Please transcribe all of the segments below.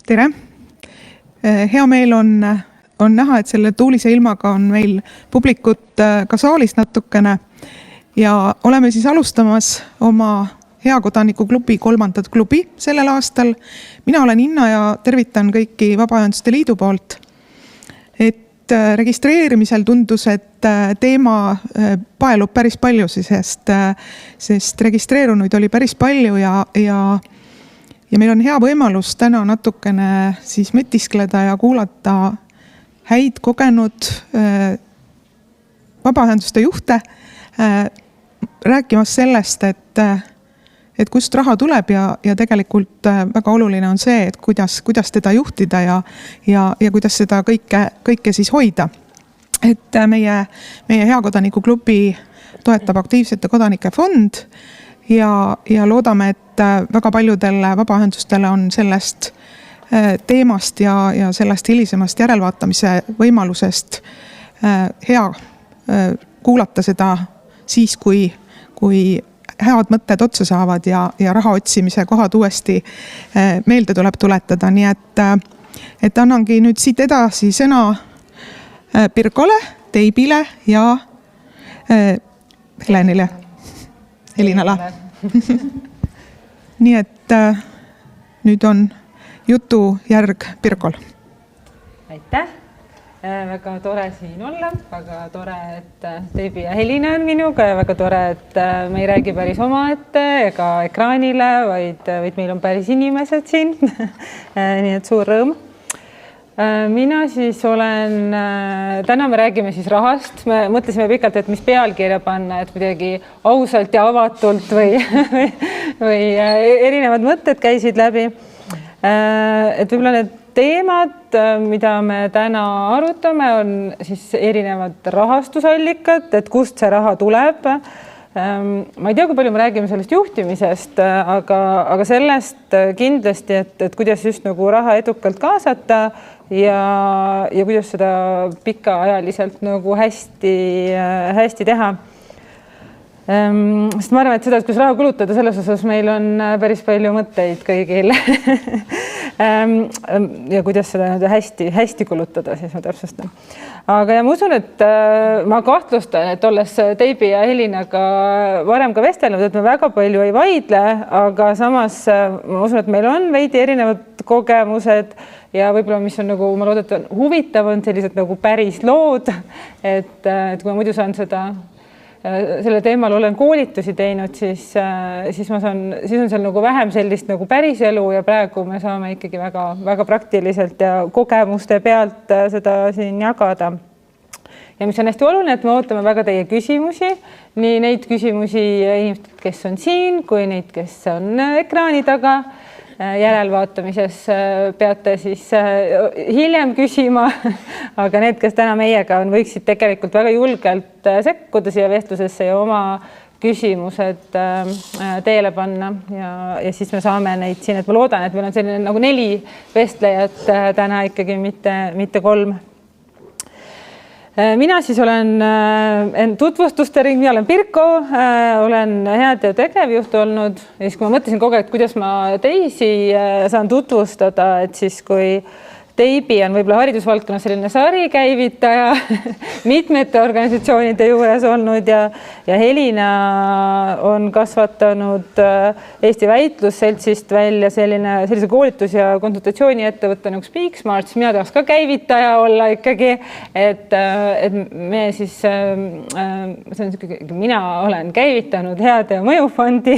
Tere! Hea meel on näha, et selle tuulise ilmaga on meil publikut ka saalis natukene ja oleme siis alustamas oma Hea Kodaniku klubi 3. klubi sellel aastal. Mina olen Inna ja tervitan kõiki Vabaühenduste Liidu poolt. Et registreerimisel tundus, et teema paelub päris palju, sest registreerunuid oli päris palju ja meil on hea võimalus täna natukene siis mõtiskleda ja kuulata häid kogenud vabaühenduste juhte rääkimas sellest, et kust raha tuleb ja tegelikult väga oluline on see, et kuidas teda juhtida ja kuidas seda kõike siis hoida. Et meie Hea Kodaniku klubi toetab aktiivsete kodanike fond ja loodame, et väga paljudele vabaühendustele on sellest teemast ja sellest hilisemast järelvaatamise võimalusest hea kuulata seda siis, kui head mõtted otsa saavad ja raha otsimise kohad uuesti meelde tuleb tuletada. Nii et annangi nüüd siit edasi sõna Pirkole, Teibile ja Helinale. Nii et nüüd on jutu järg Pirkol. Aitäh! Väga tore siin olla, väga tore, et Teibi ja Helina on minuga ja väga tore, et me ei räägi päris omaette ega ekraanile, vaid meil on päris inimesed siin. Nii et suur rõõm. Mina siis olen, täna me räägime siis rahast. Me mõtlesime pikalt, et mis pealkirja panna, et midagi ausalt ja avatult või erinevad mõtted käisid läbi. Et võib-olla need teemad, mida me täna arutame, on siis erinevad rahastusallikad, et kust see raha tuleb. Ma ei tea, kui palju me räägime sellest juhtimisest, aga sellest kindlasti, et kuidas just nagu raha edukalt kaasata ja kuidas seda pikaajaliselt nagu hästi teha. Sest ma arvan, et seda, kuidas raha kulutada, selles osas meil on päris palju mõtteid kõigil. Ja kuidas seda hästi kulutada, siis ma täpsustan. Aga ja ma usun, et ma kahtlustan, et olles Teibi ja Helinaga varem ka vestelnud, et me väga palju ei vaidle, aga samas ma usun, et meil on veidi erinevad kogemused ja võib-olla, mis on nagu, ma loodan, et huvitav on sellised nagu päris lood, et kui ma muidu saan selle teemal olen koolitusi teinud, siis on seal nagu vähem sellist nagu päris elu ja praegu me saame ikkagi väga, väga praktiliselt ja kogemuste pealt seda siin jagada. Ja mis on hästi oluline, et me ootame väga teie küsimusi, nii neid küsimusi inimesed, kes on siin, kui neid, kes on ekraani taga. Järelvaatamises peate siis hiljem küsima, aga need, kes täna meiega on, võiksid tegelikult väga julgelt sekkuda siia vestlusesse ja oma küsimused teele panna ja siis me saame neid siin, et ma loodan, et meil on selline nagu 4 vestlejat täna ikkagi mitte 3. Mina siis olen tutvustuste ring, mina olen Pirko, olen Heateo tegevjuht olnud ja siis kui ma mõtlesin kogu aeg, kuidas ma teisi saan tutvustada, et siis kui Teibi on võib-olla haridusvaldkonna selline sarikäivitaja mitmete organisatsioonide juures olnud ja Helina on kasvatanud Eesti Väitlusseltsist välja sellise koolitus- ja konsultatsiooni ettevõtte nagu Speaksmart, siis mina tahaks ka käivitaja olla ikkagi, et me siis, mina olen käivitanud Heateo mõjufondi,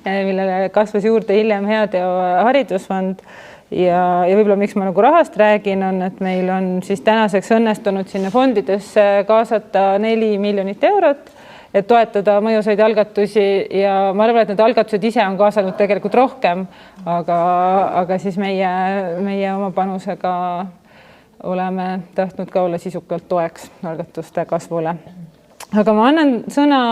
millele kasvas juurde hiljem Heateo haridusfond. Ja võib-olla miks ma nagu rahast räägin on, et meil on siis tänaseks õnnestunud sinna fondidesse kaasata 4 miljonit eurot, et toetada mõjusaid algatusi ja ma arvan, et need algatused ise on kaasanud tegelikult rohkem, aga siis meie oma panusega oleme tahtnud ka olla sisukalt toeks algatuste kasvule. Aga ma annan sõna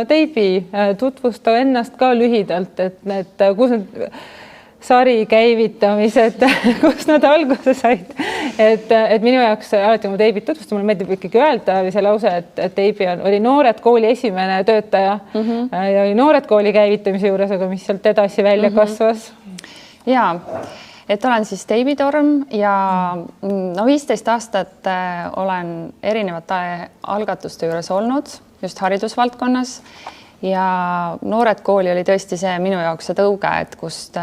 Teibi, tutvusta ennast ka lühidalt, et kus need sari käivitamised, kus nad alguse said. Et minu jaoks alati kui Teibit tutvustan, mulle meeldib ikkagi öelda see lause, et Teibi oli Noored Kooli esimene töötaja ja oli Noored Kooli käivitamise juures, aga mis sealt edasi välja kasvas? Jaa, et olen siis Teibi Torm ja 15 aastat olen erinevate algatuste juures olnud just haridusvaldkonnas ja Noored kooli oli tõesti see minu jaoks see tõuge, et kust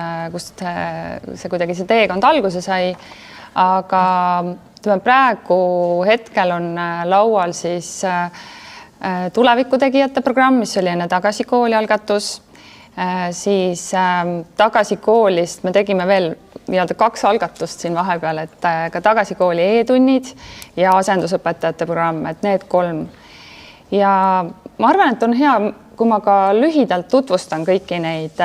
see kuidagi see teekond alguse sai. Aga praegu hetkel on laual siis tulevikutegijate programm, mis oli enne Tagasi kooli algatus. Siis Tagasi koolist me tegime veel nii-öelda 2 algatust siin vahepeal, et ka Tagasi kooli e-tunnid ja asendusõpetajate programm, et need 3. Ja ma arvan, et on hea, kui ma ka lühidalt tutvustan kõiki neid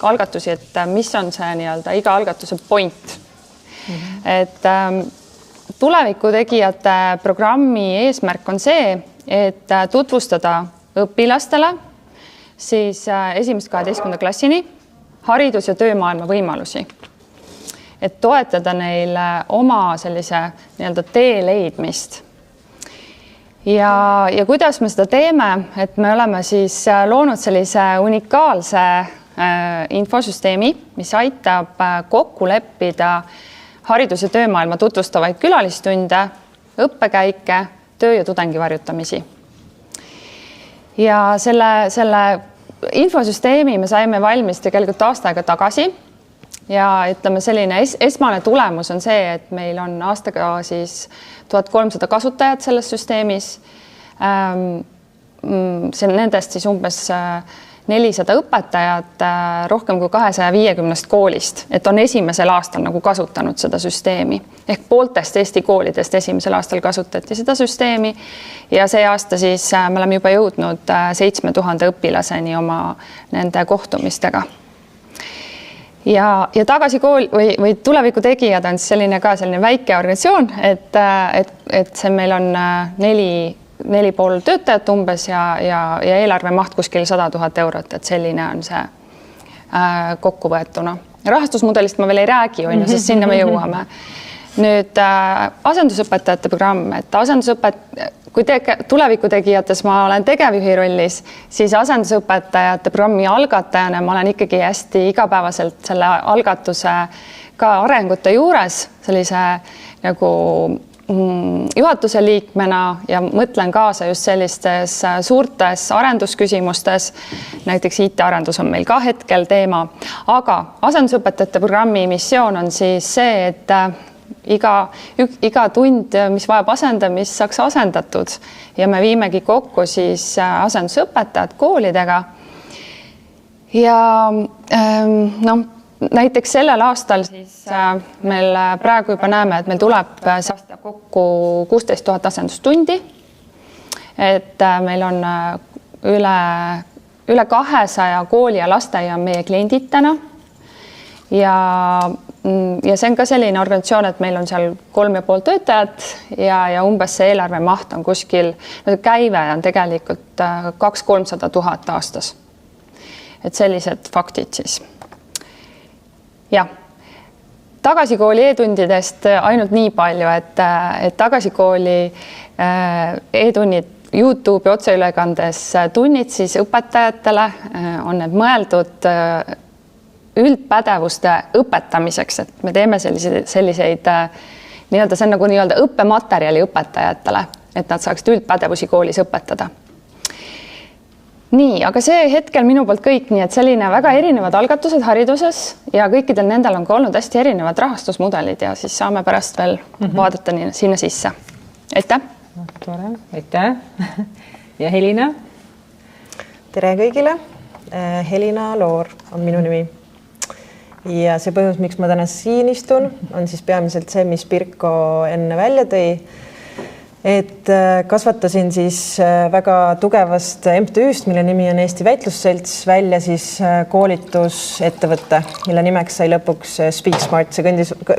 algatusi, et mis on see nii-öelda iga algatuse point. Et tulevikutegijate programmi eesmärk on see, et tutvustada õpilastele siis 1.–12. klassini haridus- ja töömaailma võimalusi. Et toetada neil oma sellise nii-öelda tee leidmist. Ja kuidas me seda teeme, et me oleme siis loonud sellise unikaalse infosüsteemi, mis aitab kokku leppida haridus- ja töömaailma tutvustavaid külalistunde, õppekäike, töö- ja tudengivarjutamisi. Ja selle infosüsteemi me saime valmis tegelikult aasta aega tagasi ja ütleme selline esmane tulemus on see, et meil on aastaga siis 1300 kasutajat selles süsteemis. Nendest siis umbes 400 õpetajat rohkem kui 250 koolist, et on esimesel aastal nagu kasutanud seda süsteemi. Ehk pooltest Eesti koolidest esimesel aastal kasutati seda süsteemi ja see aasta siis me oleme juba jõudnud 7000 õpilaseni oma nende kohtumistega. Ja Tagasi kool või tulevikutegijad on siis selline väike organisatsioon, et see meil on 4,5 töötajat umbes ja eelarve maht kuskil 100 000 eurot, et selline on see kokkuvõetuna. Rahastusmudelist ma veel ei räägi, sest sinna me jõuame. Nüüd asendusõpetajate programm, et kui tulevikutegijates ma olen tegevjuhi rollis, siis asendusõpetajate programmi algatajana ma olen ikkagi hästi igapäevaselt selle algatuse ka arengute juures sellise nagu juhatuse liikmena ja mõtlen kaasa just sellistes suurtes arendusküsimustes. Näiteks IT-arendus on meil ka hetkel teema, aga asendusõpetajate programmi missioon on siis see, et iga tund, mis vajab asendamist, saaks asendatud ja me viimegi kokku siis asendusõpetajad koolidega. Ja näiteks sellel aastal siis meil praegu juba näeme, et meil tuleb kokku 16 000 asendustundi. Et meil on üle 200 kooli ja lasteaia meie kliendid täna. Ja see on ka selline organisatsioon, et meil on seal 3,5 töötajat ja umbes see eelarve maht on kuskil, käive on tegelikult 200–300 000 aastas. Et sellised faktid siis. Ja Tagasi kooli e-tundidest ainult nii palju, et Tagasi kooli e-tunnid YouTube'i otseülekandes tunnid siis õpetajatele on need mõeldud üldpädevuste õpetamiseks, et me teeme selliseid nii-öelda, see on nagu nii-öelda õppematerjali õpetajatele, et nad saaksid üldpädevusi koolis õpetada. Nii, aga see hetkel minu poolt kõik, nii et selline väga erinevad algatused hariduses ja kõikidel nendel on ka olnud hästi erinevad rahastusmudelid ja siis saame pärast veel vaadata sinna sisse. Aitäh! Tore, aitäh! Ja Helina? Tere kõigile! Helina Loor on minu nimi. Ja see põhjus, miks ma täna siin istun, on siis peamiselt see, mis Pirko enne välja tõi. Et kasvatasin siis väga tugevast MTÜ-st, mille nimi on Eesti Väitlusselts, välja siis koolitusettevõtte, mille nimeks sai lõpuks SpeakSmart. See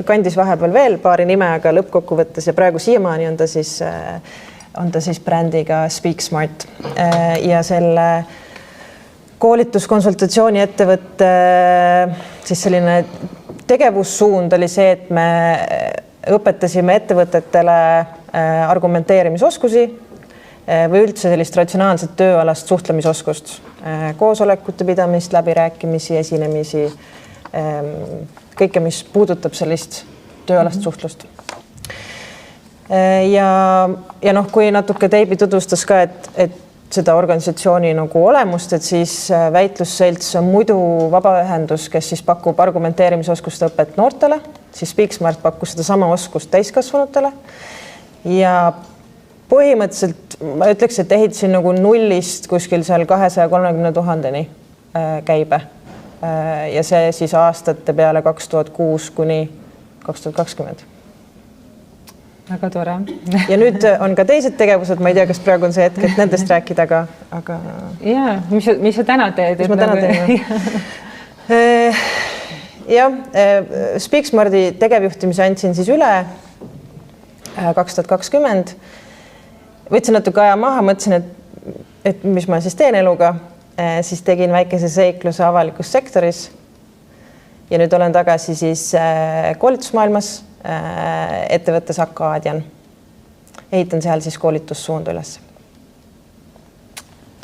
kandis vahepeal veel paari nime, aga lõppkokkuvõttes ja praegu siiamaani on ta siis brändiga SpeakSmart. Ja selle koolituskonsultatsiooni ettevõtte siis selline tegevussuund oli see, et me õpetasime ettevõtetele argumenteerimisoskusi või üldse sellist ratsionaalset tööalast suhtlemisoskust, koosolekute pidamist, läbirääkimisi, esinemisi, kõike, mis puudutab sellist tööalast suhtlust. Ja noh, kui natuke Teibi tutvustas ka, et seda organisatsiooni nagu olemust, et siis Väitlusselts on muidu vabaühendus, kes siis pakub argumenteerimisoskuste õpet noortele, siis Speaksmart pakkus sedasama oskust täiskasvanutele ja põhimõtteliselt ma ütleks, et ehitasin nagu nullist kuskil seal 230 000-ni käibe ja see siis aastate peale 2006 kuni 2020. Väga tore. Ja nüüd on ka teised tegevused, ma ei tea, kas praegu on see hetk, et nendest rääkida, aga... Jaa, mis sa täna teed? Mis ma täna teen? Jah, Speaksmarti tegevjuhtimise andsin siis üle 2020. Võtsin natuke aja maha, mõtlesin, et mis ma siis teen eluga. Siis tegin väikese seikluse avalikus sektoris ja nüüd olen tagasi siis koolitusmaailmas ettevõttes Akaadian. Ehitan seal siis koolitussuundu üles.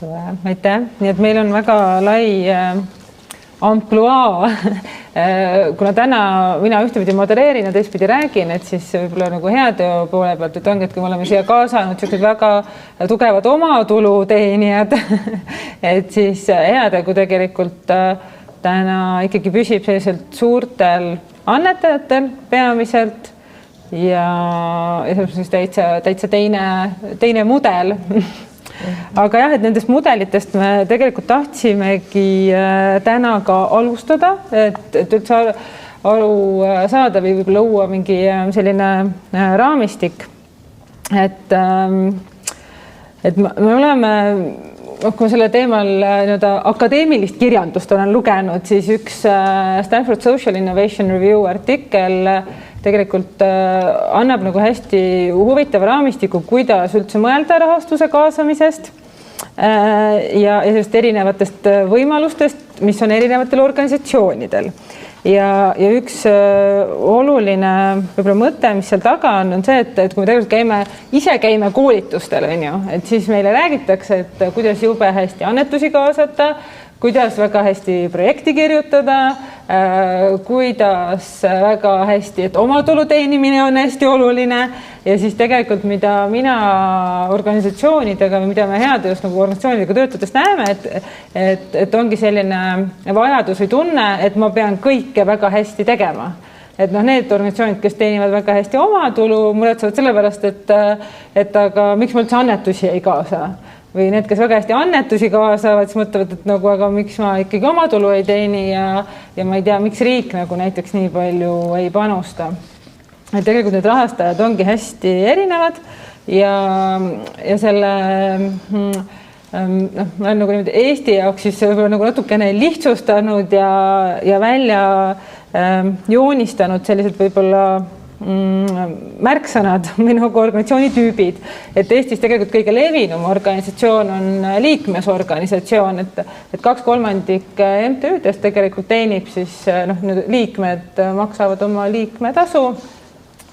Tore, aitäh. Nii et meil on väga lai ampluaa. Kuna täna mina ühtepidi modereerin ja teistpidi räägin, et siis võib-olla nagu heateo poole pealt, et ongi, et kui me oleme siia kaasanud väga tugevad omatulu teenijad, et siis heategu tegelikult täna ikkagi püsib selliselt suurtel annetajatel peamiselt ja siis täitsa teine mudel. Aga jah, et nendest mudelitest me tegelikult tahtsimegi täna ka alustada, et üldse aru saada või võib luua mingi selline raamistik. Et me oleme, kui ma selle teemal akadeemilist kirjandust olen lugenud, siis üks Stanford Social Innovation Review artikkel tegelikult annab nagu hästi huvitava raamistiku, kuidas üldse mõelda rahastuse kaasamisest ja sellest erinevatest võimalustest, mis on erinevatel organisatsioonidel. Ja üks oluline võib-olla mõte, mis seal taga on see, et kui me tegelikult ise käime koolitustel, et siis meile räägitakse, et kuidas jube hästi annetusi kaasata, kuidas väga hästi projekti kirjutada, kuidas väga hästi, et omatulu teenimine on hästi oluline ja siis tegelikult, mida mina organisatsioonidega või mida me heateost nagu organisatsioonidega töötades näeme, et ongi selline vajadus või tunne, et ma pean kõike väga hästi tegema. Et need organisatsioonid, kes teenivad väga hästi omatulu, muretsevad sellepärast, et aga miks ma üldse annetusi ei kaasa? Või need, kes väga hästi annetusi kaasavad, siis mõtlevad, et nagu, aga miks ma ikkagi omatulu ei teeni ja ma ei tea, miks riik nagu näiteks nii palju ei panusta. Et tegelikult need rahastajad ongi hästi erinevad ja selle ma olen nagu Eesti jaoks siis nagu natukene lihtsustanud ja välja joonistanud sellised võib-olla märksõnad või nagu organisatsiooni tüübid, et Eestis tegelikult kõige levinum organisatsioon on liikmesorganisatsioon, et 2/3 MTÜ-dest tegelikult teenib siis liikmed maksavad oma liikmetasu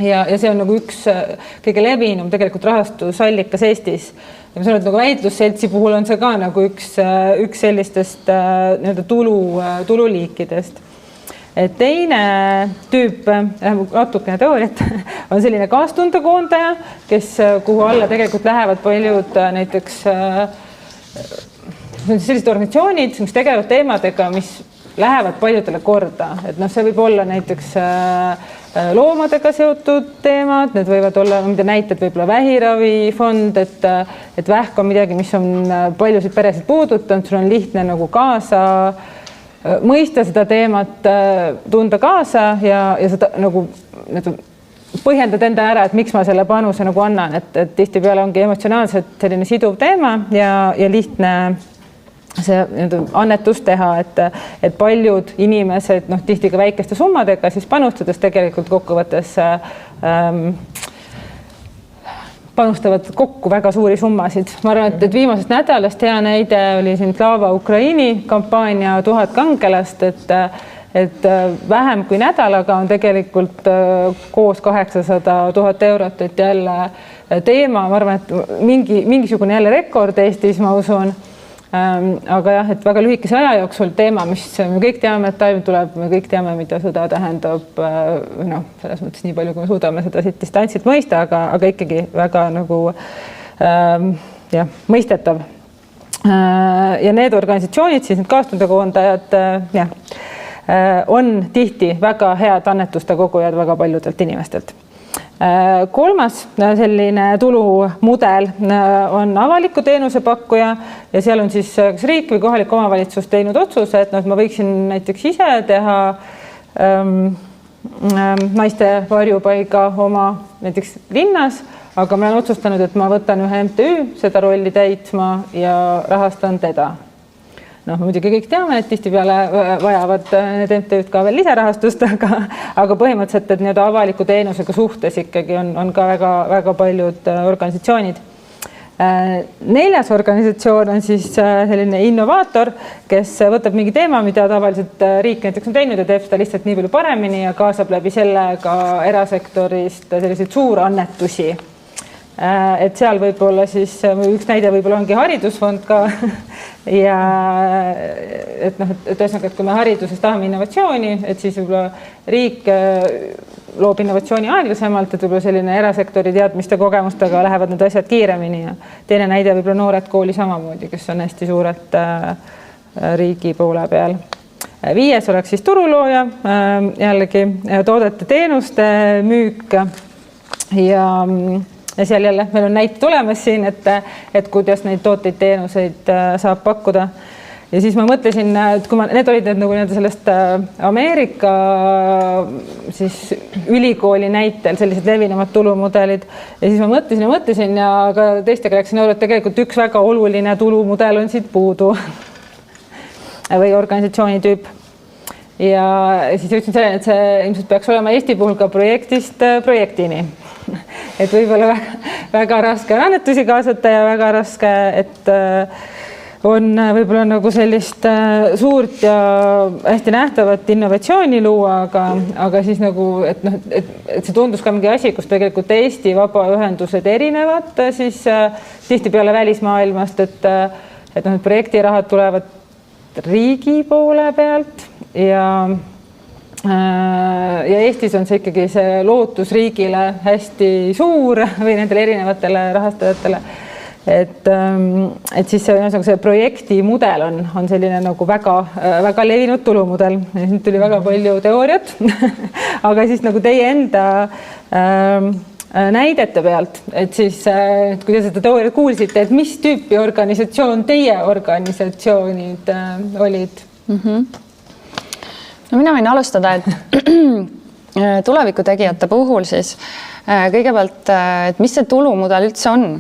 ja see on nagu üks kõige levinum tegelikult rahastusallikas Eestis. Ja ma sanon, et nagu Väitlusseltsi puhul on see ka nagu üks sellistest tululiikidest. Et teine tüüp, natukene teooriat, on selline kaastundekoondaja, kuhu alla tegelikult lähevad paljud näiteks sellised organisatsioonid, mis tegelevad teemadega, mis lähevad paljudele korda. Et see võib olla näiteks loomadega seotud teemad, need võivad olla näited võib-olla vähiravifond, et vähk on midagi, mis on paljusid peresid puudutanud, sul on lihtne nagu kaasa mõista seda teemat, tunda kaasa ja seda nagu põhjendada enda ära, et miks ma selle panuse nagu annan, et tihtipeale ongi emotsionaalselt selline siduv teema ja lihtne see annetus teha, et paljud inimesed tihti ka väikeste summadega siis panustades tegelikult kokkuvõttes panustavad kokku väga suuri summasid. Ma arvan, et viimasest nädalast hea näide oli siin Slava Ukraini kampaania 1000 kangelast, et vähem kui nädalaga on tegelikult koos 800 000 eurot, et jälle teema, ma arvan, et mingisugune jälle rekord Eestis, ma usun. Aga jah, et väga lühikese aja jooksul teema, mis me kõik teame, et talv tuleb, me kõik teame, mida sõda tähendab, noh, selles mõttes nii palju, kui me suudame seda siit distantsilt mõista, aga ikkagi väga nagu jah, mõistetav. Ja need organisatsioonid, siis need kaastundekoondajad, jah, on tihti väga head annetuste kogujad väga paljudelt inimestelt. Kolmas selline tulumudel on avaliku teenuse pakkuja ja seal on siis kas riik või kohalik omavalitsus teinud otsuse, et ma võiksin näiteks ise teha naiste varjupaiga oma näiteks linnas, aga ma olen otsustanud, et ma võtan ühe MTÜ seda rolli täitma ja rahastan teda. Noh, muidugi kõik teame, et tihtipeale vajavad need MTÜ-d ka veel lisarahastust, aga põhimõtteliselt, et nii-öelda avaliku teenusega suhtes ikkagi on ka väga paljud organisatsioonid. Neljas organisatsioon on siis selline innovaator, kes võtab mingi teema, mida tavaliselt riik näiteks on teinud ja teeb seda lihtsalt nii palju paremini ja kaasab läbi selle ka erasektorist selliseid suurannetusi. Et seal võib-olla siis üks näide võib-olla ongi haridusfond ka ja et ühesõnaga, et kui me hariduses tahame innovatsiooni, et siis võib-olla riik loob innovatsiooni aeglasemalt, et võib-olla selline erasektori teadmiste kogemustega lähevad need asjad kiiremini ja teine näide võib-olla noored kooli samamoodi, kes on hästi suurelt riigi poole peal. Viies oleks siis turulooja, jällegi toodete teenuste müük ja seal jälle meil on näite tulemas siin, et kuidas neid tooteid teenuseid saab pakkuda. Ja siis ma mõtlesin, et kui need olid nagu sellest Ameerika siis ülikooli näitel sellised levinumad tulumudelid ja siis ma mõtlesin ja ka teistega rääkisin, et tegelikult üks väga oluline tulumudel on siit puudu või organisatsiooni tüüp. Ja siis ütlesin sellele, et see ilmselt peaks olema Eesti puhul ka projektist projektini. Et võib-olla väga raske on annetusi kaasata ja väga raske, et on võib-olla nagu sellist suurt ja hästi nähtavat innovatsiooni luua, aga siis nagu, et see tundus ka mingi asi, kus tegelikult Eesti vabaühendused erinevad siis tihtipeale välismaailmast, et projektirahad tulevad riigi poole pealt ja Eestis on see ikkagi see lootus riigile hästi suur või nendele erinevatele rahastajatele, et siis see projekti mudel on selline nagu väga levinud tulumudel. Nüüd tuli väga palju teooriat, aga siis nagu teie enda näidete pealt, et siis kui te seda teooriat kuulsite, et mis tüüpi organisatsioon teie organisatsioonid olid? No mina võin alustada, et tulevikutegijate puhul siis kõigepealt, et mis see tulumudel üldse on.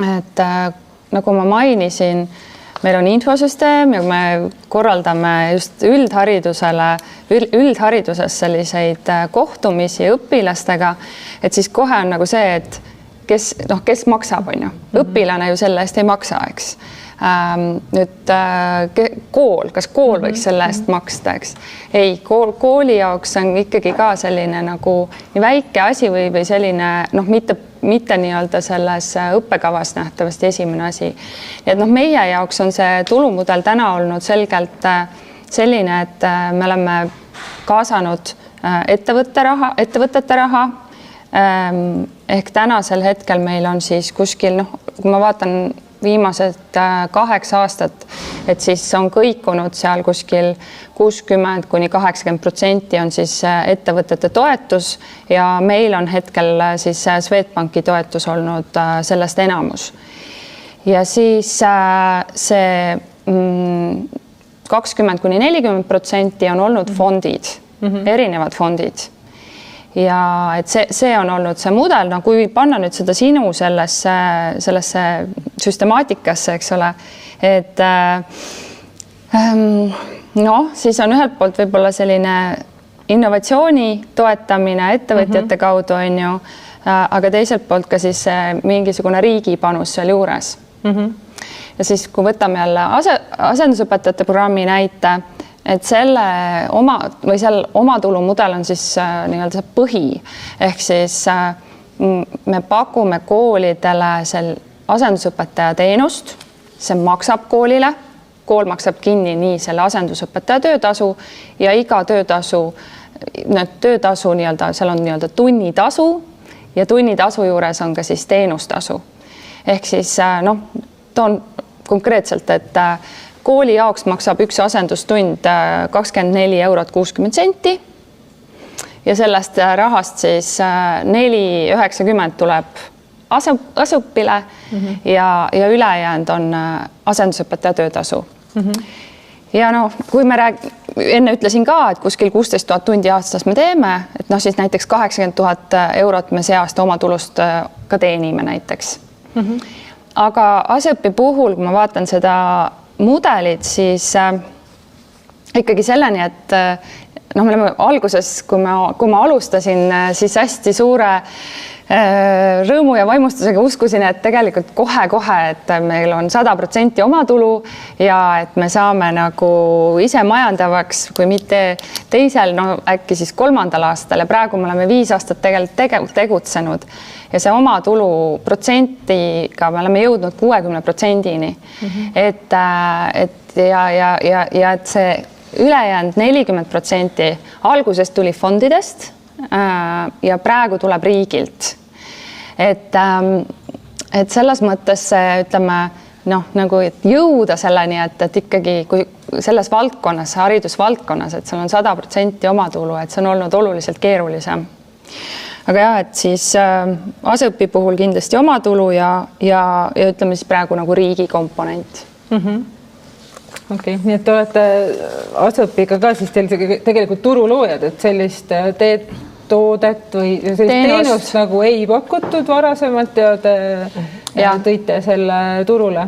Et nagu ma mainisin, meil on infosüsteem ja me korraldame just üldhariduses selliseid kohtumisi õpilastega, et siis kohe on nagu see, et kes maksab, on ju. Õpilane ju selle eest ei maksa, eks. Nüüd kool, kas kool võiks selle eest maksta, eks? Ei, kooli jaoks on ikkagi ka selline nagu nii väike asi või selline, mitte nii-öelda selles õppekavas nähtavasti esimene asi. Nii et meie jaoks on see tulumudel täna olnud selgelt selline, et me oleme kaasanud ettevõtete raha, ehk tänasel hetkel meil on siis kuskil, kui ma vaatan viimased 8 aastat, et siis on kõikunud seal kuskil 60–80% on siis ettevõtete toetus ja meil on hetkel siis Swedbanki toetus olnud sellest enamus. Ja siis see 20–40% on olnud fondid, erinevad fondid. Ja et see on olnud see mudel, kui panna nüüd seda sinu sellesse süstemaatikasse, eks ole, et siis on ühelt poolt võib-olla selline innovatsiooni toetamine ettevõtjate kaudu, on ju, aga teiselt poolt ka siis mingisugune riigi panus seal juures. Ja siis, kui võtame jälle asendusõpetajate programmi näite, et selle oma tulumudel on siis nii-öelda see põhi, ehk siis me pakume koolidele asendusõpetaja teenust, see maksab koolile, kool maksab kinni nii selle asendusõpetaja töötasu ja iga töötasu nii-öelda, seal on nii-öelda tunnitasu ja tunnitasu juures on ka siis teenustasu. Ehk siis toon konkreetselt, et kooli jaoks maksab üks asendustund 24,60 € ja sellest rahast siis 4,90 tuleb asupile ja ülejäänud on asendusõpetaja töötasu. Ja kui me enne ütlesin ka, et kuskil 16 000 tundi aastas me teeme, et siis näiteks 80 000 € me see aasta oma tulust ka teenime näiteks. Aga asjaõpi puhul, kui ma vaatan seda mudelit, siis ikkagi selleni, et me oleme alguses, kui ma alustasin, siis hästi suure rõõmu ja vaimustusega uskusin, et tegelikult kohe-kohe, et meil on 100% omatulu ja et me saame nagu ise majandavaks, kui mitte teisel, äkki siis 3. aastal ja praegu me oleme 5 aastat tegelikult tegutsenud ja see omatulu protsentiga me oleme jõudnud 60%-ni. Et see ülejäänud 40% alguses tuli fondidest ja praegu tuleb riigilt. Et selles mõttes ütleme, nagu jõuda selleni, et ikkagi kui selles valdkonnas, haridusvaldkonnas, et seal on 100% omatulu, et see on olnud oluliselt keerulisem. Aga jah, et siis asjaõpi puhul kindlasti omatulu ja ütleme siis praegu nagu riigi komponent. Okei, nii et te olete asjaõpiga ka siis tegelikult turuloojad, et sellist toodet või teenust nagu ei pakutud varasemalt ja te tõite selle turule.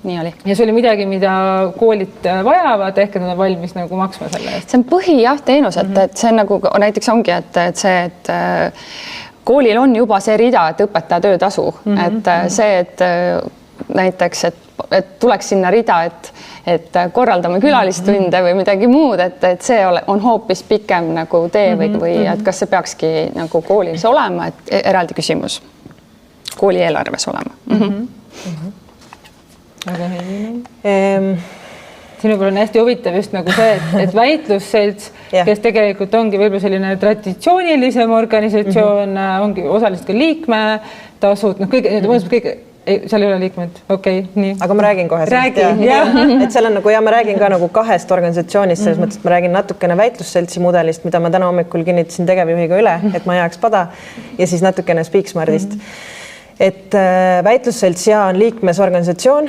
Nii oli. Ja see oli midagi, mida koolid vajavad, ehk nad on valmis nagu maksma selle eest. See on põhi teenus, et see nagu näiteks ongi, et koolil on juba see rida, et õpetaja töötasu, et see, et näiteks, et tuleks sinna rida, et korraldame külalistunde või midagi muud, et see on hoopis pikem nagu tee või et kas see peakski nagu koolis olema, et eraldi küsimus kooli eelarves olema. Aga siin võib-olla on hästi huvitav just nagu see, et väitlusselts, kes tegelikult ongi võib-olla selline traditsioonilisem organisatsioon, ongi osaliselt ka liikmetasud, kõik seal ei ole liikmed, okei, nii. Aga ma räägin kohe. Et seal on nagu, ma räägin ka nagu 2 organisatsioonist, selles mõttes, et ma räägin natukene väitlusseltsi mudelist, mida ma täna hommikul kinnitasin tegevjuhiga üle, et ma jääks pada, ja siis natukene Speaksmartist. Et väitlusselts on liikmesorganisatsioon,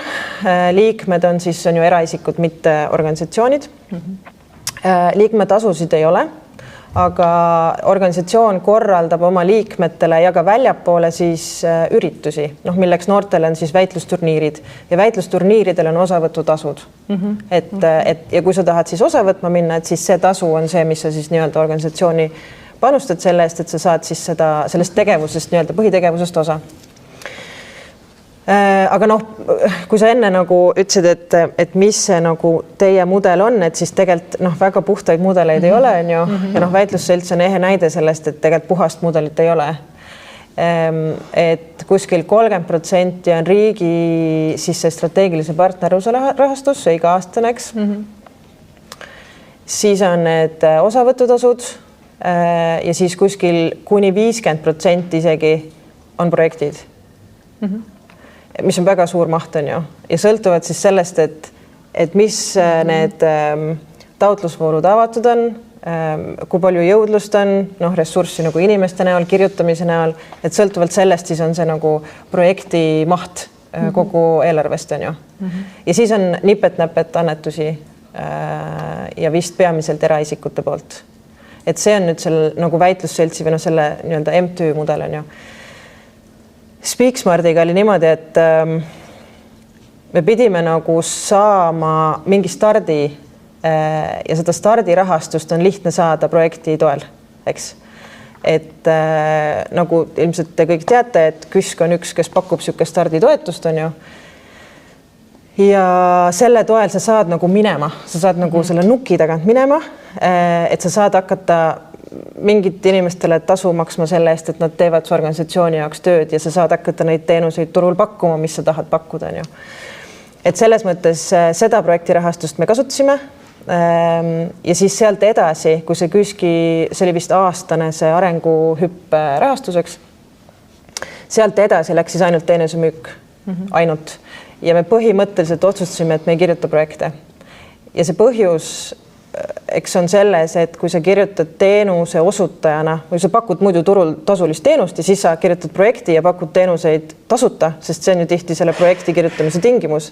liikmed on siis ju eraisikud, mitte organisatsioonid. Liikmetasusid ei ole, aga organisatsioon korraldab oma liikmetele ja ka väljapoole siis üritusi, milleks noortele on siis väitlusturniirid ja väitlusturniiridel on osavõtutasud. Ja kui sa tahad siis osa võtma minna, et siis see tasu on see, mis sa siis nii-öelda organisatsiooni panustad selle eest, et sa saad siis sellest tegevusest nii-öelda põhitegevusest osa. Aga kui sa enne nagu ütlesid, et mis see nagu teie mudel on, et siis tegelikult väga puhtaid mudeleid ei ole, on ju, ja väitlusselts on ehe näide sellest, et tegelikult puhast mudelit ei ole. Et kuskil 30% on riigi siis see strateegilise partnerluse rahastus, see iga-aastane, eks. Siis on need osavõtutasud ja siis kuskil kuni 50% isegi on projektid. Mis on väga suur maht, on ju, ja sõltuvad siis sellest, et mis need taotlusvoorud avatud on, kui palju jõudlust on, ressurssi nagu inimeste näol, kirjutamise näol, et sõltuvalt sellest siis on see nagu projekti maht kogu eelarvest, on ju. Ja siis on nipet-näpet annetusi ja vist peamiselt eraisikute poolt. Et see on nüüd selle nagu väitlusseltsi või selle nii-öelda MTÜ mudel, on ju. Speaksmartiga oli niimoodi, et me pidime nagu saama mingi stardi ja seda stardirahastust on lihtne saada projekti toel, eks. Et nagu ilmselt te kõik teate, et KÜSK on üks, kes pakub niisugust starditoetust, on ju. Ja selle toel sa saad nagu minema, sa saad nagu selle nuki tagant minema, et sa saad hakata mingit inimestele tasu maksma selle eest, et nad teevad su organisatsiooni jaoks tööd ja sa saad hakata neid teenuseid turul pakkuma, mis sa tahad pakkuda, on ju. et selles mõttes seda projektirahastust me kasutasime. Ja siis sealt edasi, kui see KÜSK-i, see oli vist aastane see arenguhüppe rahastuseks, sealt edasi läks siis ainult teenusemüük, ainult. Ja me põhimõtteliselt otsustasime, et me ei kirjuta projekte. Ja see põhjus, eks on selles, et kui sa kirjutad teenuse osutajana või sa pakud muidu turul tasulist teenust ja siis sa kirjutad projekti ja pakud teenuseid tasuta, sest see on ju tihti selle projekti kirjutamise tingimus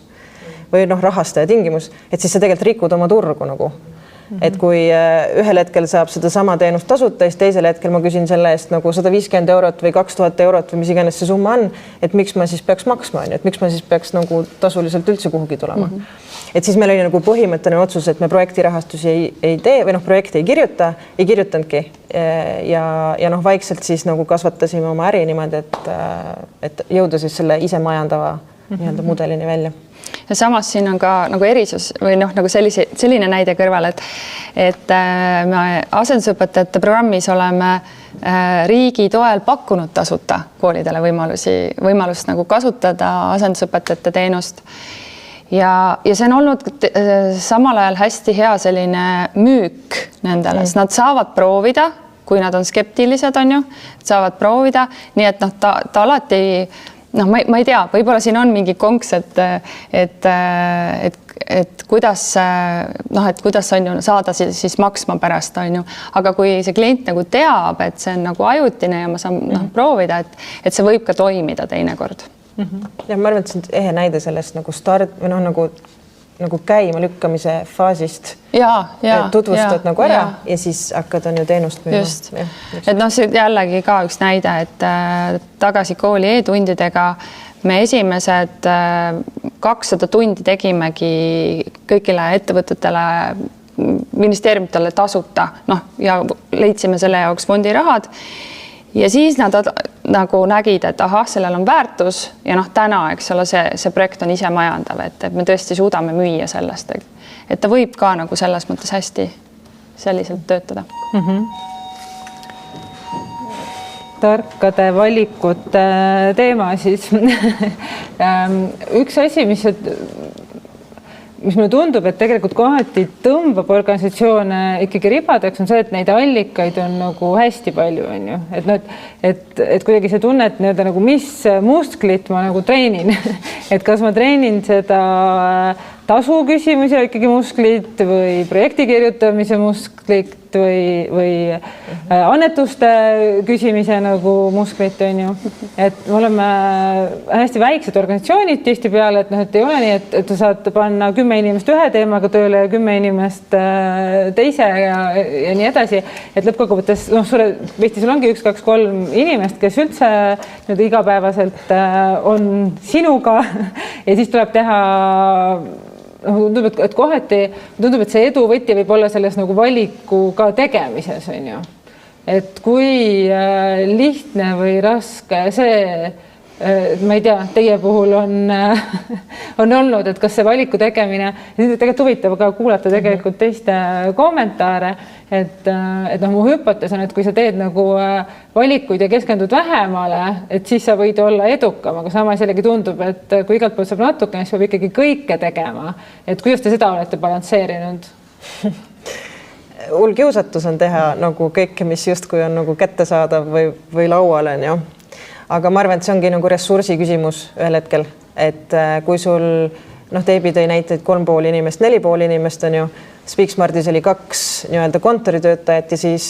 või rahastaja tingimus, et siis sa tegelikult rikud oma turgu nagu. Et kui ühel hetkel saab seda sama teenust tasuta, siis teisel hetkel ma küsin selle eest nagu 150 eurot või 2000 eurot või mis iganes see summa on, et miks ma siis peaks maksma, et miks ma siis peaks nagu tasuliselt üldse kuhugi tulema. Et siis meil oli nagu põhimõtteline otsus, et me projektirahastusi ei tee või projekti ei kirjutanudki ja vaikselt siis nagu kasvatasime oma äri niimoodi, et jõuda siis selle ise majandava nii-öelda mudelini välja. Ja samas siin on ka nagu erisus või nagu selline näide kõrval, et me asendusõpetajate programmis oleme riigi toel pakkunud tasuta koolidele võimalust nagu kasutada asendusõpetajate teenust. Ja see on olnud samal ajal hästi hea selline müük nendele, sest nad saavad proovida, kui nad on skeptilised, on ju, saavad proovida, nii et ta alati ma ei tea, võib-olla siin on mingi konks, et kuidas on ju saada siis maksma pärast, on ju, aga kui see klient nagu teab, et see on nagu ajutine ja ma saan proovida, et see võib ka toimida teinekord. Ja ma arvan, et see on ehe näide sellest nagu start või nagu käima lükkamise faasist tutvustad nagu ära ja siis hakkad on ju teenust müüma. Just. Et see jällegi ka üks näide, et tagasi kooli e-tundidega me esimesed 200 tundi tegimegi kõigile ettevõtetele, ministeeriumitele tasuta, ja leidsime selle jaoks fondirahad. Ja siis nad nagu nägid, et sellel on väärtus ja täna, eks ole, see projekt on ise majandav, et me tõesti suudame müüa sellest, et ta võib ka nagu selles mõttes hästi selliselt töötada. Tarkade valikute teema siis. Üks asi, mis mulle tundub, et tegelikult kohati tõmbab organisatsioone ikkagi ribadeks, on see, et neid allikaid on nagu hästi palju, on ju. Et kuidagi see tunne, et nii-öelda nagu mis musklit ma nagu treenin, et kas ma treenin seda tasu küsimusi ikkagi musklit või projekti kirjutamise musklit või annetuste küsimise nagu musklit, on ju. Et me oleme hästi väiksed organisatsioonid tihti peale, et ei ole nii, et sa saad panna 10 inimest ühe teemaga tööle ja 10 inimest teise ja nii edasi. Et lõppkokkuvõttes, sul ongi 1, 2, 3 inimest, kes üldse nüüd igapäevaselt on sinuga ja siis tuleb teha tundub, et kohati tundub, et see edu võti võib olla selles nagu valiku ka tegemises, on ju. Et kui lihtne või raske see, ma ei tea, teie puhul on olnud, et kas see valiku tegemine, tegelikult huvitav ka kuulata tegelikult teiste kommentaare, et mu hüpotees on, et kui sa teed nagu valikuid ja keskendud vähemale, et siis sa võid olla edukam, aga samas jällegi tundub, et kui igalt poolt saab natukene, siis peab ikkagi kõike tegema. Et kuidas te seda olete balansseerinud? Hull kiusatus on teha nagu kõike, mis justkui on nagu kättesaadav või laual on ju. Aga ma arvan, et see ongi nagu ressursi küsimus ühel hetkel, et kui sul, Teibi tõi näiteid 3,5 inimest, 4,5 inimest on ju, Speaksmartis oli 2 nii-öelda kontoritöötajat ja siis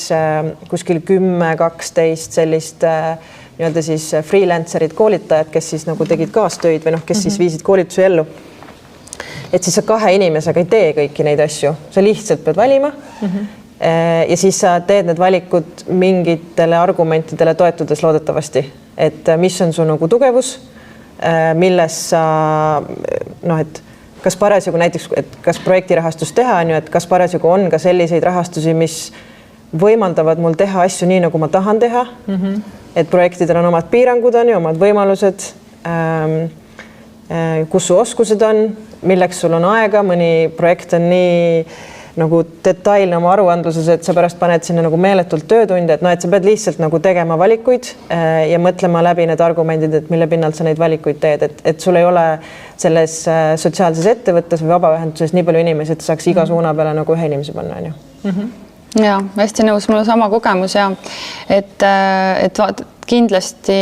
kuskil 10-12 sellist nii-öelda siis freelancerid, koolitajad, kes siis nagu tegid kaastöid või kes siis viisid koolitusi ellu. Et siis sa 2 inimesega ei tee kõiki neid asju, sa lihtsalt pead valima ja siis sa teed need valikud mingitele argumentidele toetudes loodetavasti, et mis on su nagu tugevus, milles sa, et kas parasjagu näiteks, et kas projektirahastust teha on ju, et kas parasjagu on ka selliseid rahastusi, mis võimaldavad mul teha asju nii, nagu ma tahan teha, et projektidel on omad piirangud, on ju, omad võimalused, kus su oskused on, milleks sul on aega, mõni projekt on nii nagu detailne oma aruandluses, et sa pärast paned sinna nagu meeletult töötunde, et noh, et sa pead lihtsalt nagu tegema valikuid ja mõtlema läbi need argumendid, et mille pinnalt sa neid valikuid teed, et sul ei ole selles sotsiaalses ettevõttes või vabaühenduses nii palju inimesi, et saaks iga suuna peale nagu ühe inimese panna, on ju. Ja hästi nõus, mul on sama kogemus ja et kindlasti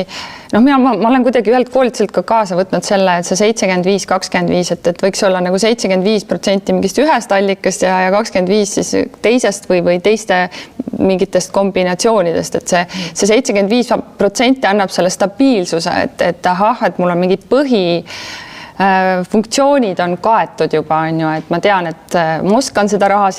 ma olen kuidagi ühelt koolituselt ka kaasa võtnud selle, et see 75-25, et võiks olla nagu 75% mingist ühest allikast ja 25 siis teisest või teiste mingitest kombinatsioonidest, et see 75% annab selle stabiilsuse, et ahah, et mul on mingi funktsioonid on kaetud juba, on ju, et ma tean, et ma oskan seda raha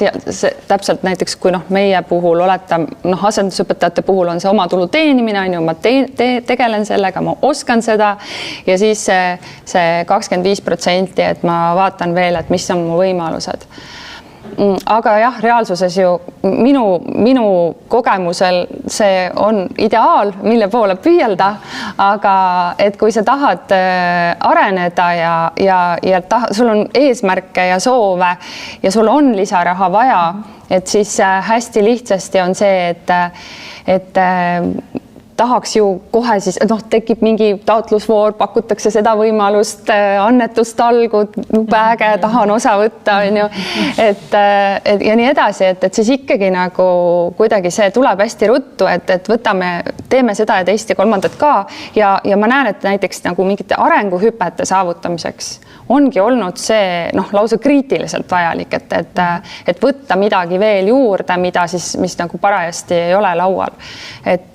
täpselt näiteks, kui meie puhul asendusõpetajate puhul on see oma tulu teenimine, on ju, ma tegelen sellega, ma oskan seda ja siis see 25%, et ma vaatan veel, et mis on mu võimalused. Aga jah, reaalsuses ju minu kogemusel see on ideaal, mille poole püüelda, aga et kui sa tahad areneda ja sul on eesmärke ja soove ja sul on lisaraha vaja, et siis hästi lihtsasti on see, et tahaks ju kohe siis, tekib mingi taotlusvoor, pakutakse seda võimalust, annetustalgud, äge, tahan osa võtta, on ju, et ja nii edasi, et siis ikkagi nagu kuidagi see tuleb hästi ruttu, et teeme seda ja teist ja kolmandat ka ja ma näen, et näiteks nagu mingite arenguhüpete saavutamiseks ongi olnud see lausa kriitiliselt vajalik, et võtta midagi veel juurde, mis nagu parajasti ei ole laual. Et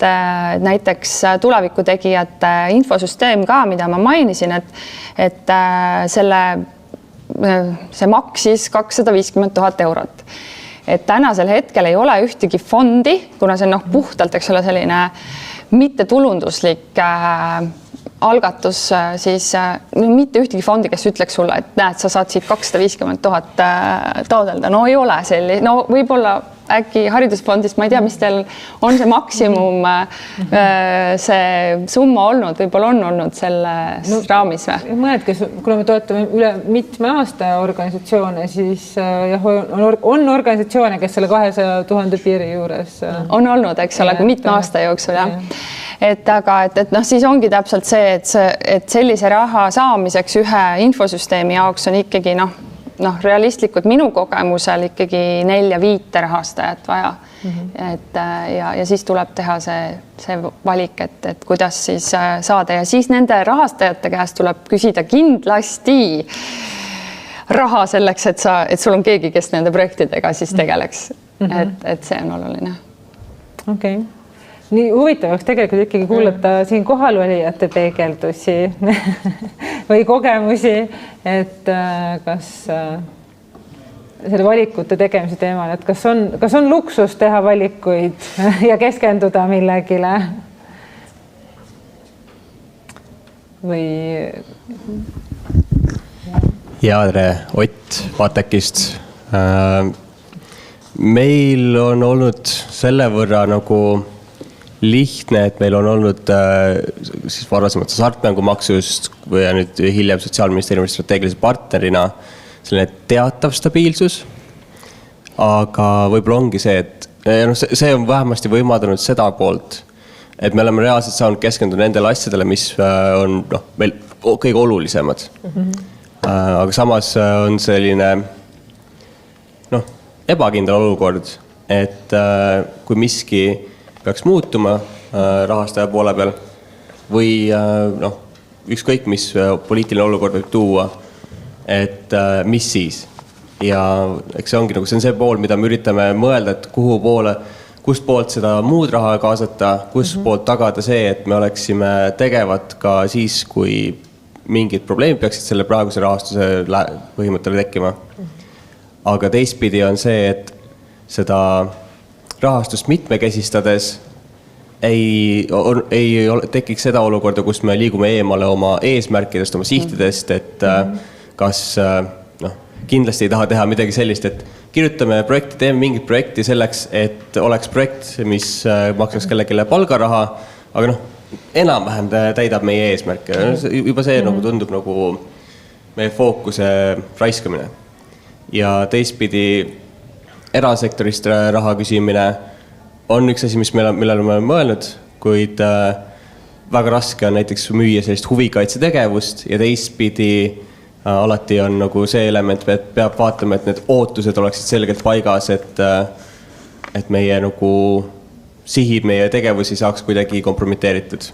näiteks tulevikutegijate infosüsteem ka, mida ma mainisin, et see maksis 250 000 eurot. Et tänasel hetkel ei ole ühtegi fondi, kuna see on puhtalt, eks ole, selline mittetulunduslik algatus, siis mitte ühtegi fondi, kes ütleks sulle, et näed, sa saad siit 250 000 taotleda. No ei ole selline, võib-olla äkki haridusfondist, ma ei tea, mis teil on see maksimum see summa olnud, võib-olla on olnud selles raamis või? Mõned, kuna me toetame üle mitme aasta organisatsioone, siis on organisatsioone, kes selle 200 000 piiri juures on olnud, eks ole, mitme aasta jooksul, jah. Aga siis ongi täpselt see, et sellise raha saamiseks ühe infosüsteemi jaoks on ikkagi realistlikult minu kogemusel ikkagi 4-5 rahastajat vaja. Et ja siis tuleb teha see valik, et kuidas siis saada ja siis nende rahastajate käest tuleb küsida kindlasti raha selleks, et sul on keegi, kes nende projektidega siis tegeleks. Et see on oluline. Okei. Nii huvitavaks tegelikult ikkagi kuulata siin kohalolijate peegeldusi või kogemusi, et kas selle valikute tegemise teemal, et kas on luksus teha valikuid ja keskenduda millegile või? Ja, tere, Ott Vatekist. Meil on olnud selle võrra nagu lihtne, et meil on olnud siis varasemalt hasartmängumaksust või nüüd hiljem Sotsiaalministeeriumi strateegilise partnerina selline teatav stabiilsus. Aga võib-olla ongi see, et see on vähemasti võimaldanud seda poolt, et me oleme reaalselt saanud keskenduda nendele asjadele, mis on meil kõige olulisemad. Aga samas on selline ebakindel olukord, et kui miski peaks muutuma rahastaja poole peal või ükskõik, mis poliitiline olukord võib tuua, et mis siis. Ja eks see ongi see on see pool, mida me üritame mõelda, et kust poolt seda muud raha kaasata, kust poolt tagada see, et me oleksime tegevad ka siis, kui mingid probleemid peaksid selle praeguse rahastuse põhimõttele tekkima. Aga teistpidi on see, et seda rahastust mitmekesistades ei tekiks seda olukorda, kus me liigume eemale oma eesmärkidest, oma sihtidest, et kas kindlasti ei taha teha midagi sellist, et kirjutame projekti, teeme mingit projekti selleks, et oleks projekt, mis maksaks kellelegi palgaraha, aga enam-vähem täidab meie eesmärke. Juba see tundub meie fookuse raiskamine. Ja teistpidi erasektorist raha küsimine on üks asi, millele me oleme mõelnud, kuid väga raske on näiteks müüa sellist huvikaitsetegevust ja teistpidi alati on nagu see element, et peab vaatama, et need ootused oleksid selgelt paigas, et meie nagu sihid, meie tegevusi saaks kuidagi kompromiteeritud.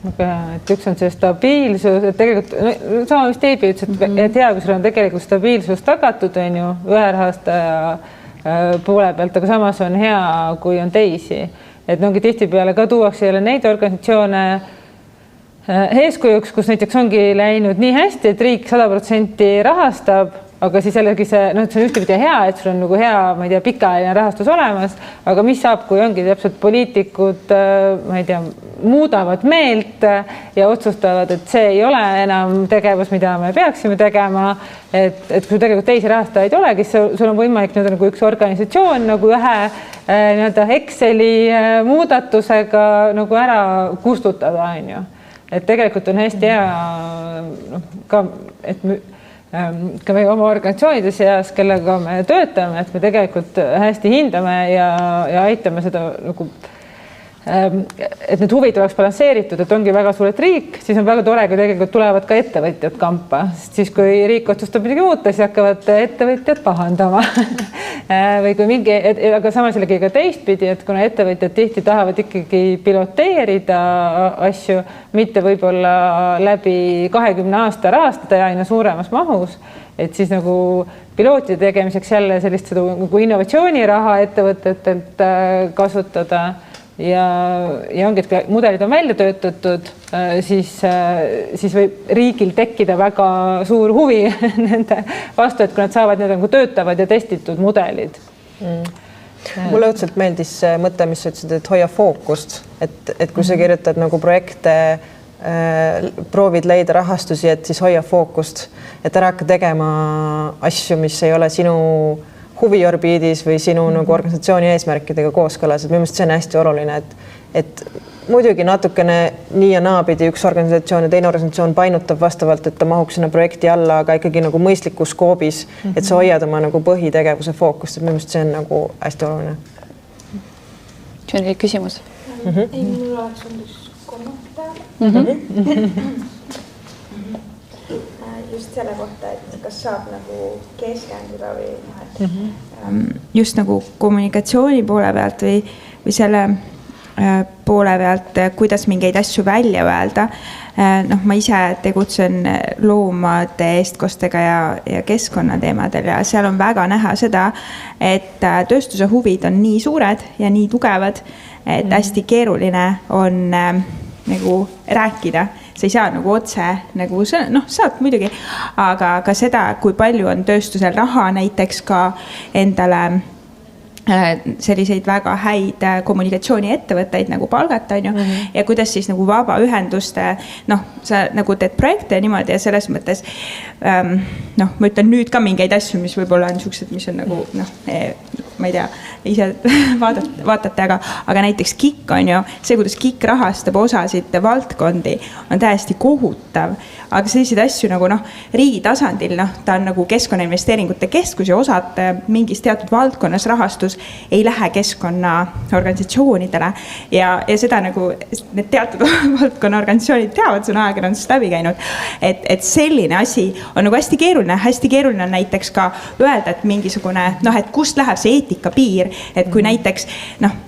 Et üks on see stabiilsus, et tegelikult sama mis Teibi ütles, et hea, kui sul on tegelikult stabiilsus tagatud, on ju, ühe rahastaja poole pealt, aga samas on hea, kui on teisi. Et ongi tihtipeale ka tuuakse jälle neid organisatsioone eeskujuks, kus näiteks ongi läinud nii hästi, et riik 100% rahastab, aga siis jällegi see on ühtepidi hea, et sul on nagu hea, ma ei tea, pikaajaline rahastus olemas, aga mis saab, kui ongi täpselt poliitikud, ma ei tea, muudavad meelt ja otsustavad, et see ei ole enam tegevus, mida me peaksime tegema, et kui tegelikult teisi rahastajaid ei olegi, sul on võimalik nagu üks organisatsioon nagu ühe Exceli muudatusega nagu ära kustutada, on ju. Et tegelikult on hästi hea ka, et ka meie oma organisatsioonide seas, kellega me töötame, et me tegelikult hästi hindame ja aitame seda nagu, et need huvid oleks balansseeritud, et ongi väga suur riik, siis on väga tore, kui tegelikult tulevad ka ettevõtjad kampa, sest siis kui riik otsustab midagi muuta, siis hakkavad ettevõtjad pahandama või kui mingi, aga samas jällegi ka teistpidi, et kuna ettevõtjad tihti tahavad ikkagi piloteerida asju, mitte võib-olla läbi 20 aasta rahastada ja aina suuremas mahus, et siis nagu pilootide tegemiseks jälle sellist nagu innovatsiooniraha ettevõtetelt kasutada ja ongi, et kui mudelid on välja töötatud, siis võib riigil tekkida väga suur huvi nende vastu, et kui nad saavad need nagu töötavad ja testitud mudelid. Mulle õudselt meeldis see mõte, mis sa ütlesid, et hoia fookust, et kui sa kirjutad nagu projekte, proovid leida rahastusi, et siis hoia fookust, et ära hakka tegema asju, mis ei ole sinu huviorbiidis või sinu nagu organisatsiooni eesmärkidega kooskõlas, et minu meelest see on hästi oluline, et muidugi natukene nii ja naapidi üks organisatsioon ja teine organisatsioon painutab vastavalt, et ta mahuks sinna projekti alla, aga ikkagi nagu mõistlikus skoobis, et sa hoiad oma nagu põhitegevuse fookust, et minu meelest see on nagu hästi oluline. See on küsimus. Ei, mul oleks olnud üks kommentaar. Just selle kohta, et kas saab nagu keskenduda või just nagu kommunikatsiooni poole pealt või selle poole pealt, kuidas mingeid asju välja öelda. Ma ise tegutsen loomade eestkostega ja keskkonnateemadel ja seal on väga näha seda, et tööstuse huvid on nii suured ja nii tugevad, et hästi keeruline on nagu rääkida. Sa ei saa nagu otse, nagu saad muidugi, aga ka seda, kui palju on tööstusel raha näiteks ka endale selliseid väga häid kommunikatsiooniettevõtteid nagu palgata, on ju, ja kuidas siis nagu vabaühenduste, sa nagu teed projekte niimoodi ja selles mõttes, ma ütlen nüüd ka mingeid asju, mis võib-olla on niisugused, mis on nagu, ma ei tea, ise vaatate, aga näiteks KIK on ju, see, kuidas KIK rahastab osasid valdkondi, on täiesti kohutav, aga selliseid asju nagu riigi tasandil, ta on nagu keskkonnainvesteeringute keskus ja osad mingis teatud valdkonnas rahastus ei lähe keskkonnaorganisatsioonidele ja seda nagu need teatud valdkonnaorganisatsioonid teavad, see on ajakirjandusest läbi käinud, et selline asi on nagu hästi keeruline on näiteks ka öelda, et mingisugune, et kust läheb see eetikapiir, et kui näiteks,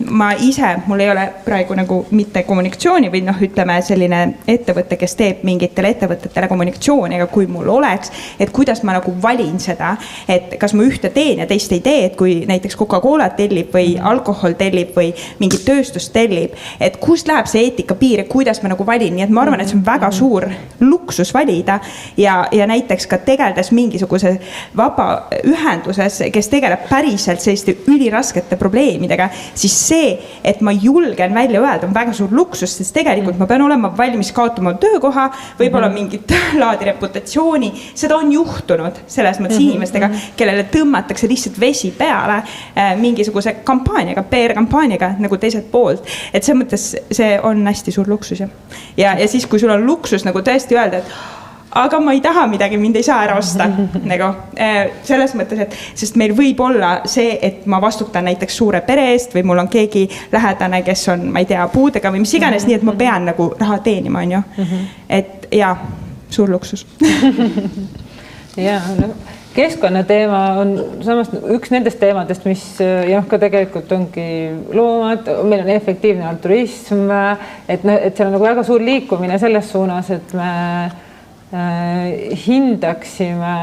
ma ise, mul ei ole praegu nagu mitte kommunikatsiooni või ütleme selline ettevõte, kes teeb mingitele ettevõtetele kommunikatsiooni, aga kui mul oleks, et kuidas ma nagu valin seda, et kas ma ühte teen ja teist ei tee, et kui näiteks Coca-Cola tellib või alkohol tellib või mingi tööstus tellib, et kust läheb see eetikapiir ja kuidas ma nagu valin, nii et ma arvan, et see on väga suur luksus valida ja näiteks ka tegeldes mingisuguse vabaühenduses, kes tegeleb päriselt selliste üliraskete probleemidega, siis see, et ma julgen välja öelda, on väga suur luksus, sest tegelikult ma pean olema valmis kaotama töökoha, võib-olla mingit laadi reputatsiooni, seda on juhtunud selles mõttes inimestega, kellele tõmmatakse lihtsalt vesi peale mingisuguse kampaaniaga, PR-kampaaniaga nagu teiselt poolt, et selles mõttes see on hästi suur luksus ja siis, kui sul on luksus nagu tõesti öelda, et aga ma ei taha midagi, mind ei saa ära osta. Nagu, selles mõttes, et sest meil võib olla see, et ma vastutan näiteks suure pere eest või mul on keegi lähedane, kes on, ma ei tea, puudega või mis iganes, nii et ma pean nagu raha teenima, on ju. Et jaa, suur luksus. Jaa, no keskkonnateema on samast üks nendest teemadest, mis ka tegelikult ongi loomad, meil on efektiivne altruism, et seal on nagu väga suur liikumine selles suunas, et me hindaksime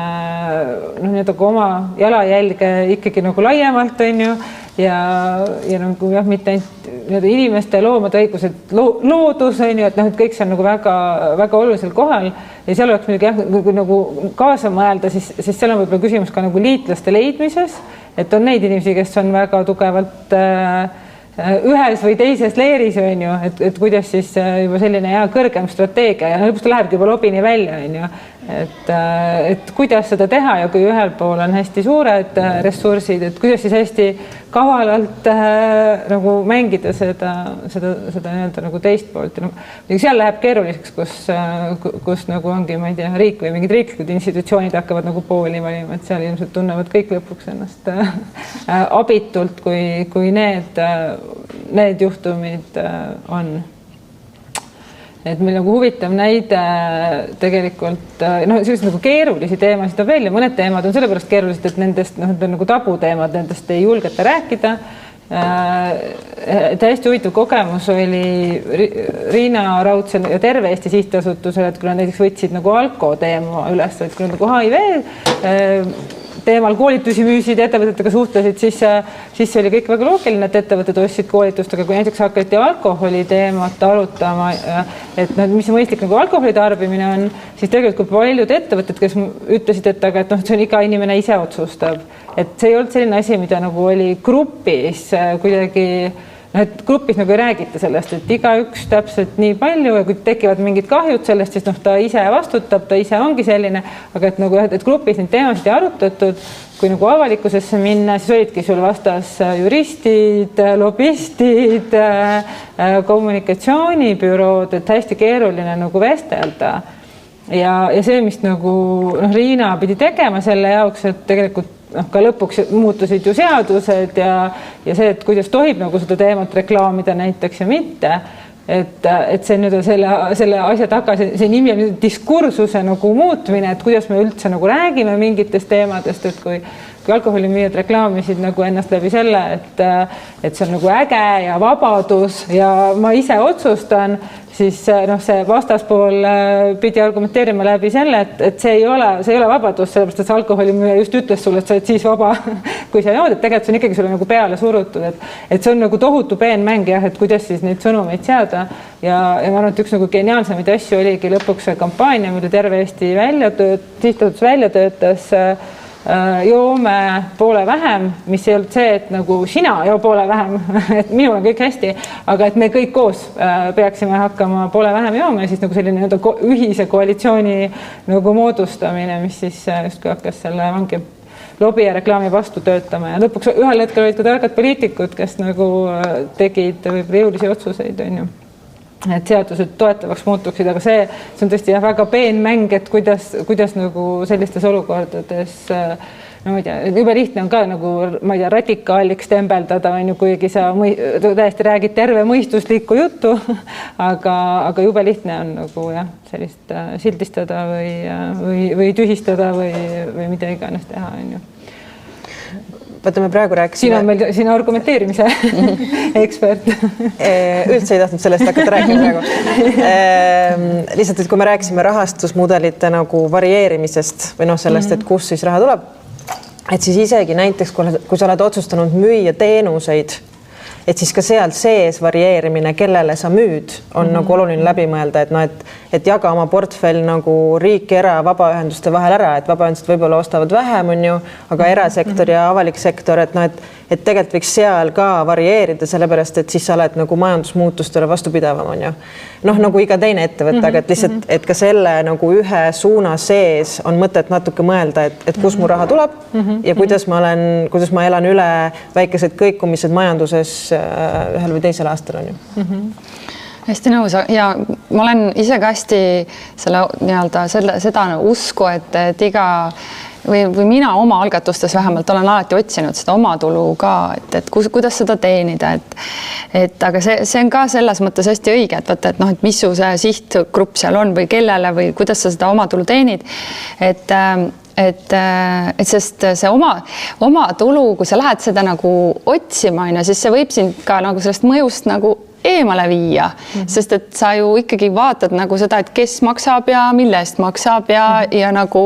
nagu oma jalajälge ikkagi nagu laiemalt, on ju, ja nagu mitte ainult inimeste loomade õigused, loodus, on ju, et et kõik see on nagu väga, väga olulisel kohal ja seal oleks muidugi nagu kaasa mõelda, siis seal on võib-olla küsimus ka nagu liitlaste leidmises, et on neid inimesi, kes on väga tugevalt ühes või teises leeris, on ju, et kuidas siis juba selline kõrgem strateegia ja lõpuks ta lähebki juba lobini välja, on ju, et kuidas seda teha ja kui ühel pool on hästi suured ressursid, et kuidas siis hästi kavalalt nagu mängida seda nii-öelda nagu teist poolt. Seal läheb keeruliseks, kus nagu ongi, ma ei tea, riik või mingid riiklikud institutsioonid hakkavad nagu pooli valima, et seal ilmselt tunnevad kõik lõpuks ennast abitult, kui need juhtumid on. Et meil nagu huvitav näide tegelikult, sellised nagu keerulisi teemasid on veel ja mõned teemad on sellepärast keerulised, et nendest nagu tabuteemad, nendest ei julgeta rääkida. Hästi huvitav kogemus oli Riina Raudsel ja Terve Eesti sihtasutusel, et kui nad näiteks võtsid nagu alko teema üles, et kui nad nagu HIV teemal koolitusi müüsid ja ettevõtetega suhtlesid, siis oli kõik väga loogiline, et ettevõtted ostsid koolitustega, kui näiteks hakati alkoholi teemat arutama, et mis mõistlik nagu alkoholi tarbimine on, siis tegelikult kui paljud ettevõtted, kes ütlesid, et see on iga inimene ise otsustab, et see ei olnud selline asi, mida nagu oli grupis kuidagi, et grupis nagu ei räägita sellest, et igaüks täpselt nii palju ja kui tekivad mingid kahjud sellest, siis ta ise vastutab, ta ise ongi selline, aga et grupis neid teemasid ei arutatud, kui nagu avalikkusesse minna, siis olidki sul vastas juristid, lobistid, kommunikatsioonibürood, et hästi keeruline nagu vestelda. Ja see, mis nagu Riina pidi tegema selle jaoks, et tegelikult ka lõpuks muutusid ju seadused ja see, et kuidas tohib nagu seda teemat reklaamida näiteks ja mitte, et see nüüd selle asja taga, see nimi on diskursuse nagu muutmine, et kuidas me üldse nagu räägime mingitest teemadest, et kui alkoholimüüjad reklaamisid nagu ennast läbi selle, et see on nagu äge ja vabadus ja ma ise otsustan, siis see vastaspool pidi argumenteerima läbi selle, et see ei ole vabadus, sellepärast, et see alkoholimüüja just ütles sulle, et sa oled siis vaba, kui sa jood, et tegelikult see on ikkagi sulle nagu peale surutud, et see on nagu tohutu peenmäng jah, et kuidas siis neid sõnumeid seada ja ma arvan, et üks nagu geniaalsemaid asju oligi lõpuks see kampaania, mille Terve Eesti sihtasutus välja töötas, joome poole vähem, mis ei olnud see, et nagu sina joo poole vähem, et minul on kõik hästi, aga et me kõik koos peaksime hakkama poole vähem jooma ja siis nagu selline ühise koalitsiooni nagu moodustamine, mis siis justkui hakkas selle vangi lobi ja reklaami vastu töötama ja lõpuks ühel hetkel olid ka targad poliitikud, kes nagu tegid võib-olla jõulisi otsuseid, on ju. Et seadused toetavaks muutuksid, aga see on tõesti väga peenmäng, et kuidas nagu sellistes olukordades, ma ei tea, jube lihtne on ka nagu, ma ei tea, radikaaliks tembeldada, on ju, kuigi sa täiesti räägid terve mõistuslikku juttu, aga jube lihtne on nagu jah, sellist sildistada või tühistada või mida iganes teha, on ju. Vaata, me praegu rääkisime... Siin on meil siin argumenteerimise ekspert. Üldse ei tahtnud sellest hakata rääkima praegu. Lihtsalt, et kui me rääkisime rahastusmudelite nagu varieerimisest või sellest, et kus siis raha tuleb, et siis isegi näiteks, kui sa oled otsustanud müüa teenuseid, et siis ka seal sees varieerimine, kellele sa müüd, on nagu oluline läbi mõelda, et jaga oma portfell nagu riik, vabaühenduste vahel ära, et vabaühendused võib-olla ostavad vähem, on ju, aga erasektor ja avalik sektor, et tegelikult võiks seal ka varieerida, sellepärast, et siis sa oled nagu majandusmuutustele vastupidavam, on ju. Nagu iga teine ettevõte, aga et lihtsalt, et ka selle nagu ühe suuna sees on mõtet natuke mõelda, et kus mu raha tuleb ja kuidas ma elan üle väikesed kõikumised majanduses ühel või teisel aastal, on ju. hästi nõus ja ma olen ise ka hästi selle nii-öelda seda usku, et iga või mina oma algatustes vähemalt olen alati otsinud seda omatulu ka, et kuidas seda teenida, et aga see on ka selles mõttes hästi õige, et vaata, et noh, et mis su see sihtgrupp seal on või kellele või kuidas sa seda omatulu teenid, et sest see oma tulu, kui sa lähed seda nagu otsima, siis see võib sind ka nagu sellest mõjust nagu eemale viia, sest et sa ju ikkagi vaatad nagu seda, et kes maksab ja mille eest maksab ja nagu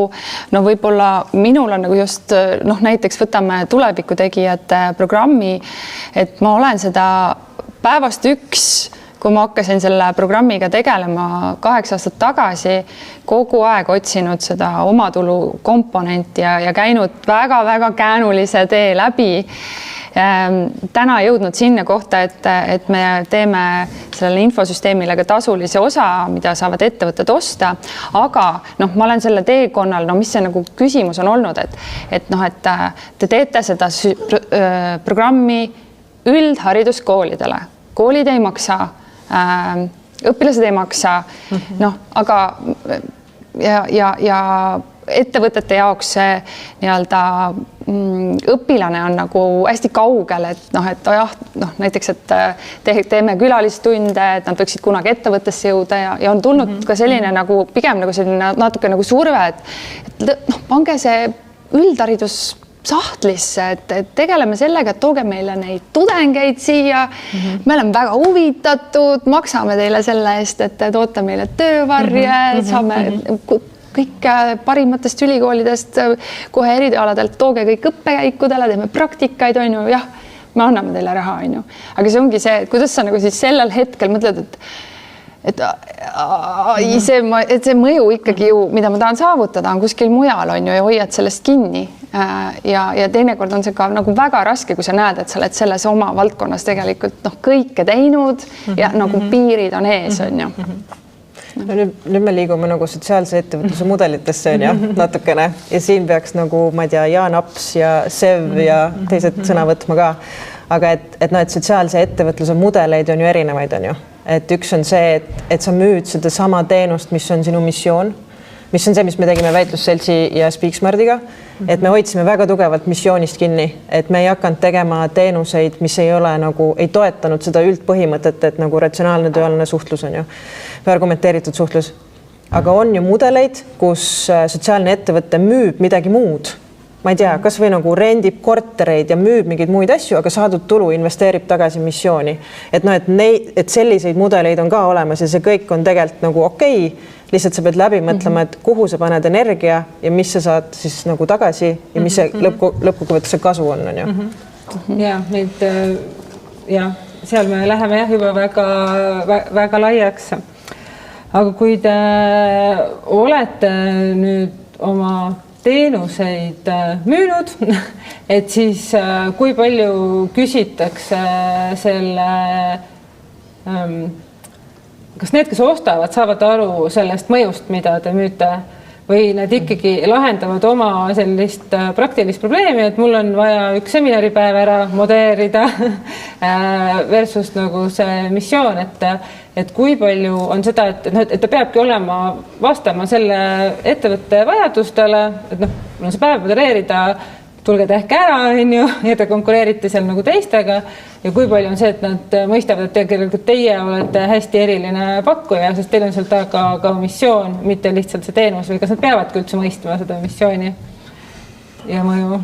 no võib-olla minul on nagu just noh, näiteks võtame tulevikutegijate programmi, et ma olen seda päevast üks, kui ma hakkasin selle programmiga tegelema 8 aastat tagasi, kogu aeg otsinud seda omatulu komponenti ja käinud väga-väga käänulise tee läbi. Täna jõudnud sinna kohta, et me teeme sellele infosüsteemile ka tasulise osa, mida saavad ettevõtted osta, aga noh, ma olen selle teekonnal, no mis see nagu küsimus on olnud, et noh, et te teete seda programmi üldhariduskoolidele, koolid ei maksa, õpilased ei maksa, noh, aga ja ettevõtete jaoks see nii-öelda õpilane on nagu hästi kaugel, et noh, et jah, noh näiteks, et teeme külalistunde, et nad võiksid kunagi ettevõttesse jõuda ja on tulnud ka selline nagu pigem nagu selline natuke nagu surve, et noh, pange see üldharidus sahtlisse, et tegeleme sellega, et tooge meile neid tudengeid siia. Me oleme väga huvitatud, maksame teile selle eest, et te toote meile töövarje, saame kõik parimatest ülikoolidest kohe erialadelt, tooge kõik õppekäikudele, teeme praktikaid, on ju, jah, me anname teile raha, on ju. Aga see ongi see, et kuidas sa nagu siis sellel hetkel mõtled, et see mõju ikkagi ju, mida ma tahan saavutada, on kuskil mujal, on ju, ja hoiad sellest kinni. Ja teinekord on see ka nagu väga raske, kui sa näed, et sa oled selles oma valdkonnas tegelikult noh, kõike teinud ja nagu piirid on ees, on ju. No nüüd me liigume nagu sotsiaalse ettevõtluse mudelitesse on ju natukene ja siin peaks nagu, ma ei tea, Jaan Aps ja Sev ja teised sõna võtma ka. Aga et sotsiaalse ettevõtluse mudeleid on ju erinevaid, on ju. Et üks on see, et sa müüd seda sama teenust, mis on sinu missioon, mis on see, mis me tegime Väitlusseltsi ja Speaksmartiga, et me hoidsime väga tugevalt missioonist kinni, et me ei hakanud tegema teenuseid, mis ei ole nagu, ei toetanud seda üldpõhimõtet, et nagu ratsionaalne duaalne suhtlus on ju, või argumenteeritud suhtlus. Aga on ju mudeleid, kus sotsiaalne ettevõte müüb midagi muud. Ma ei tea, kas või nagu rendib kortereid ja müüb mingeid muid asju, aga saadud tulu investeerib tagasi missiooni. Et noh, et selliseid mudeleid on ka olemas ja see kõik on tegelikult nagu okei. Lihtsalt sa pead läbi mõtlema, et kuhu sa paned energia ja mis sa saad siis nagu tagasi ja mis see lõppkokkuvõttes see kasu on ju. Ja, seal me läheme juba väga laiaks. Aga kui te olete nüüd oma teenuseid müünud, et siis kui palju küsitakse selle kas need, kes ostavad, saavad aru sellest mõjust, mida te müüte või need ikkagi lahendavad oma sellist praktilist probleemi, et mul on vaja üks seminaripäev ära modeerida versus nagu see missioon, et kui palju on seda, et ta peabki vastama selle ettevõtte vajadustele, et noh, mul on see päev modereerida, tulge tehke ära, on ju, ja te konkureerite seal nagu teistega ja kui palju on see, et nad mõistavad, et tegelikult teie olete hästi eriline pakkuja, sest teil on seal taga ka missioon, mitte lihtsalt see teenus või kas nad peavadki üldse mõistma seda missiooni ja mõju?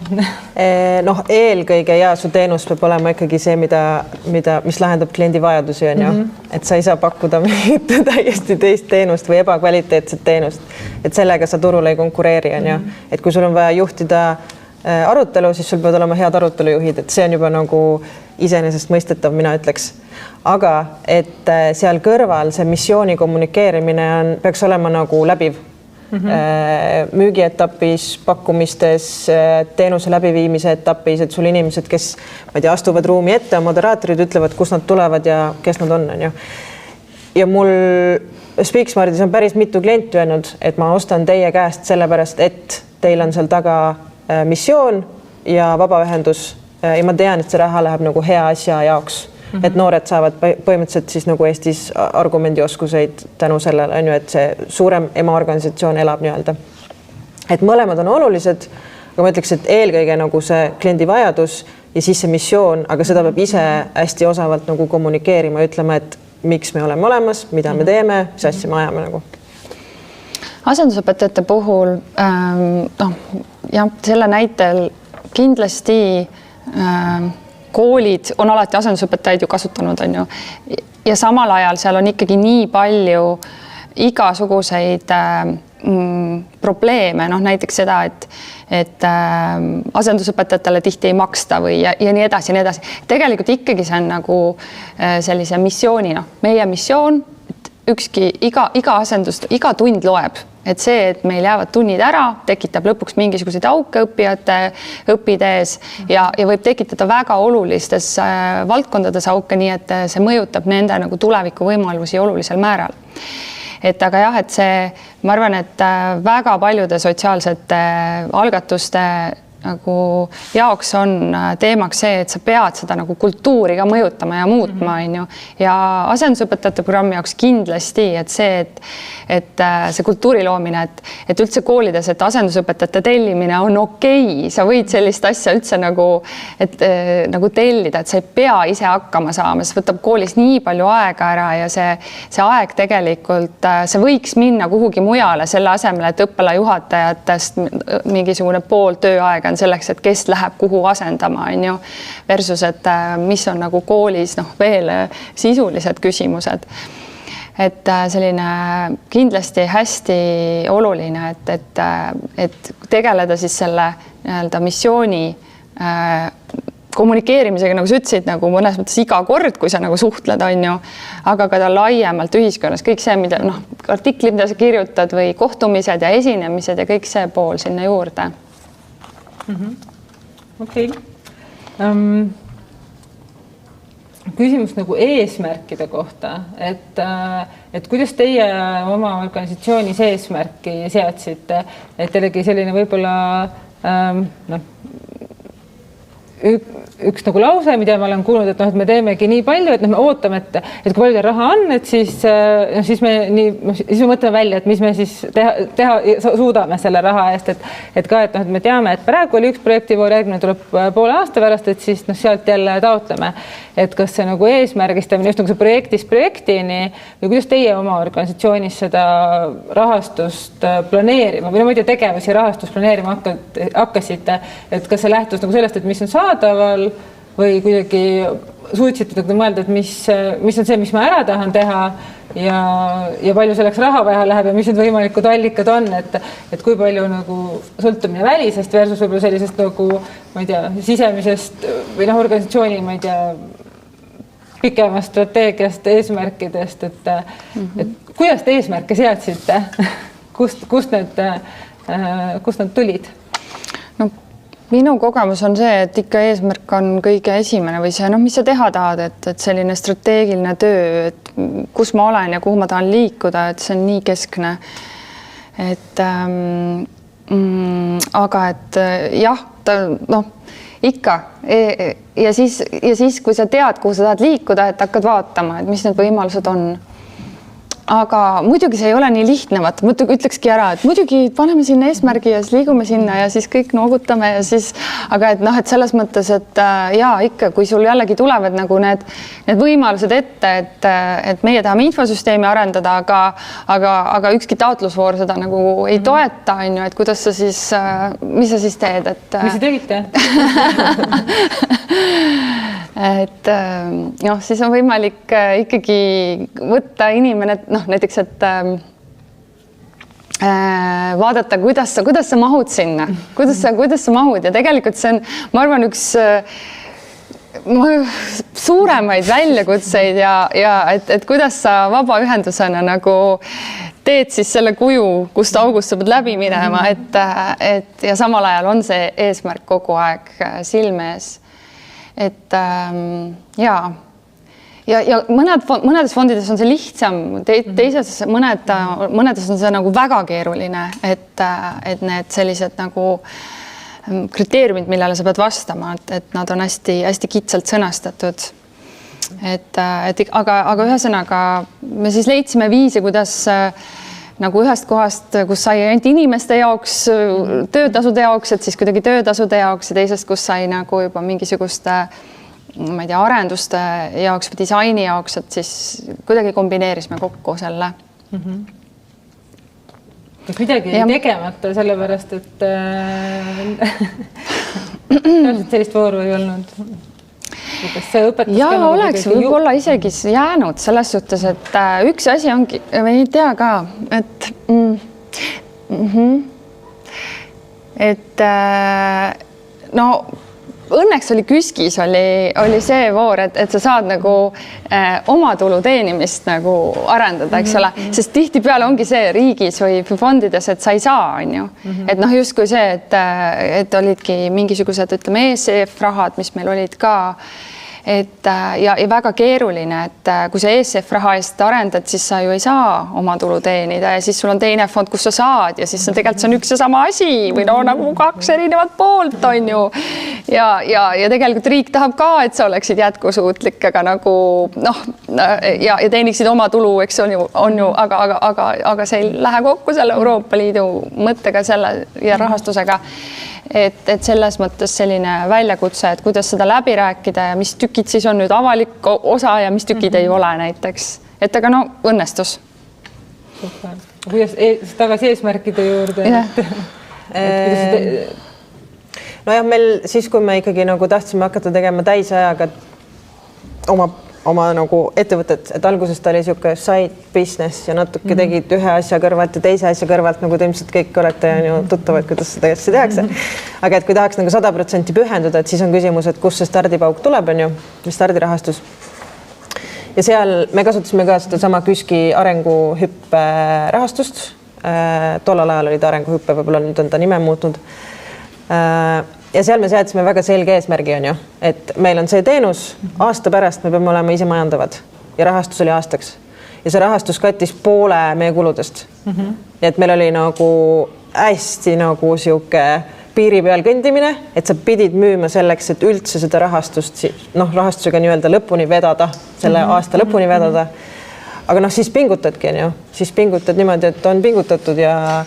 Noh, eelkõige ja su teenus peab olema ikkagi see, mis lahendab kliendi vajadusi, on ju. Et sa ei saa pakkuda mingit täiesti teist teenust või ebakvaliteetset teenust, et sellega sa turul ei konkureeri, on ju. Et kui sul on vaja juhtida arutelu, siis sul peavad olema head arutelujuhid, et see on juba nagu iseenesest mõistetav, mina ütleks. Aga et seal kõrval see missiooni kommunikeerimine peaks olema nagu läbiv. Müügietapis, pakkumistes, teenuse läbiviimise etapis, et sul inimesed, kes ma ei tea, astuvad ruumi ette, moderaatorid ütlevad, kus nad tulevad ja kes nad on ju. Ja mul Speaksmartis on päris mitu klienti öelnud, et ma ostan teie käest sellepärast, et teil on seal taga missioon ja vabaühendus ja ma tean, et see raha läheb nagu hea asja jaoks. et noored saavad põhimõtteliselt siis nagu Eestis argumendioskuseid tänu sellele, on ju, et see suurem emaorganisatsioon elab nii-öelda. Et mõlemad on olulised, aga ma ütleks, et eelkõige nagu see kliendi vajadus ja siis see missioon, aga seda peab ise hästi osavalt nagu kommunikeerima ja ütlema, et miks me oleme olemas, mida me teeme, mis asja me ajame nagu. Asendusõpetajate puhul jah, selle näitel kindlasti koolid on alati asendusõpetajaid ju kasutanud, on ju. Ja samal ajal seal on ikkagi nii palju igasuguseid probleeme, näiteks seda, et asendusõpetajatele tihti ei maksta või ja nii edasi ja nii edasi. Tegelikult ikkagi see on nagu sellise missiooni, meie missioon, et iga tund loeb, et see, et meil jäävad tunnid ära, tekitab lõpuks mingisuguseid auke õppijate õpitees ja võib tekitada väga olulistes valdkondades auke, nii et see mõjutab nende nagu tulevikuvõimalusi olulisel määral. Et aga jah, et see, ma arvan, et väga paljude sotsiaalsete algatuste nagu jaoks on teemaks see, et sa pead seda nagu kultuuri ka mõjutama ja muutma, on ju. Ja asendusõpetajate programmi jaoks kindlasti, et see, et see kultuuri loomine, et üldse koolides, et asendusõpetajate tellimine on okei. Sa võid sellist asja üldse nagu tellida, et sa ei pea ise hakkama saama, see võtab koolis nii palju aega ära ja see aeg tegelikult, see võiks minna kuhugi mujale selle asemel, et õppelajuhatajatest mingisugune pool tööaega selleks, et kes läheb kuhu asendama, on ju, versus, et mis on nagu koolis veel sisulised küsimused. Et selline kindlasti hästi oluline, et tegeleda siis selle nii-öelda missiooni kommunikeerimisega, nagu sa ütlesid, nagu mõnes mõttes iga kord, kui sa nagu suhtled, on ju, aga ka ta laiemalt ühiskonnas, kõik see, mida artiklid, mida sa kirjutad või kohtumised ja esinemised ja kõik see pool sinna juurde. Okei. Küsimus nagu eesmärkide kohta, et kuidas teie oma organisatsioonis eesmärki seadsite, et jällegi selline võib-olla üks nagu lause, mida ma olen kuulnud, et me teemegi nii palju, et me ootame, et kui palju raha on, et siis me mõtleme välja, et mis me siis teha suudame selle raha eest, et me teame, et praegu oli üks projektivoor, järgmine tuleb poole aasta pärast, et siis sealt jälle taotleme. Et kas see nagu eesmärgistamine just nagu see projektist projektini või kuidas teie oma organisatsioonis seda rahastust planeerima või ma ei tea, tegevusi rahastust planeerima hakkasite, et kas see lähtus nagu sellest, et mis on saadaval või kuidagi suutsite nagu mõelda, et mis on see, mis ma ära tahan teha ja palju selleks raha vaja läheb ja mis need võimalikud allikad on, et kui palju nagu sõltumine välisest versus võib-olla sellisest nagu, ma ei tea, sisemisest või organisatsiooni, ma ei tea, pikemast strateegiast, eesmärkidest, et kuidas te eesmärke seadsite? Kust need tulid? Minu kogemus on see, et ikka eesmärk on kõige esimene või see, mis sa teha tahad, et selline strateegiline töö, et kus ma olen ja kuhu ma tahan liikuda, et see on nii keskne. Et aga et jah, ikka ja siis, kui sa tead, kuhu sa tahad liikuda, et hakkad vaatama, et mis need võimalused on. Aga muidugi see ei ole nii lihtne, muidugi ütlekski ära, et muidugi paneme sinna eesmärgi ja siis liigume sinna ja siis kõik noogutame ja siis, aga et selles mõttes, et jaa, ikka, kui sul jällegi tulevad nagu need võimalused ette, et meie tahame infosüsteemi arendada, aga ükski taotlusvoor seda nagu ei toeta, on ju, et kuidas sa siis, mis sa siis teed, et mis sa tegite? Et siis on võimalik ikkagi võtta inimene, näiteks, et vaadata, kuidas sa mahud sinna, kuidas sa mahud ja tegelikult see on, ma arvan, üks suuremaid väljakutseid ja et kuidas sa vabaühendusena nagu teed siis selle kuju, kust august sa pead läbi minema, et ja samal ajal on see eesmärk kogu aeg silme ees. Et ja mõnedes fondides on see lihtsam, teises mõnedes on see nagu väga keeruline, et need sellised nagu kriteeriumid, millele sa pead vastama, et nad on hästi kitsalt sõnastatud. aga ühesõnaga me siis leidsime viisi, kuidas nagu ühest kohast, kus sai ainult inimeste jaoks, töötasude jaoks, et siis kuidagi töötasude jaoks ja teisest, kus sai nagu juba mingisuguste, ma ei tea, arenduste jaoks või disaini jaoks, et siis kuidagi kombineerisime kokku selle. Kas midagi jäi tegemata, sellepärast, et sellist vooru ei olnud? Ja oleks võib-olla isegi jäänud selles suhtes, et üks asi ongi, ma ei tea ka, et no õnneks oli KÜSK-is oli see voor, et sa saad nagu oma tulu teenimist nagu arendada, eks ole, sest tihtipeale ongi see riigis või fondides, et sa ei saa, on ju. Et noh, justkui see, et olidki mingisugused, ütleme, ESF rahad, mis meil olid ka, ja väga keeruline, et kui sa ESF raha eest arendad, siis sa ju ei saa oma tulu teenida ja siis sul on teine fond, kus sa saad ja siis tegelikult see on üks ja sama asi või no nagu kaks erinevat poolt, on ju. Ja tegelikult riik tahab ka, et sa oleksid jätkusuutlik, aga nagu noh, ja teeniksid oma tulu, eks on ju, aga see ei lähe kokku selle Euroopa Liidu mõttega selle ja rahastusega. Et selles mõttes selline väljakutse, et kuidas seda läbi rääkida ja mis tükid siis on nüüd avalik osa ja mis tükid ei ole näiteks. Et aga no õnnestus. Super. Kuidas tagasi eesmärkide juurde? Nojah, meil siis, kui me ikkagi nagu tahtsime hakata tegema täisajaga oma nagu ettevõtet, et alguses ta oli niisugune side business ja natuke tegid ühe asja kõrvalt ja teise asja kõrvalt, nagu te ilmselt kõik olete ju tuttavad, kuidas seda asja tehakse. Aga et kui tahaks nagu 100% pühenduda, et siis on küsimus, et kus see stardipauk tuleb, on ju, mis stardirahastus. Ja seal me kasutasime ka seda sama KÜSK-i arenguhüppe rahastust. Tollal ajal oli ta arenguhüppe, võib-olla nüüd on ta nime muutnud. Ja seal me seadsime väga selge eesmärgi, on ju, et meil on see teenus, aasta pärast me peame olema ise majandavad ja rahastus oli aastaks. Ja see rahastus kattis poole meie kuludest. Ja et meil oli nagu hästi nagu siuke piiri peal kõndimine, et sa pidid müüma selleks, et üldse seda rahastust, rahastusega nii-öelda lõpuni vedada, selle aasta lõpuni vedada. Aga noh, siis pingutadki, on ju, siis pingutad niimoodi, et on pingutatud ja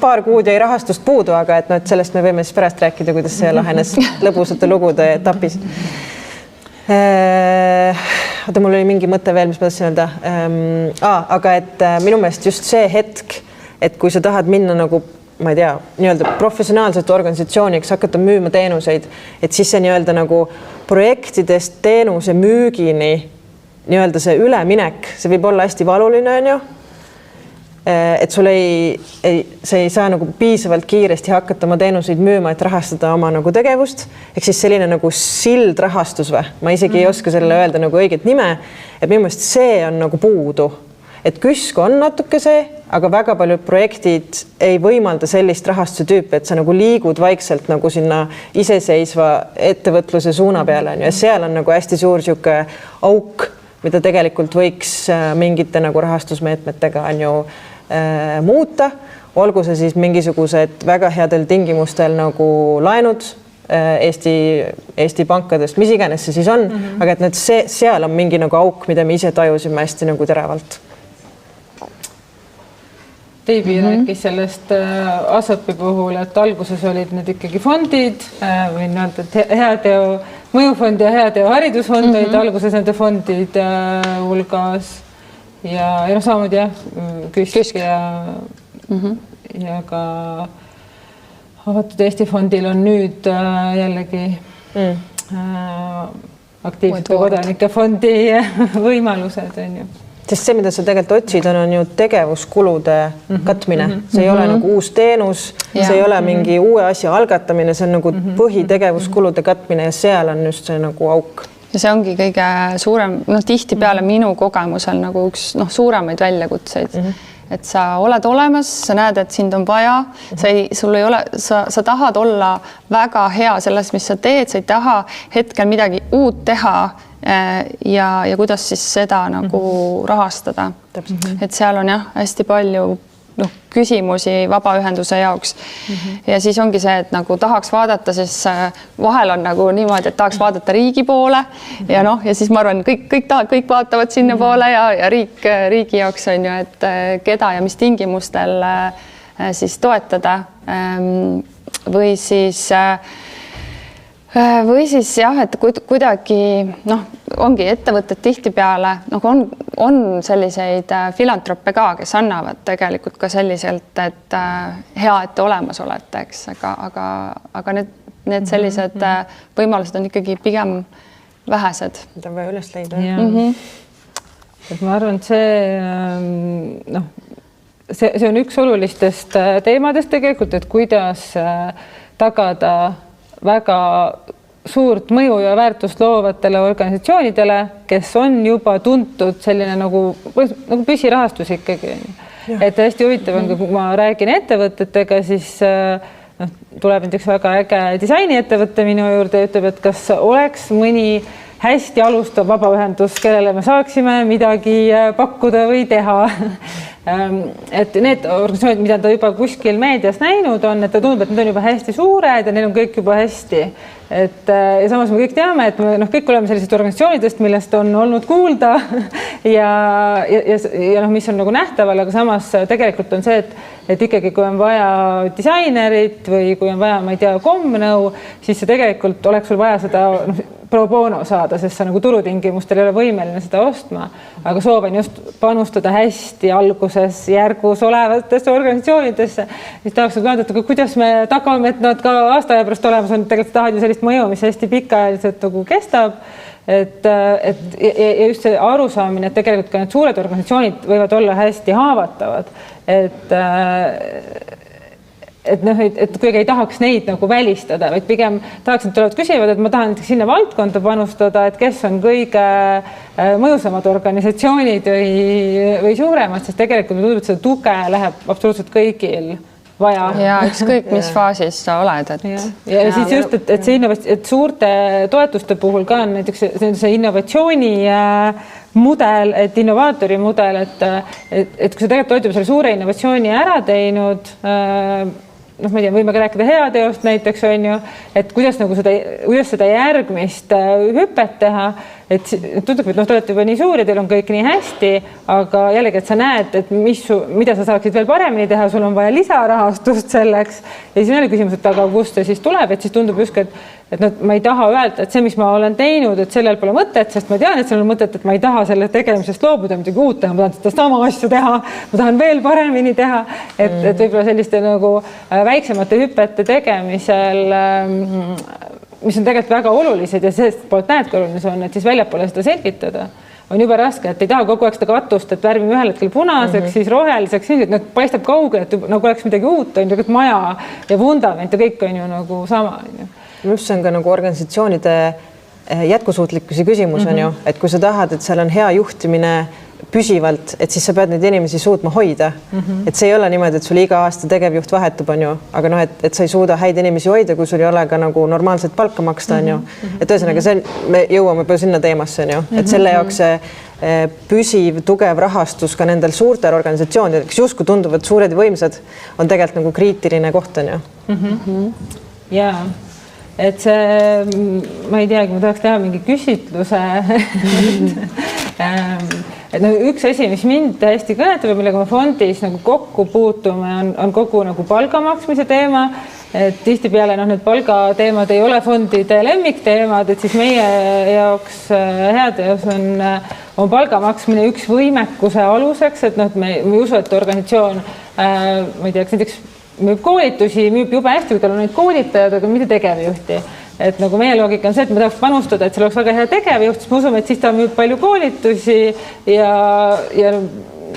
paar kuud jäi rahastust puudu, aga et sellest me võime siis pärast rääkida, kuidas see lahenes lõbusate lugude etapis. Oota, mul oli mingi mõte veel, mis ma tahtsin öelda. Aga et minu meelest just see hetk, et kui sa tahad minna nagu, ma ei tea, nii-öelda professionaalselt organisatsiooniks, hakata müüma teenuseid, et siis see nii-öelda nagu projektidest teenuse müügini nii-öelda see üleminek, see võib olla hästi valuline, on ju. Et sul see ei saa nagu piisavalt kiiresti hakata oma teenuseid müüma, et rahastada oma nagu tegevust. Ehk siis selline nagu sild rahastus või? Ma isegi ei oska sellele öelda nagu õiget nime. Et minu meelest see on nagu puudu. Et KÜSK on natuke see, aga väga paljud projektid ei võimalda sellist rahastuse tüüpi, et sa nagu liigud vaikselt nagu sinna iseseisva ettevõtluse suuna peale. Ja seal on nagu hästi suur siuke auk, mida tegelikult võiks mingite nagu rahastusmeetmetega on ju muuta, olgu see siis mingisugused väga headel tingimustel nagu laenud Eesti pankadest, mis iganes see siis on, aga et seal on mingi nagu auk, mida me ise tajusime hästi nagu teravalt. Teibi rääkis sellest ASOP-i puhul, et alguses olid need ikkagi fondid või heateo mõjufond ja heateo haridusfond olid alguses nende fondide hulgas ja samamoodi jah, KÜSK ja ka Avatud Eesti fondil on nüüd jällegi aktiivsete kodanike fondi võimalused, on ju. Sest see, mida sa tegelikult otsid, on ju tegevuskulude katmine. See ei ole nagu uus teenus, see ei ole mingi uue asja algatamine, see on nagu põhitegevuskulude katmine ja seal on just see nagu auk. Ja see ongi kõige suurem, tihtipeale minu kogemusel nagu üks suuremaid väljakutseid. Et sa oled olemas, sa näed, et sind on vaja, sa tahad olla väga hea selles, mis sa teed, sa ei taha hetkel midagi uut teha ja kuidas siis seda nagu rahastada. Et seal on jah hästi palju küsimusi vabaühenduse jaoks. Ja siis ongi see, et nagu tahaks vaadata, siis vahel on nagu niimoodi, et tahaks vaadata riigi poole ja ja siis ma arvan, kõik vaatavad sinna poole ja riigi jaoks on ju, et keda ja mis tingimustel siis toetada või siis jah, et kuidagi ongi ettevõtted tihtipeale on selliseid filantroppe ka, kes annavad tegelikult ka selliselt, et hea, et te olemas olete, eks, aga need sellised võimalused on ikkagi pigem vähesed. Mida on vaja üles leida. Et ma arvan, et see on üks olulistest teemadest tegelikult, et kuidas tagada väga suurt mõju ja väärtust loovatele organisatsioonidele, kes on juba tuntud selline nagu püsirahastus ikkagi. Et hästi huvitav on, kui ma räägin ettevõtetega, siis tuleb näiteks väga äge disainiettevõte minu juurde ja ütleb, et kas oleks mõni hästi alustav vabaühendus, kellele me saaksime midagi pakkuda või teha. Et need organisatsioonid, mida ta juba kuskil meedias näinud on, et ta tundub, et need on juba hästi suured ja neil on kõik juba hästi. Ja samas me kõik teame, et me kõik oleme sellised organisatsioonidest, millest on olnud kuulda ja mis on nagu nähtaval, aga samas tegelikult on see, et ikkagi kui on vaja disainerit või kui on vaja, ma ei tea, kommnõu, siis see tegelikult oleks sul vaja seda pro bono saada, sest sa nagu turutingimustel ei ole võimeline seda ostma, aga soov on just panustada hästi alguses järgus olevatesse organisatsioonidesse, siis tahaks vaadata, kuidas me tagame, et nad ka aasta aja pärast olemas on, tegelikult tahavad ju sellist mõju, mis hästi pikaajaliselt nagu kestab, et just see arusaamine, et tegelikult ka need suured organisatsioonid võivad olla hästi haavatavad, et kuidagi ei tahaks neid nagu välistada, vaid pigem tahaks, et tulevad küsivad, et ma tahan näiteks sinna valdkonda panustada, et kes on kõige mõjusamad organisatsioonid või suuremad, sest tegelikult tundub, et seda tuge läheb absoluutselt kõigil vaja. Ja ükskõik, mis faasis sa oled. Ja siis just, et suurte toetuste puhul ka on näiteks see innovatsiooni mudel, et innovaatori mudel, et kui sa tegelikult oled juba selle suure innovatsiooni ära teinud, ma ei tea, võime ka rääkida heateost näiteks on ju, et kuidas seda järgmist hüpet teha, et tundub, et te olete juba nii suur ja teil on kõik nii hästi, aga jällegi, et sa näed, et mida sa saaksid veel paremini teha, sul on vaja lisarahastust selleks ja siis on jälle küsimus, et aga kust see siis tuleb, et siis tundub justkui, et ma ei taha öelda, et see, mis ma olen teinud, et sellel pole mõtet, sest ma tean, et sellel on mõtet, et ma ei taha selle tegemisest loobuda, midagi uut teha, ma tahan seda sama asja teha, ma tahan veel paremini teha, et võib-olla selliste nagu väiksemate hüpete tegemisel, mis on tegelikult väga olulised ja sellest poolt näed, kui oluline see on, et siis väljapoole seda selgitada on juba raske, et ei taha kogu aeg seda katust, et värvime ühel hetkel punaseks, siis roheliseks, et paistab kaugele, et nagu oleks midagi uut, on ju, maja ja vundament ja kõik on ju nagu sama. Mis on ka nagu organisatsioonide jätkusuutlikkuse küsimus on ju, et kui sa tahad, et seal on hea juhtimine püsivalt, et siis sa pead neid inimesi suutma hoida. Et see ei ole niimoodi, et sul iga aasta tegevjuht vahetub, on ju, aga et sa ei suuda häid inimesi hoida, kui sul ei ole ka nagu normaalset palka maksta, on ju. Et ühesõnaga, me jõuame juba sinna teemasse, on ju, et selle jaoks see püsiv, tugev rahastus ka nendel suurtel organisatsioonidel, kes justkui tunduvad suured ja võimsad, on tegelikult nagu kriitiline koht, on ju. Jaa. Et see, ma ei teagi, ma tahaks teha mingi küsitluse. Et üks asi, mis mind hästi kõnetab ja millega me fondis nagu kokku puutume, on kogu nagu palga maksmise teema. Et tihtipeale need palgateemad ei ole fondide lemmikteemad, et siis meie jaoks heateos on palga maksmine üks võimekuse aluseks, et me ei usu, et organisatsioon, ma ei tea, näiteks müüb koolitusi, müüb jube hästi, kui tal on neid koolitajad, aga mitte tegevjuhti. Et nagu meie loogika on see, et me tahaks panustada, et seal oleks väga hea tegevjuht, siis me usume, et siis ta müüb palju koolitusi ja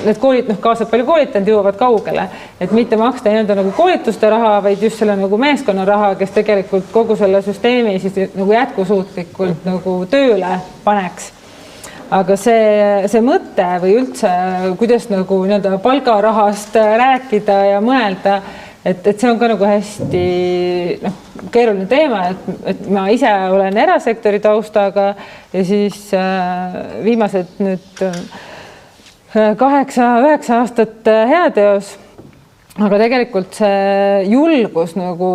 need koolid kaasab palju koolitanud, jõuavad kaugele. Et mitte maksta nii-öelda nagu koolituste raha, vaid just selle nagu meeskonna raha, kes tegelikult kogu selle süsteemi siis nagu jätkusuutlikult nagu tööle paneks. Aga see mõte või üldse, kuidas nagu nii-öelda palgarahast rääkida ja mõelda, et see on ka nagu hästi keeruline teema, et ma ise olen erasektori taustaga ja siis viimased nüüd 8-9 aastat heateos aga tegelikult see julgus nagu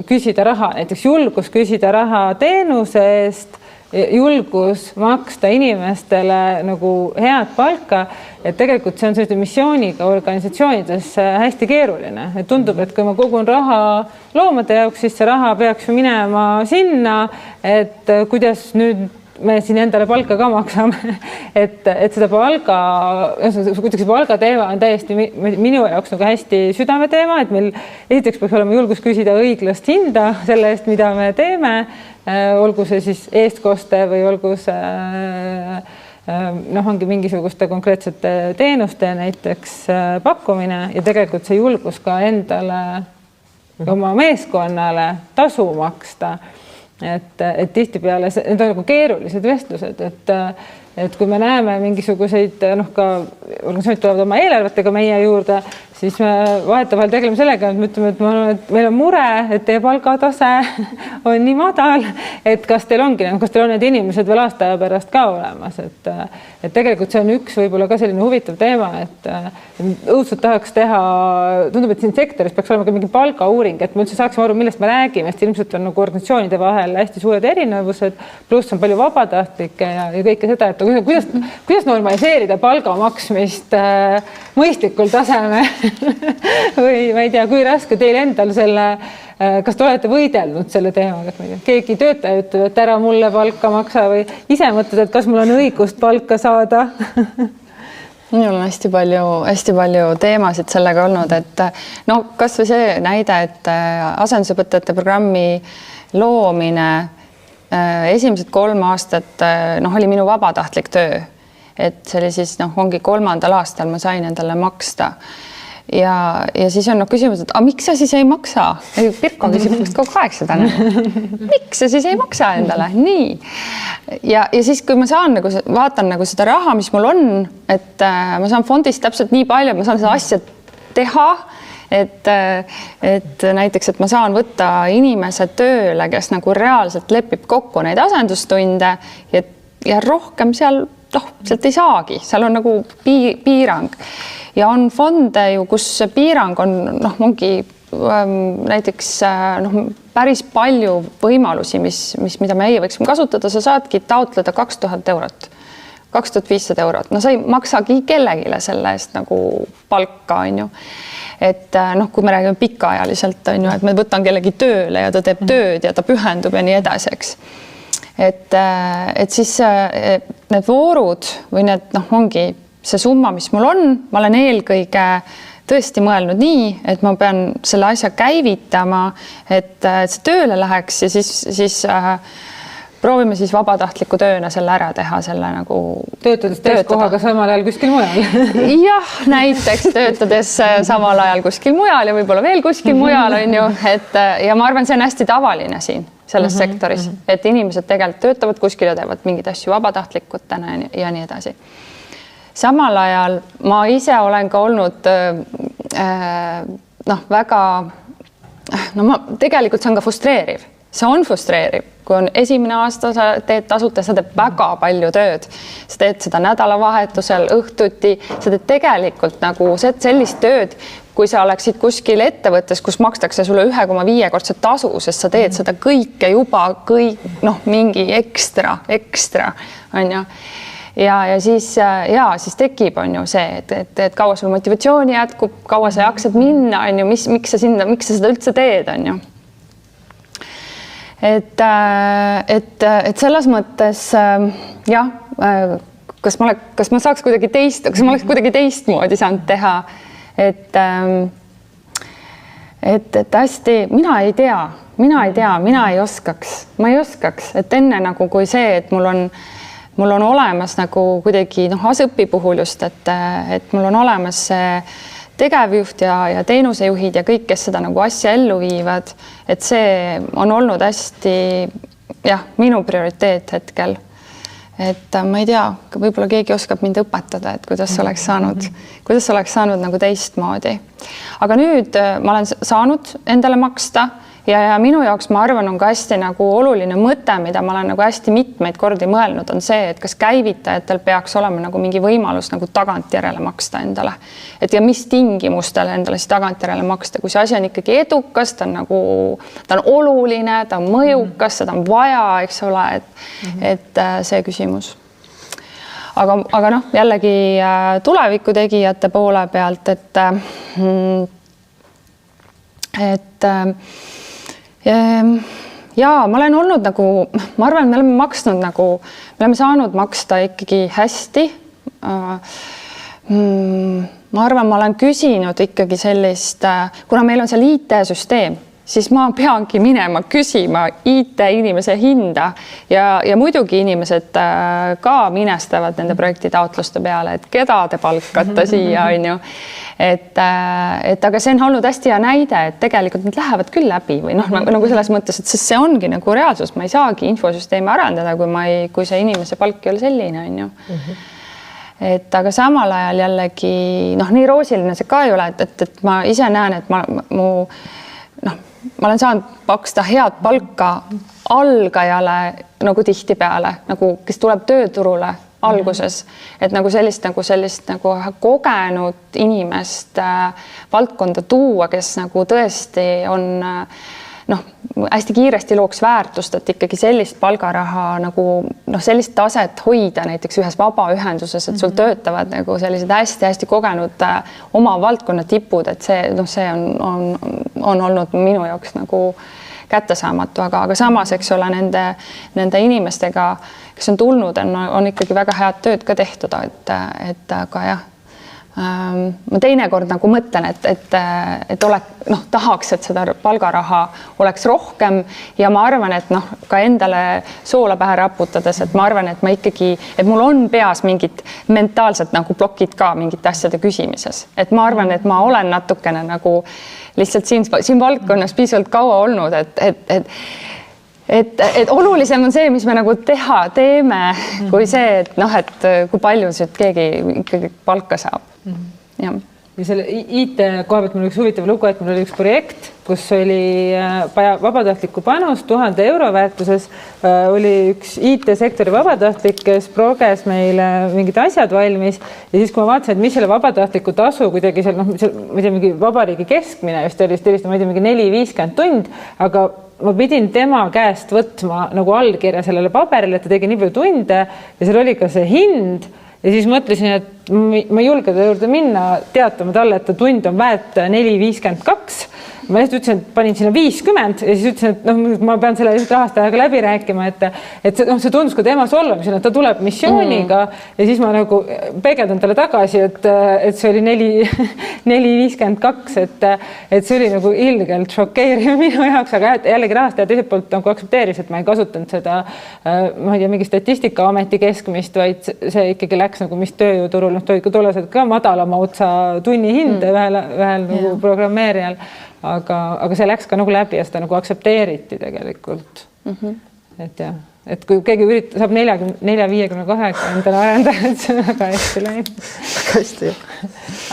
küsida raha, näiteks julgus küsida raha teenuse eest, julgus maksta inimestele nagu head palka, et tegelikult see on sellise missiooniga organisatsioonides hästi keeruline. Et tundub, et kui ma kogun raha loomade jaoks, siis see raha peaks ju minema sinna, et kuidas nüüd me siin endale palka ka maksame, et seda palga, kuidagi see palga teema on täiesti minu jaoks nagu hästi südameteema, et meil esiteks peaks olema julgus küsida õiglast hinda selle eest, mida me teeme, olgu see siis eestkoste või olgu see ongi mingisuguste konkreetsete teenuste näiteks pakkumine ja tegelikult see julgus ka endale, oma meeskonnale tasu maksta. Et tihtipeale need on nagu keerulised vestlused, et kui me näeme mingisuguseid, ka organisatsioonid tulevad oma eelarvetega meie juurde, siis me vahetevahel tegeleme sellega, et me ütleme, et meil on mure, et teie palgatase on nii madal, et kas teil on need inimesed veel aasta aja pärast ka olemas, et tegelikult see on üks võib-olla ka selline huvitav teema, et õudselt tahaks teha, tundub, et siin sektoris peaks olema ka mingi palgauuring, et me üldse saaksime aru, millest me räägime, sest ilmselt on nagu organisatsioonide vahel hästi suured erinevused, pluss on palju vabatahtlikke ja kõike seda, et kuidas normaliseerida palga maksmist mõistlikul tasemel või ma ei tea, kui raske teil endal kas te olete võidelnud selle teemaga, et keegi töötaja ütleb, et ära mulle palka maksa või ise mõtled, et kas mul on õigust palka saada? Minul on hästi palju teemasid sellega olnud, et kas või see näide, et asendusõpetajate programmi loomine esimesed 3 aastat oli minu vabatahtlik töö, et see oli siis ongi 3. aastal ma sain endale maksta ja siis on küsimus, et miks sa siis ei maksa? Pirko küsib kogu aeg seda. Miks sa siis ei maksa endale? Nii. Ja siis, kui ma saan vaatan seda raha, mis mul on, et ma saan fondist täpselt nii palju, et ma saan seda asja teha, et näiteks, et ma saan võtta inimese tööle, kes reaalselt lepib kokku neid asendustunde ja rohkem sealt ei saagi, seal on piirang ja on fonde ju, kus piirang ongi näiteks päris palju võimalusi, mida meie võiksime kasutada, sa saadki taotleda 2000 eurot, 2500 eurot, sa ei maksagi kellegile selle eest palka, on ju. Et kui me räägime pikaajaliselt, on ju, et me võtan kellegi tööle ja ta teeb tööd ja ta pühendub ja nii edasi, eks. Et siis need voorud või need ongi see summa, mis mul on, ma olen eelkõige tõesti mõelnud nii, et ma pean selle asja käivitama, et see tööle läheks ja siis proovime siis vabatahtliku tööna selle ära teha, selle töötades kohaga samal ajal kuskil mujal. Jah, näiteks töötades samal ajal kuskil mujal ja võib-olla veel kuskil mujal, on ju, ja ma arvan, see on hästi tavaline siin selles sektoris, et inimesed tegelikult töötavad kuskil ja teevad mingeid asju vabatahtlikutena ja nii edasi. Samal ajal ma ise olen ka olnud tegelikult see on ka frustreeriv. See on frustreeriv, kui on esimene aasta, sa teed tasuta, sa teed väga palju tööd. Sa teed seda nädalavahetusel, õhtuti, sa teed tegelikult sellist tööd, kui sa oleksid kuskil ettevõttes, kus makstakse sulle 1,5-kordset tasu, sest sa teed seda kõike juba mingi ekstra, on ju. Ja siis tekib, on ju see, et kaua sul motivatsiooni jätkub, kaua sa jaksad minna, on ju, miks sa seda üldse teed, on ju. Et selles mõttes kas ma saaks kuidagi kas ma oleks kuidagi teistmoodi saanud teha, et hästi, mina ei tea, mina ei oskaks, ma ei oskaks, et enne kui see, et mul on olemas kuidagi asõpi puhul just, et mul on olemas see tegevjuht ja teenusejuhid ja kõik, kes seda asja ellu viivad, et see on olnud hästi minu prioriteet hetkel. Et ma ei tea, võib-olla keegi oskab mind õpetada, et kuidas oleks saanud teistmoodi. Aga nüüd ma olen saanud endale maksta ja minu jaoks ma arvan, on ka hästi nagu oluline mõte, mida ma olen nagu hästi mitmeid kordi mõelnud, on see, et kas käivitajatel peaks olema nagu mingi võimalus nagu tagantjärele maksta endale. Et ja mis tingimustel endale siis tagantjärele maksta, kui see asi on ikkagi edukas, ta on oluline, ta on mõjukas, seda on vaja, eks ole, et see küsimus. Aga noh, jällegi tulevikutegijate poole pealt, ja ma olen olnud nagu, ma arvan, me oleme maksnud nagu, me oleme saanud maksta ikkagi hästi. Ma arvan, ma olen küsinud ikkagi sellist, kuna meil on seal IT-süsteem, siis ma peangi minema küsima IT-inimese hinda ja muidugi inimesed ka minestavad nende projektitaotluste peale, et keda te palkate siia, on ju. Et aga see on olnud hästi hea näide, et tegelikult need lähevad küll läbi või noh, nagu selles mõttes, et see ongi nagu reaalsus, ma ei saagi infosüsteemi arendada, kui see inimese palk ei ole selline, on ju. Et aga samal ajal jällegi, noh, nii roosiline see ka ei ole, et ma ise näen, et ma olen saanud paksta head palka algajale nagu tihtipeale, nagu kes tuleb tööturule alguses, et nagu sellist kogenud inimest valdkonda tuua, kes nagu tõesti on hästi kiiresti looks väärtust, et ikkagi sellist palgaraha nagu sellist taset hoida näiteks ühes vabaühenduses, et sul töötavad nagu sellised hästi-hästi kogenud oma valdkonna tipud, et see on olnud minu jaoks nagu kättesaamatu, aga samas, eks ole, nende inimestega, kes on tulnud, on ikkagi väga head tööd ka tehtud, et aga jah, ma teinekord nagu mõtlen, et tahaks, et seda palgaraha oleks rohkem ja ma arvan, et ka endale soola pähe raputades, et ma arvan, et ma ikkagi, et mul on peas mingid mentaalsed nagu plokid ka mingite asjade küsimises, et ma arvan, et ma olen natukene nagu lihtsalt siin valdkonnas piisavalt kaua olnud, et olulisem on see, mis me nagu teeme, kui see, et kui palju keegi ikkagi palka saab. Ja selle IT koha pealt mul üks huvitav lugu, et mul oli üks projekt, kus oli vabatahtliku panus 1000 euro väärtuses, oli üks IT-sektori vabatahtlik, kes proges meile mingid asjad valmis ja siis, kui ma vaatasin, et mis selle vabatahtliku tasu kuidagi seal, ma ei tea, mingi vabariigi keskmine just oli, ma ei tea, mingi 4-50 tund, aga ma pidin tema käest võtma nagu allkirja sellele paberile, et ta tegi nii palju tunde ja seal oli ka see hind ja siis mõtlesin, et ma ei julge ta juurde minna teatama talle, et ta tund on väärt 4,52. Ma just ütlesin, et panin sinna 50 ja siis ütlesin, et ma pean selle rahastajaga läbi rääkima, et see tundus ka tema solvamisena, et ta tuleb missiooniga ja siis ma nagu peegeldan talle tagasi, et see oli 4,52, et see oli nagu ilgelt šokeeriv minu jaoks, aga jällegi rahastaja teiselt poolt nagu aktsepteeris, et ma ei kasutanud seda, ma ei tea, mingi Statistikaameti keskmist, vaid see ikkagi läks nagu mis tööjõuturul, toid ka tollased ka madalama otsa tunni hinde ühel nagu programmeerijal, aga see läks ka nagu läbi ja seda nagu aktsepteeriti tegelikult. Et jah, et kui keegi saab 4,58 endale arendajad, see on väga hästi läinud. Väga hästi.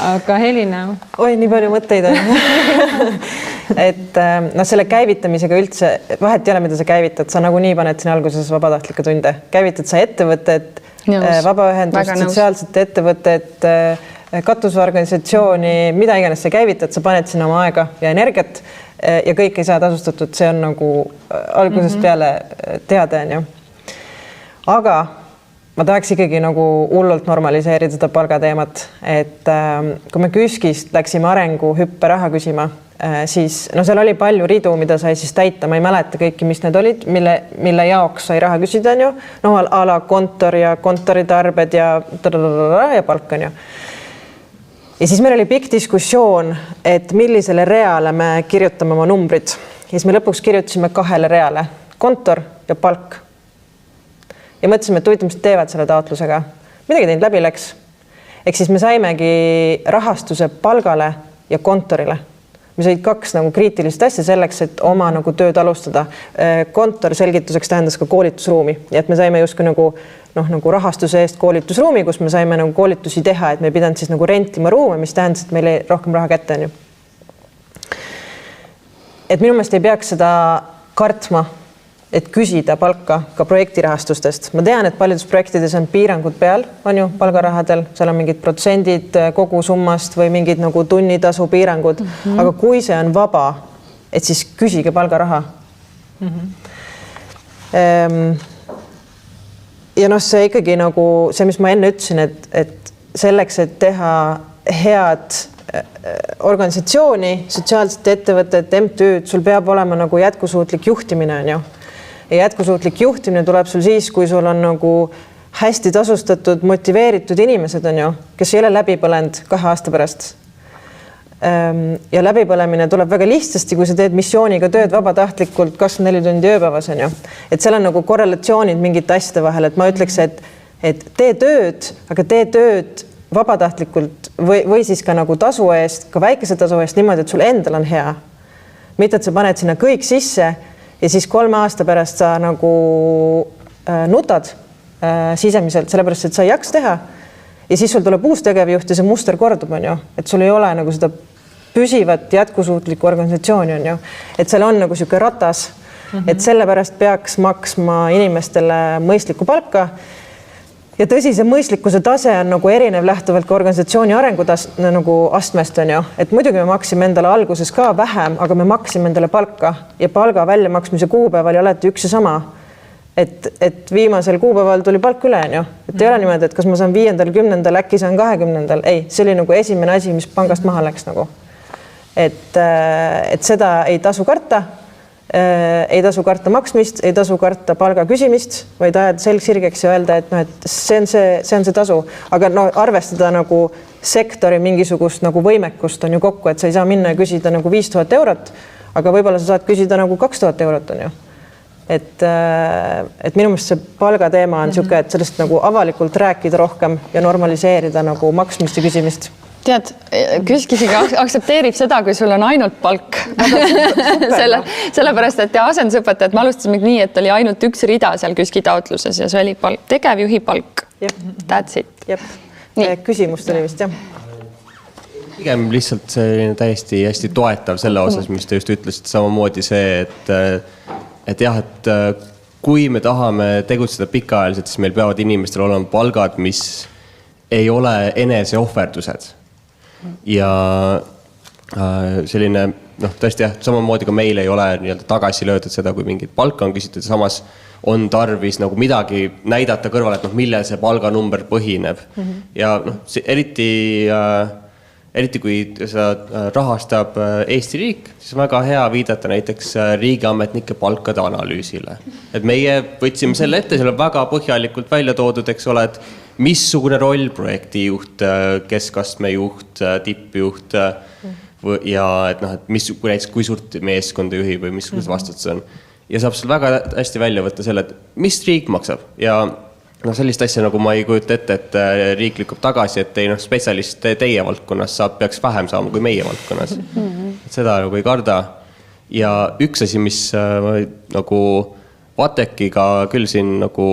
Aga Helina? Oi, nii palju mõtteid on. Et selle käivitamisega üldse, vahet ei ole, mida sa käivitad, sa nagunii paned siin alguses vabatahtlikke tunde. Käivitad sa ettevõtted, vabaühendust, sotsiaalsete ettevõtted, katusorganisatsiooni, mida iganes sa käivitad, sa paned sinna oma aega ja energiat ja kõik ei saa tasustatud, see on nagu algusest peale teada, on ju. Aga ma tahaks ikkagi nagu hullult normaliseerida seda palgateemat, et kui me KÜSK-ist läksime arenguhüppe raha küsima, siis seal oli palju ridu, mida sai siis täita, ma ei mäleta kõiki, mis need olid, mille jaoks sai raha küsida, on ju, a la kontor ja kontoritarbed ja palk, on ju. Ja siis meil oli pikk diskussioon, et millisele reale me kirjutame oma numbrid. Ja siis me lõpuks kirjutasime 2 reale, kontor ja palk. Ja mõtlesime, et huvitav, mis teevad selle taotlusega. Midagi teinud läbi läks. Ehk siis me saimegi rahastuse palgale ja kontorile. Me said 2 nagu kriitilist asja selleks, et oma nagu tööd alustada. Kontor selgituseks tähendas ka koolitusruumi. Ja et me saime justkui nagu rahastuse eest koolitusruumi, kus me saime nagu koolitusi teha, et me ei pidanud siis nagu rentima ruume, mis tähendas, et meile rohkem raha kätte on ju. et minu meelest ei peaks seda kartma, et küsida palka ka projektirahastustest. Ma tean, et paljudes projektides on piirangud peal, on ju, palgarahadel, seal on mingid protsendid kogusummast või mingid nagu tunnitasu piirangud, aga kui see on vaba, et siis küsige palgaraha. Ja noh, see ikkagi nagu see, mis ma enne ütlesin, et selleks, et teha head organisatsiooni, sotsiaalset ettevõtet, MTÜ-d, sul peab olema nagu jätkusuutlik juhtimine, on ju. Ja jätkusuutlik juhtimine tuleb sul siis, kui sul on nagu hästi tasustatud, motiveeritud inimesed, on ju, kes ei ole läbi põlenud 2 aasta pärast. Ja läbipõlemine tuleb väga lihtsasti, kui sa teed missiooniga tööd vabatahtlikult 24 tundi ööpäevas, on ju. Et seal on nagu korrelatsioonid mingite asjade vahel, et ma ütleks, et tee tööd, aga tee tööd vabatahtlikult või siis ka nagu tasu eest, ka väikese tasu eest niimoodi, et sul endal on hea. Mitte, et sa paned sinna kõik sisse ja siis 3 aasta pärast sa nagu nutad sisemiselt, sellepärast, et sa ei jaks teha. Ja siis sul tuleb uus tegevjuht ja see muster kordub, on ju. Et sul ei ole nagu seda püsivat jätkusuutlikku organisatsiooni, on ju. Et seal on nagu siuke ratas, et sellepärast peaks maksma inimestele mõistlikku palka. Ja tõsi, see mõistlikkuse tase on nagu erinev lähtuvalt ka organisatsiooni arengutasest nagu astmest, on ju. Et muidugi me maksime endale alguses ka vähem, aga me maksime endale palka ja palga väljamaksmise kuupäeval ei alati üks ja sama. Et viimasel kuupäeval tuli palk üle, on ju. Et ei ole niimoodi, et kas ma saan 5., 10., äkki saan 20. Ei, see oli nagu esimene asi, mis pangast maha läks nagu. Et seda ei tasu karta. Ei tasu karta maksmist, ei tasu karta palga küsimist, vaid ajada selg sirgeks ja öelda, et, no, et see on see tasu. Aga no, arvestada nagu sektori mingisugust nagu võimekust on ju kokku, et sa ei saa minna ja küsida nagu 5000 eurot, aga võib-olla sa saad küsida nagu 2000 eurot on ju. Et minu meelest see palgateema on siuke, et sellest nagu avalikult rääkida rohkem ja normaliseerida nagu maksmist ja küsimist. Tead, KÜSK isegi aksepteerib seda, kui sul on ainult palk. Sellepärast, et asendusõpetajad me alustasime nii, et oli ainult üks rida seal KÜSK-i taotluses ja see oli tegevjuhi palk. That's it. Küsimust oli vist, jah. Pigem lihtsalt selline täiesti hästi toetav selle osas, mis te just ütlesite, samamoodi see, et jah, et kui me tahame tegutseda pikaajaliselt, siis meil peavad inimestel olema palgad, mis ei ole eneseohverdused. Ja selline, noh, tõesti jah, samamoodi ka meil ei ole nii-öelda tagasi löödud seda, kui mingit palka on küsitud, samas on tarvis nagu midagi näidata kõrvale, et noh, mille see palganumber põhineb. Ja noh, eriti kui seda rahastab Eesti riik, siis on väga hea viidata näiteks riigiametnike palkade analüüsile. Et meie võtsime selle ette, seal on väga põhjalikult välja toodud, eks ole, et missugune roll projektijuht, keskastme juht, tippjuht ja et noh, et kui suurt meeskonda juhib või missugused vastutus on. Ja saab seal väga hästi välja võtta selle, et mis riik maksab ja no sellist asja nagu ma ei kujuta ette, et riik lükkab tagasi, et spetsialist teie valdkonnas peaks vähem saama kui meie valdkonnas. Seda nagu ei karda. Ja üks asi, mis nagu Vatekiga küll siin nagu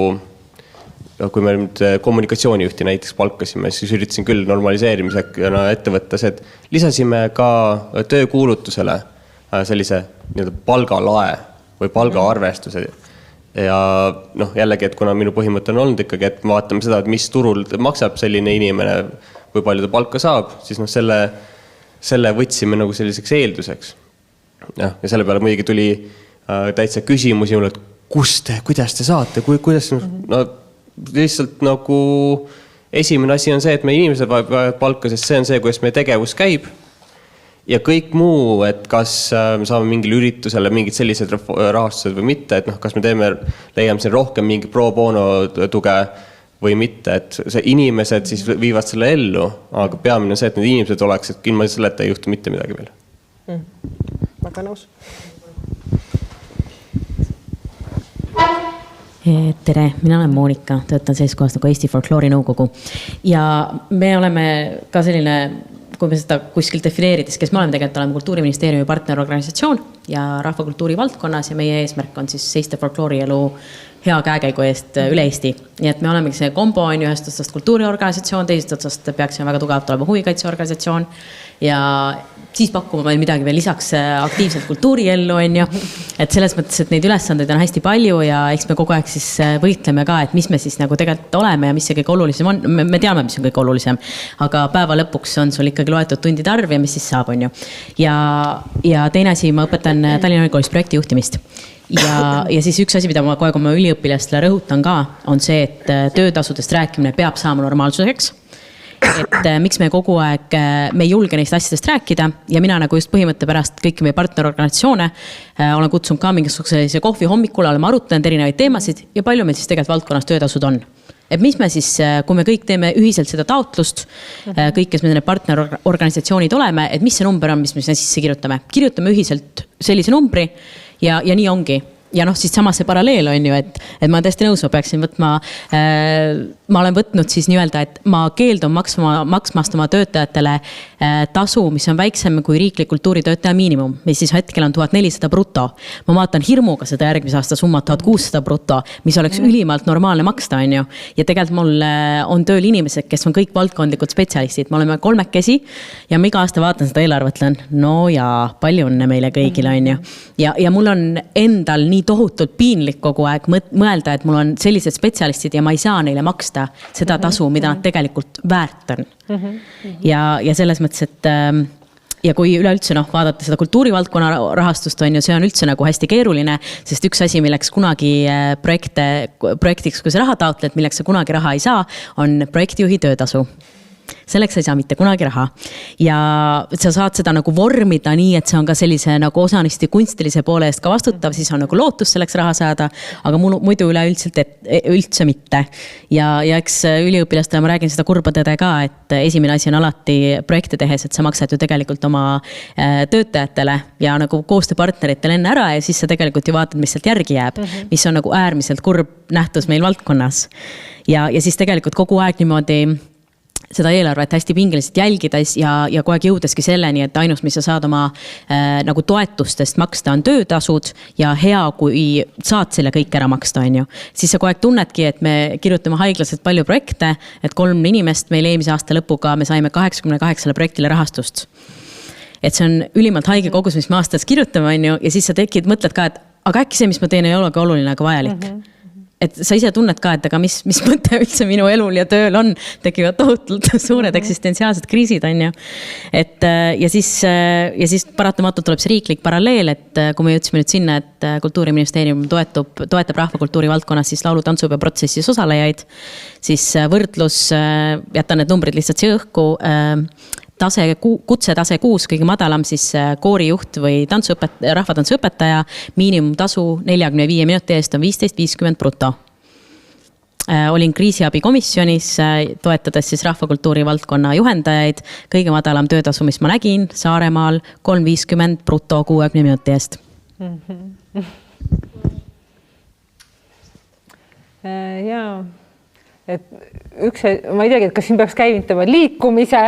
kui me nüüd kommunikatsioonijuhti näiteks palkasime, siis üritasin küll normaliseerimisega ette võtta see, et lisasime ka töökuulutusele sellise palgalae või palgaarvestuse. Ja noh, jällegi, et kuna minu põhimõte on olnud ikkagi, et vaatame seda, et mis turul maksab selline inimene, kui palju ta palka saab, siis noh, selle võtsime nagu selliseks eelduseks. Ja selle peale muidugi tuli täitsa küsimusi, et kuidas te saate, kuidas no, lihtsalt nagu esimene asi on see, et meie inimesed vajavad palka, sest see on see, kuidas meie tegevus käib. Ja kõik muu, et kas me saame mingil üritusele mingid sellised rahastused või mitte, et noh, kas me leiame siin rohkem mingi pro bono tuge või mitte, et see inimesed siis viivad selle ellu, aga peamine on see, et need inimesed oleks, et ilma selleta ei juhtu mitte midagi veel. Väga nõus. Tere, mina olen Monika, töötan selles kohas nagu Eesti Folkloori nõukogu ja me oleme ka selline, kui me seda kuskil defineerides, kes me oleme tegelikult, oleme Kultuuriministeeriumi partnerorganisatsioon ja rahvakultuuri valdkonnas ja meie eesmärk on siis seista folkloorielu hea käekäigu eest üle Eesti. Nii et me olemegi see kombo on ühest otsast kultuuriorganisatsioon, teisest otsast peaksime väga tugevalt olema huvikaitseorganisatsioon ja siis pakkuma veel midagi veel lisaks aktiivselt kultuuriellu, on ju. Et selles mõttes, et neid ülesandeid on hästi palju ja eks me kogu aeg siis võitleme ka, et mis me siis nagu tegelikult oleme ja mis see kõige olulisem on. Me teame, mis on kõige olulisem, aga päeva lõpuks on sul ikkagi loetud tundide arv ja mis siis saab, on ju. Ja teine asi, ma õpetan Tallinna Ülikoolis projektijuhtimist. Ja siis üks asi, mida ma kogu aeg oma üliõpilastele rõhutan ka, on see, et töötasudest rääkimine peab saama normaalsuseks. Et miks me kogu aeg, me ei julge neist asjadest rääkida ja mina nagu just põhimõtte pärast kõiki meie partnerorganisatsioone olen kutsunud ka mingisuguse kohvi hommikul, oleme arutanud erinevaid teemasid ja palju meil siis tegelikult valdkonnas töötasud on. Et mis me siis, kui me kõik teeme ühiselt seda taotlust, kõik, kes me need partnerorganisatsioonid oleme, et mis see number on, mis me sisse kirjutame. Kirjutame ühiselt sellise numbri ja nii ongi. Ja siis samas see paralleel on ju, et ma tõesti nõus, ma peaksin võtma, ma olen võtnud siis nii-öelda, et ma keeldun maksmast oma töötajatele tasu, mis on väiksem kui riiklik kultuuritöötaja miinimum, mis siis hetkel on 1400 bruto. Ma vaatan hirmuga seda järgmise aasta summat 1600 bruto, mis oleks ülimalt normaalne maksta, on ju. Ja tegelikult mul on tööl inimesed, kes on kõik valdkondlikud spetsialistid. Me oleme 3 ja ma iga aasta vaatan seda eelarvetlen. No jaa, palju õnne meile kõigile, on ju. Ja mul on endal nii tohutult piinlik kogu aeg mõelda, et mul on sellised spetsialistid ja ma ei saa neile maksta seda tasu, mida nad tegelikult väärt on. Ja selles mõttes, et ja kui üleüldse vaadata seda kultuurivaldkonna rahastust, on ju, see on üldse nagu hästi keeruline, sest üks asi, milleks kunagi projektiks, kui see raha taotled, milleks sa kunagi raha ei saa, on projektijuhi töötasu. Selleks ei saa mitte kunagi raha. Ja sa saad seda nagu vormida nii, et see on ka sellise nagu osanisti kunstilise poole eest ka vastutav, siis on nagu lootus selleks raha saada, aga muidu üldse mitte. Ja eks üliõpilastele ma räägin seda kurba tõde ka, et esimene asi on alati projekte tehes, et sa maksad ju tegelikult oma töötajatele ja nagu koostööpartneritele enne ära ja siis sa tegelikult ju vaatad, mis sealt järgi jääb, mis on nagu äärmiselt kurb nähtus meil valdkonnas. Ja siis tegelikult kogu aeg niimoodi seda eelarvet hästi pingeliselt jälgides ja kogu aeg jõudeski selleni, et ainus, mis sa saad oma nagu toetustest maksta, on töötasud ja hea, kui saad selle kõik ära maksta, on ju. Siis sa kogu aeg tunnedki, et me kirjutame haiglaselt palju projekte, et 3 inimest meil eelmise aasta lõpuga me saime 88 projektile rahastust. Et see on ülimalt haige kogus, mis me aastas kirjutame, on ju, ja siis sa mõtled ka, et aga äkki see, mis ma teen, ei ole ka oluline, aga vajalik. Et sa ise tunned ka, et aga mis mõte üldse minu elul ja tööl on, tekivad tohutult suured eksistentsiaalsed kriisid, on ju. Ja siis paratamatult tuleb see riiklik paralleel, et kui me jõudsime nüüd sinna, et Kultuuriministeerium toetab rahvakultuuri valdkonnas siis laulu, tantsupeo protsessis osalejaid, siis võrdlus, jätan need numbrid lihtsalt siia õhku, kutsetase 6, kõige madalam siis koorijuht või rahvatantsuõpetaja, miinimumtasu 45 minuti eest on 15.50 bruto. Olin kriisiabi komisjonis, toetades siis rahvakultuuri valdkonna juhendajaid, kõige madalam töötasu, mis ma nägin, Saaremaal 3.50 bruto 60 minuti eest. Jaa. Et ma ei teagi, et kas siin peaks käivitama liikumise,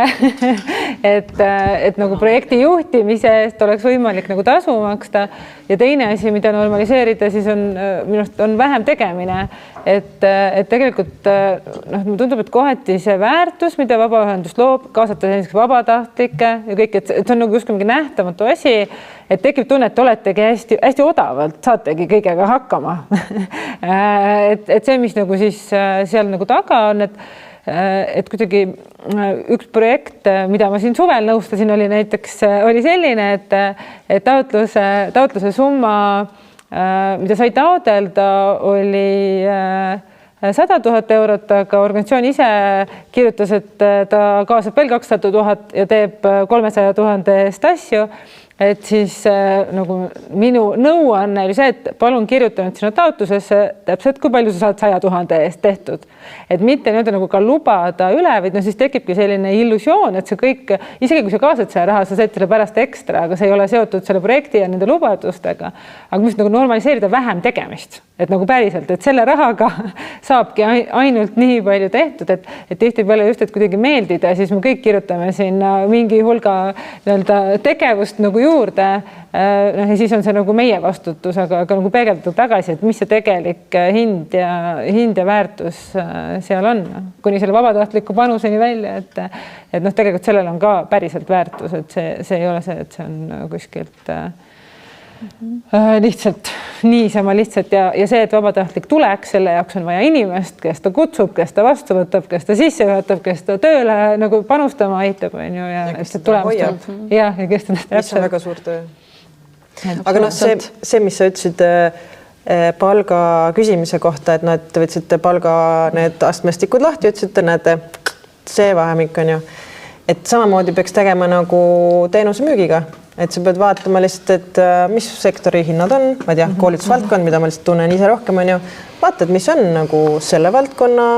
et nagu projekti juhtimise eest oleks võimalik nagu tasu maksta ja teine asi, mida normaliseerida, siis on vähem tegemine, et tegelikult mulle tundub, et kohati see väärtus, mida vabaühendus loob, kaasata vabatahtlikke ja kõik, et see on nagu just mingi nähtamatu asi, et tekib tunne, et oletegi hästi odavalt, saategi kõigega hakkama. et see, mis nagu siis seal nagu taga on, et kuidagi üks projekt, mida ma siin suvel nõustasin, oli selline, et taotluse summa, mida sai taodelda, oli 100 000 eurot, aga organisatsioon ise kirjutas, et ta kaasab veel 200 000 ja teeb 300 000 eest asju. Et siis nagu minu nõuanne oli see, et palun kirjuta nüüd sinna taotlusesse täpselt, kui palju sa saad 100 000 eest tehtud. Et mitte nüüd nagu ka lubada üle, vaid siis tekibki selline illusioon, et see kõik, isegi kui sa kaasad selle raha, sa saad selle pärast ekstra, aga see ei ole seotud selle projekti ja nende lubadustega. Aga mis nagu normaliseerida vähem tegemist, et nagu päriselt, et selle rahaga saabki ainult nii palju tehtud, et tihtipeale just, et kuidagi meeldida, siis me kõik kirjutame siin mingi hulga tegevust nagu juurde. Noh, ja siis on see nagu meie vastutus, aga nagu peegeldatud tagasi, et mis see tegelik hind ja väärtus seal on, kuni selle vabatahtliku panuseni välja, et noh, tegelikult sellel on ka päriselt väärtus, et see ei ole see, et see on kuskilt lihtsalt niisama lihtsalt ja see, et vabatahtlik tuleks, selle jaoks on vaja inimest, kes ta kutsub, kes ta vastu võtab, kes ta sisse juhatab, kes ta tööle nagu panustama aitab, on ju, ja kes ta tulemust ja kes ta mis on väga suur töö. Aga noh, see, mis sa ütlesid palga küsimise kohta, et noh, et te võtsite palga need astmestikud lahti, ütlesite, näete, see vahemik on ju, et samamoodi peaks tegema nagu teenuse müügiga. Et sa pead vaatama lihtsalt, et mis sektori hinnad on, ma ei tea, koolitusvaldkond, mida ma lihtsalt tunnen ise rohkem, on ju, vaatad, mis on nagu selle valdkonna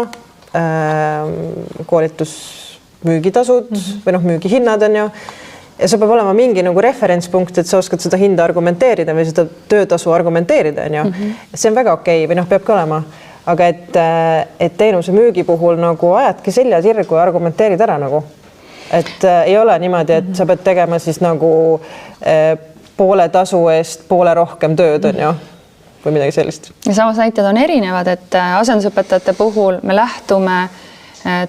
koolitusmüügitasud või noh, müügihinnad on ju, ja sa peab olema mingi nagu referentspunkt, et sa oskad seda hinda argumenteerida või seda töötasu argumenteerida, on ju. See on väga okei, või noh, peabki olema, aga et teenuse müügi puhul nagu ajadki selja sirgu ja argumenteerid ära nagu. Et ei ole niimoodi, et sa pead tegema siis nagu poole tasu eest poole rohkem tööd, on ju, või midagi sellist. Ja samas näited on erinevad, et asendusõpetajate puhul me lähtume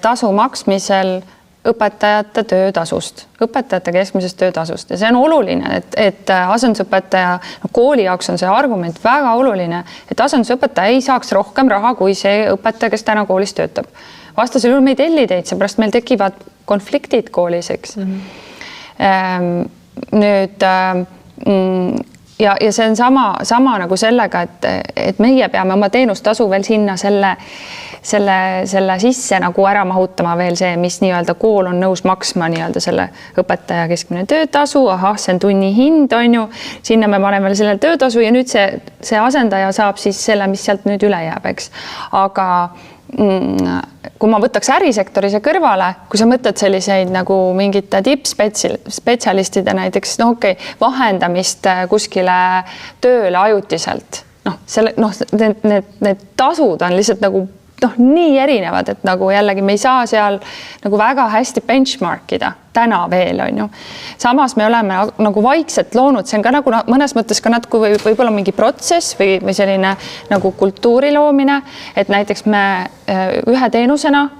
tasu maksmisel õpetajate töötasust, õpetajate keskmisest töötasust ja see on oluline, et asendusõpetaja kooli jaoks on see argument väga oluline, et asendusõpetaja ei saaks rohkem raha kui see õpetaja, kes täna koolis töötab. Vastasel juhul me ei telli teid, seepärast meil tekivad konfliktid koolis, eks. Nüüd ja see on sama nagu sellega, et meie peame oma teenustasu veel sinna selle sisse nagu ära mahutama veel see, mis nii-öelda kool on nõus maksma nii-öelda selle õpetaja keskmine töötasu, see on tunni hind, on ju, sinna me paneme veel selle töötasu ja nüüd see asendaja saab siis selle, mis sealt nüüd üle jääb, eks. Aga kui ma võtaks ärisektorise kõrvale, kui sa mõtled selliseid nagu mingite tippspetsialistide näiteks, vahendamist kuskile tööle ajutiselt, need tasud on lihtsalt nagu nii erinevad, et nagu jällegi me ei saa seal nagu väga hästi benchmarkida täna veel, on ju. Samas me oleme nagu vaikselt loonud, see on ka nagu mõnes mõttes ka natuke võib-olla mingi protsess või selline nagu kultuuri loomine, et näiteks me ühe teenusena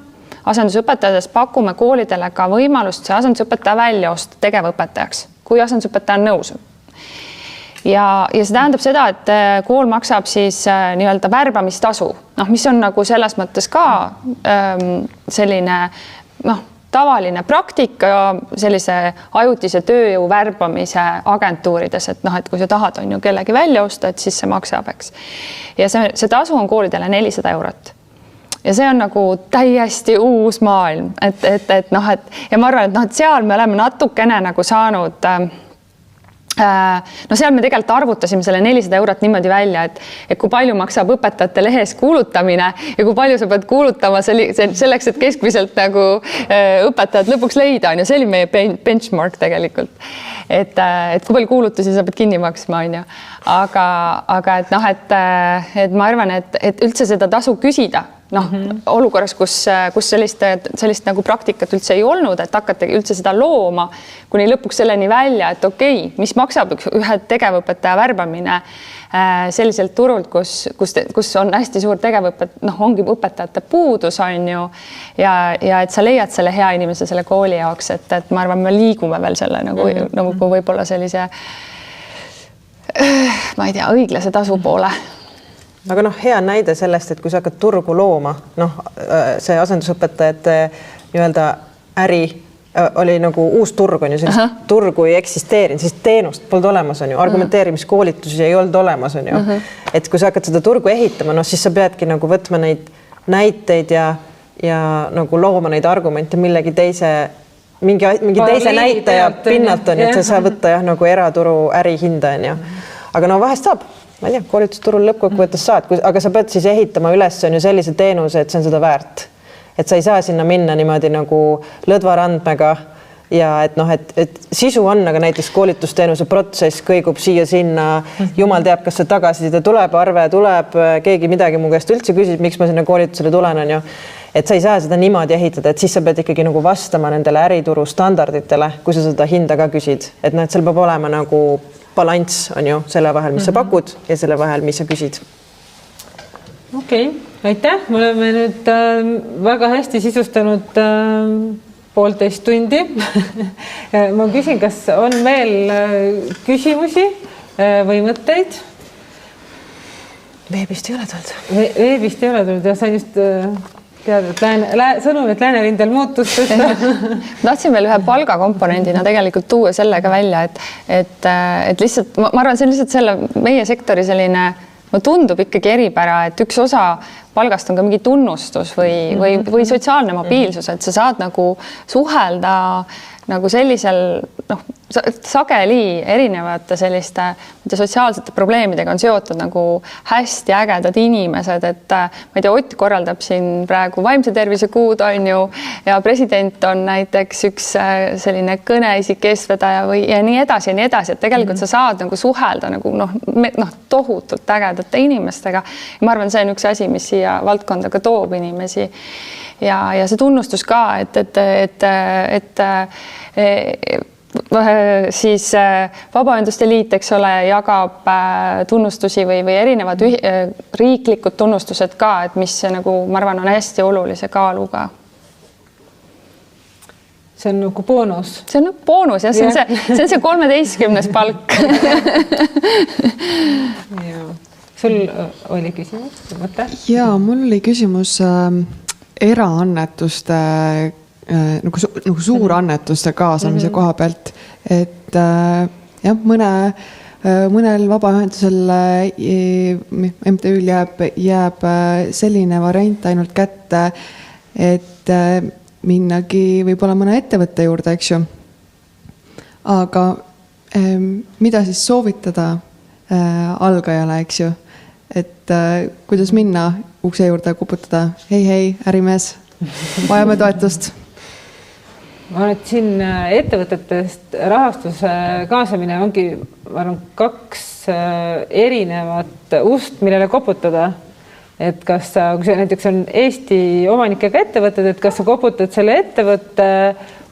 asendusõpetajatest pakume koolidele ka võimalust see asendusõpetaja välja osta tegevõpetajaks, kui asendusõpetaja on nõus. Ja see tähendab seda, et kool maksab siis nii-öelda värbamistasu, mis on nagu selles mõttes ka selline tavaline praktika sellise ajutise tööjõu värbamise agentuurides, et et kui sa tahad on ju kellegi välja osta, et siis see maksab, eks. Ja see tasu on koolidele 400 €. Ja see on nagu täiesti uus maailm, et ja ma arvan, et seal me oleme natukene nagu saanud seal me tegelikult arvutasime selle 400 € niimoodi välja, et kui palju maksab õpetajate lehes kuulutamine ja kui palju sa pead kuulutama selleks, et keskmiselt nagu õpetajad lõpuks leida, on ju, see oli meie benchmark tegelikult. Et kui palju kuulutusi sa pead kinni maksma, on ju. Aga et ma arvan, et üldse seda tasu küsida, olukorras, kus sellist nagu praktikat üldse ei olnud, et hakata üldse seda looma, kuni lõpuks selleni välja, et mis maksab ühe tegevõpetaja värbamine selliselt turult, kus on hästi suur ongi õpetajate puudus, on ju, ja et sa leiad selle hea inimese selle kooli jaoks, et ma arvan, me liigume veel selle nagu võib-olla sellise, ma ei tea, õiglase tasu poole. Aga hea näide sellest, et kui sa hakkad turgu looma, see asendusõpetajate nii-öelda äri oli nagu uus turg, on ju, sellist turgu ei eksisteerinud, siis teenust polnud olemas, on ju, argumenteerimiskoolitusi ei olnud olemas, on ju. Et kui sa hakkad seda turgu ehitama, siis sa peadki nagu võtma neid näiteid ja nagu looma neid argumente millegi teise, mingi teise näitaja pinnalt on, et sa saa võtta nagu eraturu ärihinda, on ju. Aga vahest saab. Ma ei tea, koolitusturul lõppkokkuvõttes saad, aga sa pead siis ehitama üles on ju sellise teenuse, et see on seda väärt. Et sa ei saa sinna minna niimoodi nagu lõdvarandmega ja et sisu on, aga näiteks koolitusteenuse protsess kõigub siia-sinna, jumal teab, kas see tagasiside tuleb, arve tuleb, keegi midagi mu käest üldse küsib, miks ma sinna koolitusele tulen, on ju. et sa ei saa seda niimoodi ehitada, et siis sa pead ikkagi nagu vastama nendele ärituru standarditele, kui sa seda hinda ka küsid, et noh, et seal peab olema nagu balanss on ju selle vahel, mis sa pakud ja selle vahel, mis sa küsid. Okei, aitäh, me oleme nüüd väga hästi sisustanud 1,5 tundi. Ma küsin, kas on veel küsimusi või mõtteid? Veebist ei ole tulnud. Veebist ei ole tulnud ja sain just teada, et sõnum, et Läänerindel muutus. Tahtsin veel ühe palgakomponendina tegelikult tuua sellega välja, et lihtsalt, ma arvan, see on lihtsalt selle meie sektori selline, tundub ikkagi eripära, et üks osa palgast on ka mingi tunnustus või sotsiaalne mobiilsus, et sa saad nagu suhelda nagu sellisel, sageli erinevate selliste sotsiaalsete probleemidega on seotud nagu hästi ägedad inimesed, et ma ei tea, Ott korraldab siin praegu vaimse tervise kuud on ju ja president on näiteks üks selline kõneisik eestvedaja ja nii edasi, et tegelikult sa saad nagu suhelda nagu tohutult ägedate inimestega. Ja ma arvan, see on üks asi, mis siia valdkonda ka toob inimesi ja see tunnustus ka, et siis Vabaühenduste Liit, eks ole, jagab tunnustusi või erinevad riiklikud tunnustused ka, et mis nagu, ma arvan, on hästi olulise kaaluga. See on nagu boonus. See on boonus ja see on see 13. palk. Sul oli küsimus? Jaa, mul oli küsimus eraannetuste nagu suurannetuste kaasamise koha pealt, et jah, mõnel vabaühendusel MTÜ-l jääb selline variant ainult kätte, et minnagi võib-olla mõne ettevõtte juurde, eks ju. Aga mida siis soovitada algajale, eks ju, et kuidas minna ukse juurde ja kuputada, hei, ärimees, vajame toetust. Ma arvan, et siin ettevõtetest rahastuse kaasamine ongi, ma arvan, 2 erinevat ust, millele koputada. Et kas sa, kui see näiteks on Eesti omanikega ettevõtted, et kas sa koputad selle ettevõtte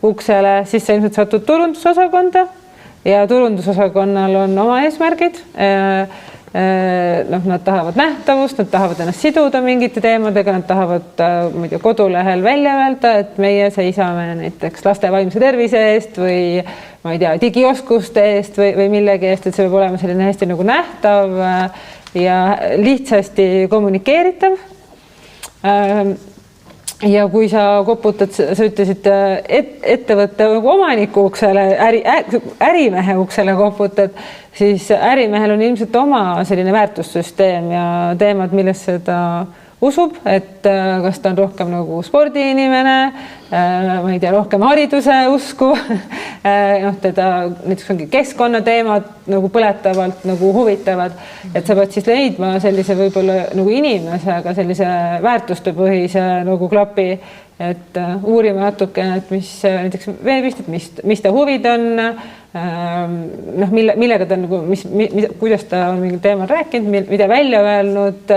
uksele, siis sa ilmselt satud turundusosakonda ja turundusosakonnal on oma eesmärgid. Nad tahavad nähtavust, nad tahavad ennast siduda mingite teemadega, nad tahavad kodulehel välja öelda, et meie seisame näiteks laste vaimse tervise eest või ma ei tea, digioskuste eest või millegi eest, et see peab olema selline hästi nagu nähtav ja lihtsasti kommunikeeritav. Ja kui sa koputad, sa ütlesid ettevõtte omaniku uksele, ärimehe uksele koputad, siis ärimehel on ilmselt oma selline väärtussüsteem ja teemad, millesse ta usub, et kas ta on rohkem nagu spordiinimene, ma ei tea, rohkem hariduse usku, teda näiteks ongi keskkonnateemad nagu põletavalt nagu huvitavad, et sa pead siis leidma sellise võib-olla nagu inimesega sellise väärtustepõhise nagu klapi, et uurima natuke, et mis näiteks veebist, et mis ta huvid on, millega ta nagu, kuidas ta on mingil teemal rääkinud, mida välja öelnud,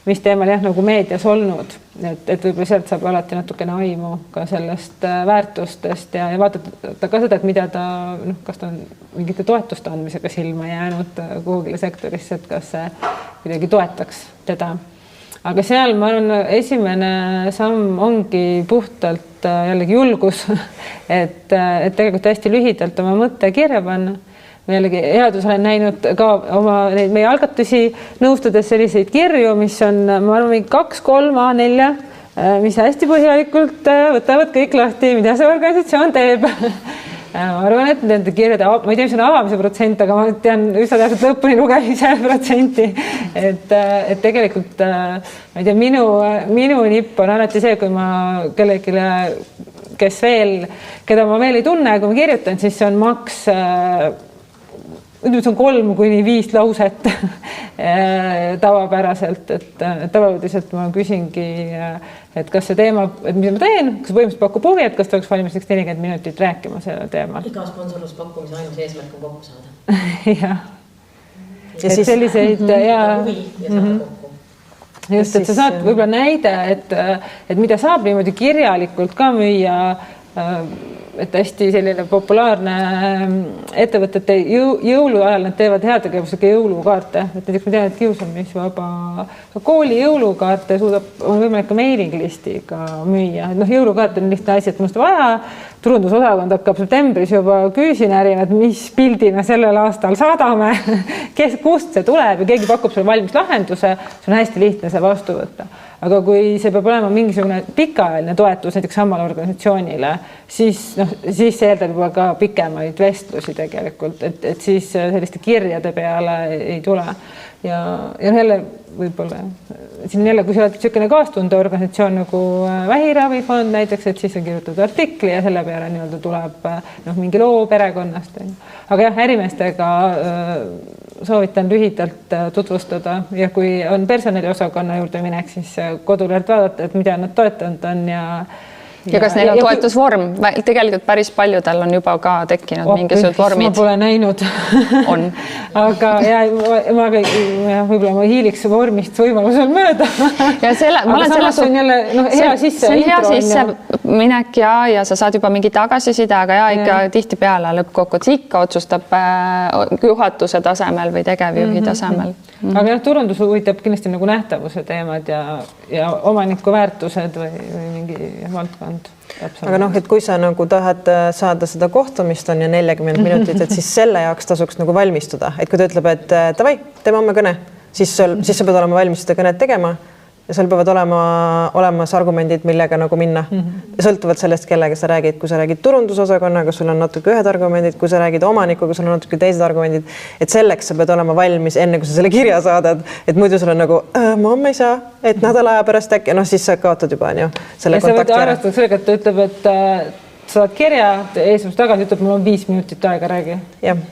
mis teemal jah, nagu meedias olnud, et võib-olla sealt saab alati natukene aimu ka sellest väärtustest ja vaadata ka seda, et mida ta, kas ta on mingite toetuste andmisega silma jäänud kuhugile sektorisse, et kas see kuidagi toetaks teda. Aga seal ma arvan, esimene samm ongi puhtalt jällegi julgus, et tegelikult hästi lühidalt oma mõtte kirja panna. Ma jällegi headus olen näinud ka oma meie algatusi nõustades selliseid kirju, mis on, ma arvan, 2-3 A4, mis hästi põhjalikult võtavad kõik lahti, mida see organisatsioon teeb. Ma arvan, et nende kirjade, ma ei tea, mis on avamise protsent, aga ma tean üsna täpselt lõpuni lugemise protsenti. Et tegelikult, ma ei tea, minu nipp on alati see, kui ma kellelegi, kes veel, keda ma veel ei tunne, kui ma kirjutan, siis see on maks, see on 3-5 lauset tavapäraselt, et tavaliselt ma küsingi, et kas see teema, et mida ma teen, kas põhimõtteliselt pakub huvi, et kas ta oleks valmis 40 minutit rääkima sellel teemal. Iga sponsorluspakkumise ainus eesmärk on kokku saada. Jah. Ja selliseid ja just, et sa saad võib-olla näide, et mida saab niimoodi kirjalikult ka müüa, et hästi selline populaarne ettevõtete jõulu ajal nad teevad heategevusega jõulukaarte, et näiteks ma tean, et Kiusamisvaba kooli jõulukaarte on võimalik ka mailing listiga müüa. Jõulukaart on lihtne asi, et must vaja, turundusosakond hakkab septembris juba küüsi närima, et mis pildi me sellel aastal saadame, kust see tuleb ja keegi pakub sulle valmis lahenduse, see on hästi lihtne see vastu võtta. Aga kui see peab olema mingisugune pikaajaline toetus näiteks samale organisatsioonile, siis see eeldab juba ka pikemaid vestlusi tegelikult, et siis selliste kirjade peale ei tule. Ja jälle võib-olla siin jälle, kui sa oled selline kaastunde organisatsioon nagu Vähiravifond näiteks, et siis on kirjutatud artikli ja selle peale nii-öelda tuleb mingi loo perekonnast. Aga jah, ärimeestega soovitan lühidalt tutvustada ja kui on personaliosakonna juurde minek, siis kodulehelt vaadata, et mida nad toetanud on ja kas neil on toetusvorm? Tegelikult päris paljudel on juba ka tekkinud mingisugused vormid. Ma pole näinud. On. Aga võib-olla ma hiiliks vormist võimalusel mööda. Ja ma olen selles on jälle hea sisse. See on hea sisse minek ja sa saad juba mingi tagasiside, aga ikka tihtipeale lõppkokkuvõttes ikka otsustab juhatuse tasemel või tegevjuhi tasemel. Aga turundus huvitab kindlasti nagu nähtavuse teemad ja omaniku väärtused või mingi valdkond. Aga et kui sa nagu tahad saada seda kohtumist on ja 40 minutit, et siis selle jaoks tasuks nagu valmistuda. Et kui ta ütleb, et davai, teeme homme kõne, siis sa pead olema valmis seda kõnet tegema ja seal peavad olema olemas argumendid, millega nagu minna. Ja sõltuvalt sellest, kellega sa räägid. Kui sa räägid turundusosakonnaga, sul on natuke ühed argumendid, kui sa räägid omanikuga, sul on natuke teised argumendid. Et selleks sa pead olema valmis enne, kui sa selle kirja saadad. Et muidu sul on nagu, ma homme ei saa, et nädala aja pärast äkki, siis sa kaotad juba selle kontakti ära. Arvestada sellega, et ta ütleb, et saad kirja, eesmust tagasi ütleb, mul on 5 minutit aega räägi. Jah.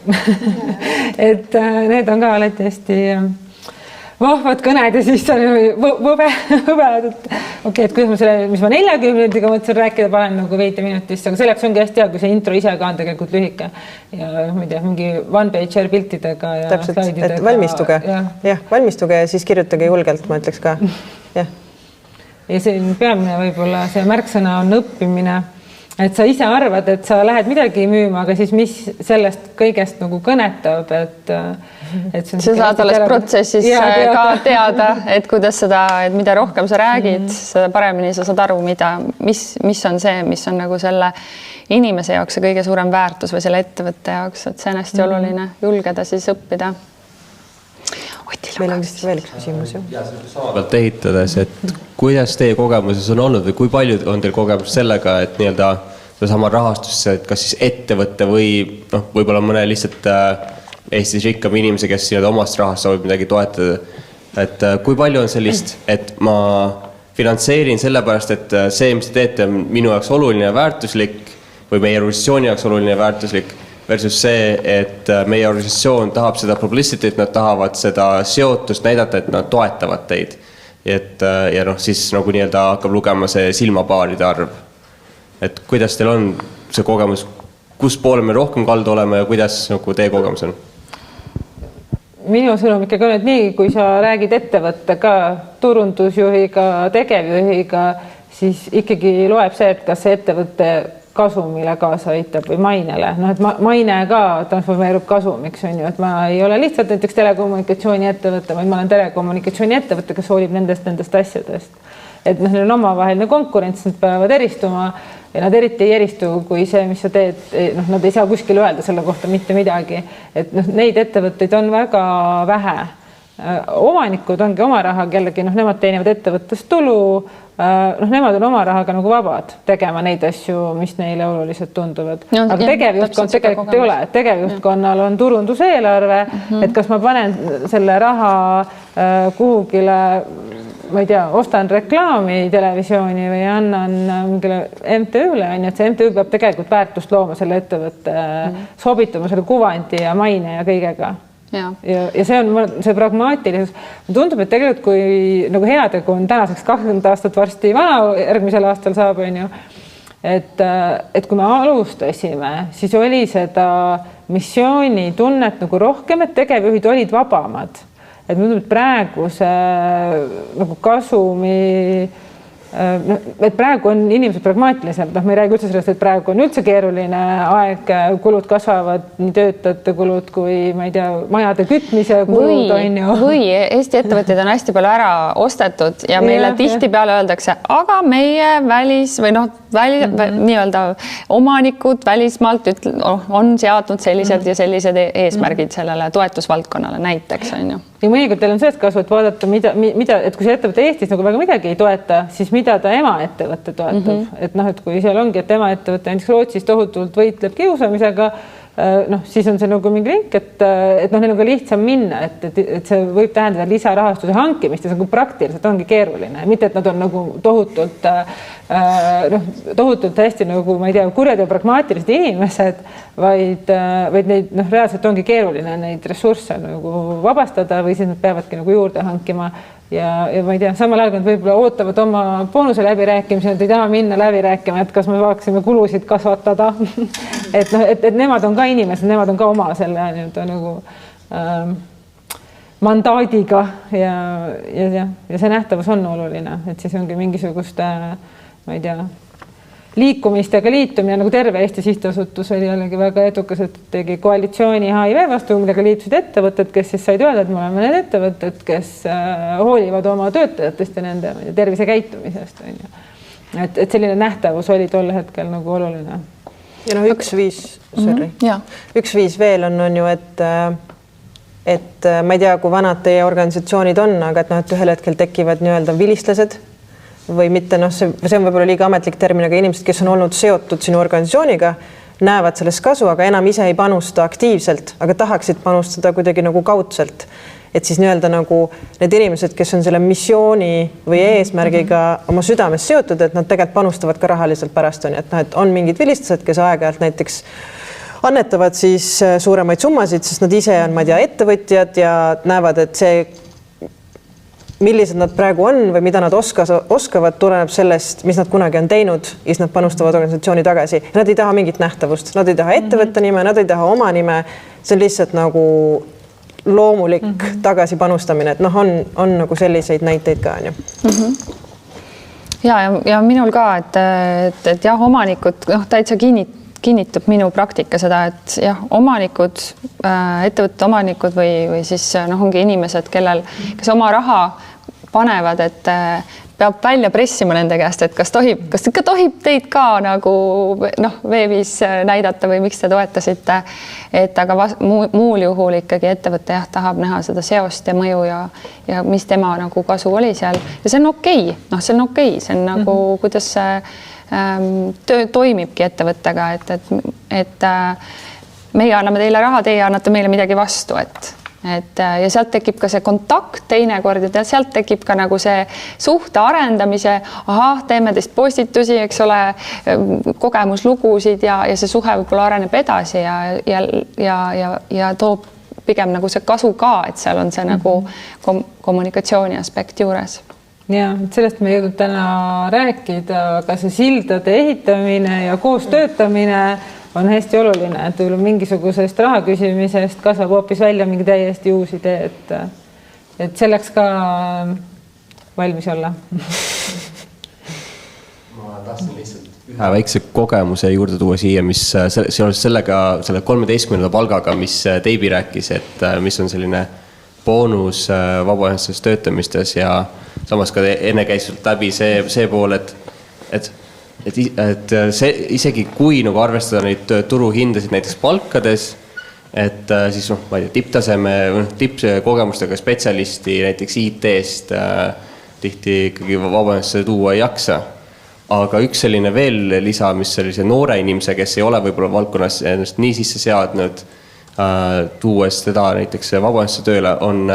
Et need on ka alati hästi vahvad kõned ja siis on võbe, et et kuidas ma selle, mis ma 40 minutiga mõtlesin rääkida, panen nagu 5 minutisse, aga selleks ongi hästi hea, kui see intro ise ka on tegelikult lühike ja ma ei tea, mingi one-pager piltidega ja täpselt, slaididega. Et valmistuge. Jah, valmistuge ja siis kirjutage julgelt, ma ütleks ka. Jah. Ja see peamine võib-olla see märksõna on õppimine, et sa ise arvad, et sa lähed midagi müüma, aga siis mis sellest kõigest nagu kõnetab, et sa saad alles protsessis ka teada, et kuidas seda, et mida rohkem sa räägid, seda paremini sa saad aru, mis on see, mis on nagu selle inimese jaoks see kõige suurem väärtus või selle ettevõtte jaoks, et see on hästi oluline julgeda siis õppida. Meil on vist veel üks küsimus. Ja sama pealt ehitades, et kuidas teie kogemuses on olnud või kui palju on teil kogemus sellega, et nii-öelda sama rahastusse, et kas siis ettevõtte või võib-olla mõne lihtsalt Eestis rikkam inimese, kes omast rahast soovib midagi toetada. Et kui palju on sellist, et ma finantseerin sellepärast, et see, mis te teete, on minu jaoks oluline ja väärtuslik või meie organisatsiooni jaoks oluline ja väärtuslik versus see, et meie organisatsioon tahab seda publicity, et nad tahavad seda seotust näidata, et nad toetavad teid. Ja siis nagu nii-öelda hakkab lugema see silmapaaride arv. Et kuidas teil on see kogemus, kus poole me rohkem kaldu oleme ja kuidas nagu teie kogemus on? Minu sõnum ikkagi on, et nii, kui sa räägid ettevõttega, turundusjuhiga, tegevjuhiga, siis ikkagi loeb see, et kas see ettevõtte kasumile kaasa aitab või mainele. Et maine ka transformeerub kasumiks, on ju, et ma ei ole lihtsalt näiteks telekommunikatsiooni ettevõtte, vaid ma olen telekommunikatsiooni ettevõtte, kes hoolib nendest asjadest. Et neil on omavaheline konkurents, nad peavad eristuma ja nad eriti ei eristu, kui see, mis sa teed, nad ei saa kuskil öelda selle kohta mitte midagi. Et neid ettevõtteid on väga vähe. Omanikud ongi oma raha, kellegi, nemad teenivad ettevõttest tulu, nemad on oma rahaga nagu vabad tegema neid asju, mis neile oluliselt tunduvad. Aga tegevjuhtkond tegelikult ei ole. Tegevjuhtkonnal on turunduseelarve, et kas ma panen selle raha kuhugile, ma ei tea, ostan reklaami televisiooni või annan mingile MTÜ-le, et see MTÜ peab tegelikult väärtust looma selle ettevõtte, sobituma selle kuvandi ja maine ja kõigega. Ja see on see pragmaatilisus. Tundub, et tegelikult kui nagu heategu on tänaseks 20 aastat varsti vana, järgmisel aastal saab, on ju, et kui me alustasime, siis oli seda missiooni tunnet nagu rohkem, et tegevjuhid olid vabamad. et muidugi praegu see nagu kasumi et praegu on inimesed pragmaatilisemad, me ei räägi üldse sellest, et praegu on üldse keeruline aeg, kulud kasvavad, nii töötajate kulud kui ma ei tea, majade kütmise kulud on ju. Või Eesti ettevõtteid on hästi palju ära ostetud ja meile tihtipeale öeldakse, aga meie välis või nii-öelda omanikud välismaalt on seadnud sellised ja sellised eesmärgid sellele toetusvaldkonnale näiteks on ju. Ja mõnikord teil on sellest kasu, et vaadata, et kui see ettevõte Eestis nagu väga midagi ei toeta, siis mida ta emaettevõte toetab. Et et kui seal ongi, et emaettevõte näiteks Rootsis tohutult võitleb kiusamisega, siis on see nagu mingi link, et neil on ka lihtsam minna, et see võib tähendada lisarahastuse hankimist ja see praktiliselt ongi keeruline. Mitte, et nad on nagu tohutult hästi nagu, ma ei tea, kurjad ja pragmaatilised inimesed, vaid neid reaalselt ongi keeruline neid ressursse nagu vabastada või siis nad peavadki nagu juurde hankima. Ja ma ei tea, samal ajal nad võib-olla ootavad oma boonuse läbirääkimisi, nad ei taha minna läbi rääkima, et kas me saaksime kulusid kasvatada. et nemad on ka inimesed, nemad on ka oma selle nagu mandaadiga ja see nähtavus on oluline, et siis ongi mingisuguste, ma ei tea, liikumistega liitumine nagu Terve Eesti Sihtasutus oli jällegi väga edukas, et tegi koalitsiooni HIV vastu, millega liitusid ettevõtted, kes siis said öelda, et me oleme need ettevõtted, kes hoolivad oma töötajatest ja nende tervisekäitumisest. Et selline nähtavus oli tol hetkel nagu oluline. Ja üks viis veel on ju, et ma ei tea, kui vanad teie organisatsioonid on, aga et ühel hetkel tekivad nii-öelda vilistlased või mitte, see on võib-olla liiga ametlik termin, aga inimesed, kes on olnud seotud sinu organisatsiooniga, näevad sellest kasu, aga enam ise ei panusta aktiivselt, aga tahaksid panustada kuidagi nagu kaudselt. Et siis nii-öelda nagu need inimesed, kes on selle missiooni või eesmärgiga oma südames seotud, et nad tegelikult panustavad ka rahaliselt pärast on, et on mingid vilistused, kes aeg-ajalt näiteks annetavad siis suuremaid summasid, sest nad ise on, ma ei tea, ettevõtjad ja näevad, et see millised nad praegu on või mida nad oskavad, tuleneb sellest, mis nad kunagi on teinud ja siis nad panustavad organisatsiooni tagasi. Nad ei taha mingit nähtavust, nad ei taha ettevõtte nime, nad ei taha oma nime. See on lihtsalt nagu loomulik tagasi panustamine, et on nagu selliseid näiteid ka. Ja minul ka, et jah, omanikud täitsa kinnitab minu praktika seda, et jah, omanikud, ettevõtte omanikud või siis ongi inimesed, kes oma raha panevad, et peab välja pressima nende käest, et kas ikka tohib teid ka nagu veebis näidata või miks te toetasite, et aga muul juhul ikkagi ettevõte jah, tahab näha seda seost ja mõju ja mis tema nagu kasu oli seal ja see on okei, see on okei, see on nagu kuidas see töö toimibki ettevõttega, et meie anname teile raha, teie annate meile midagi vastu, ja sealt tekib ka see kontakt teinekord ja sealt tekib ka nagu see suhte arendamise, teeme teist postitusi, eks ole, kogemuslugusid ja see suhe võib-olla areneb edasi ja toob pigem nagu see kasu ka, et seal on see nagu kommunikatsiooni aspekt juures. Ja, sellest me jõudnud täna rääkida, aga see sildade ehitamine ja koos töötamine on hästi oluline, et mingisugusest raha küsimisest kasvab hoopis välja mingi täiesti uus idee, et selleks ka valmis olla. Ma tahtsin lihtsalt ühe väikse kogemuse juurde tuua siia, mis seoses sellega, selle 13. palgaga, mis Teibi rääkis, et mis on selline boonus vabaühenduses töötamistes ja samas ka enne käis läbi see pool, et see isegi kui nagu arvestada neid turuhindasid näiteks palkades, et siis ma ei tea, tipptaseme, tippkogemustega spetsialisti näiteks IT-st tihti ikkagi vabaühendusse tuua ei jaksa. Aga üks selline veel lisa, mis sellise noore inimese, kes ei ole võib-olla valdkonnas ennast nii sisse seadnud, tuues teda näiteks vabaühendusse tööle, on,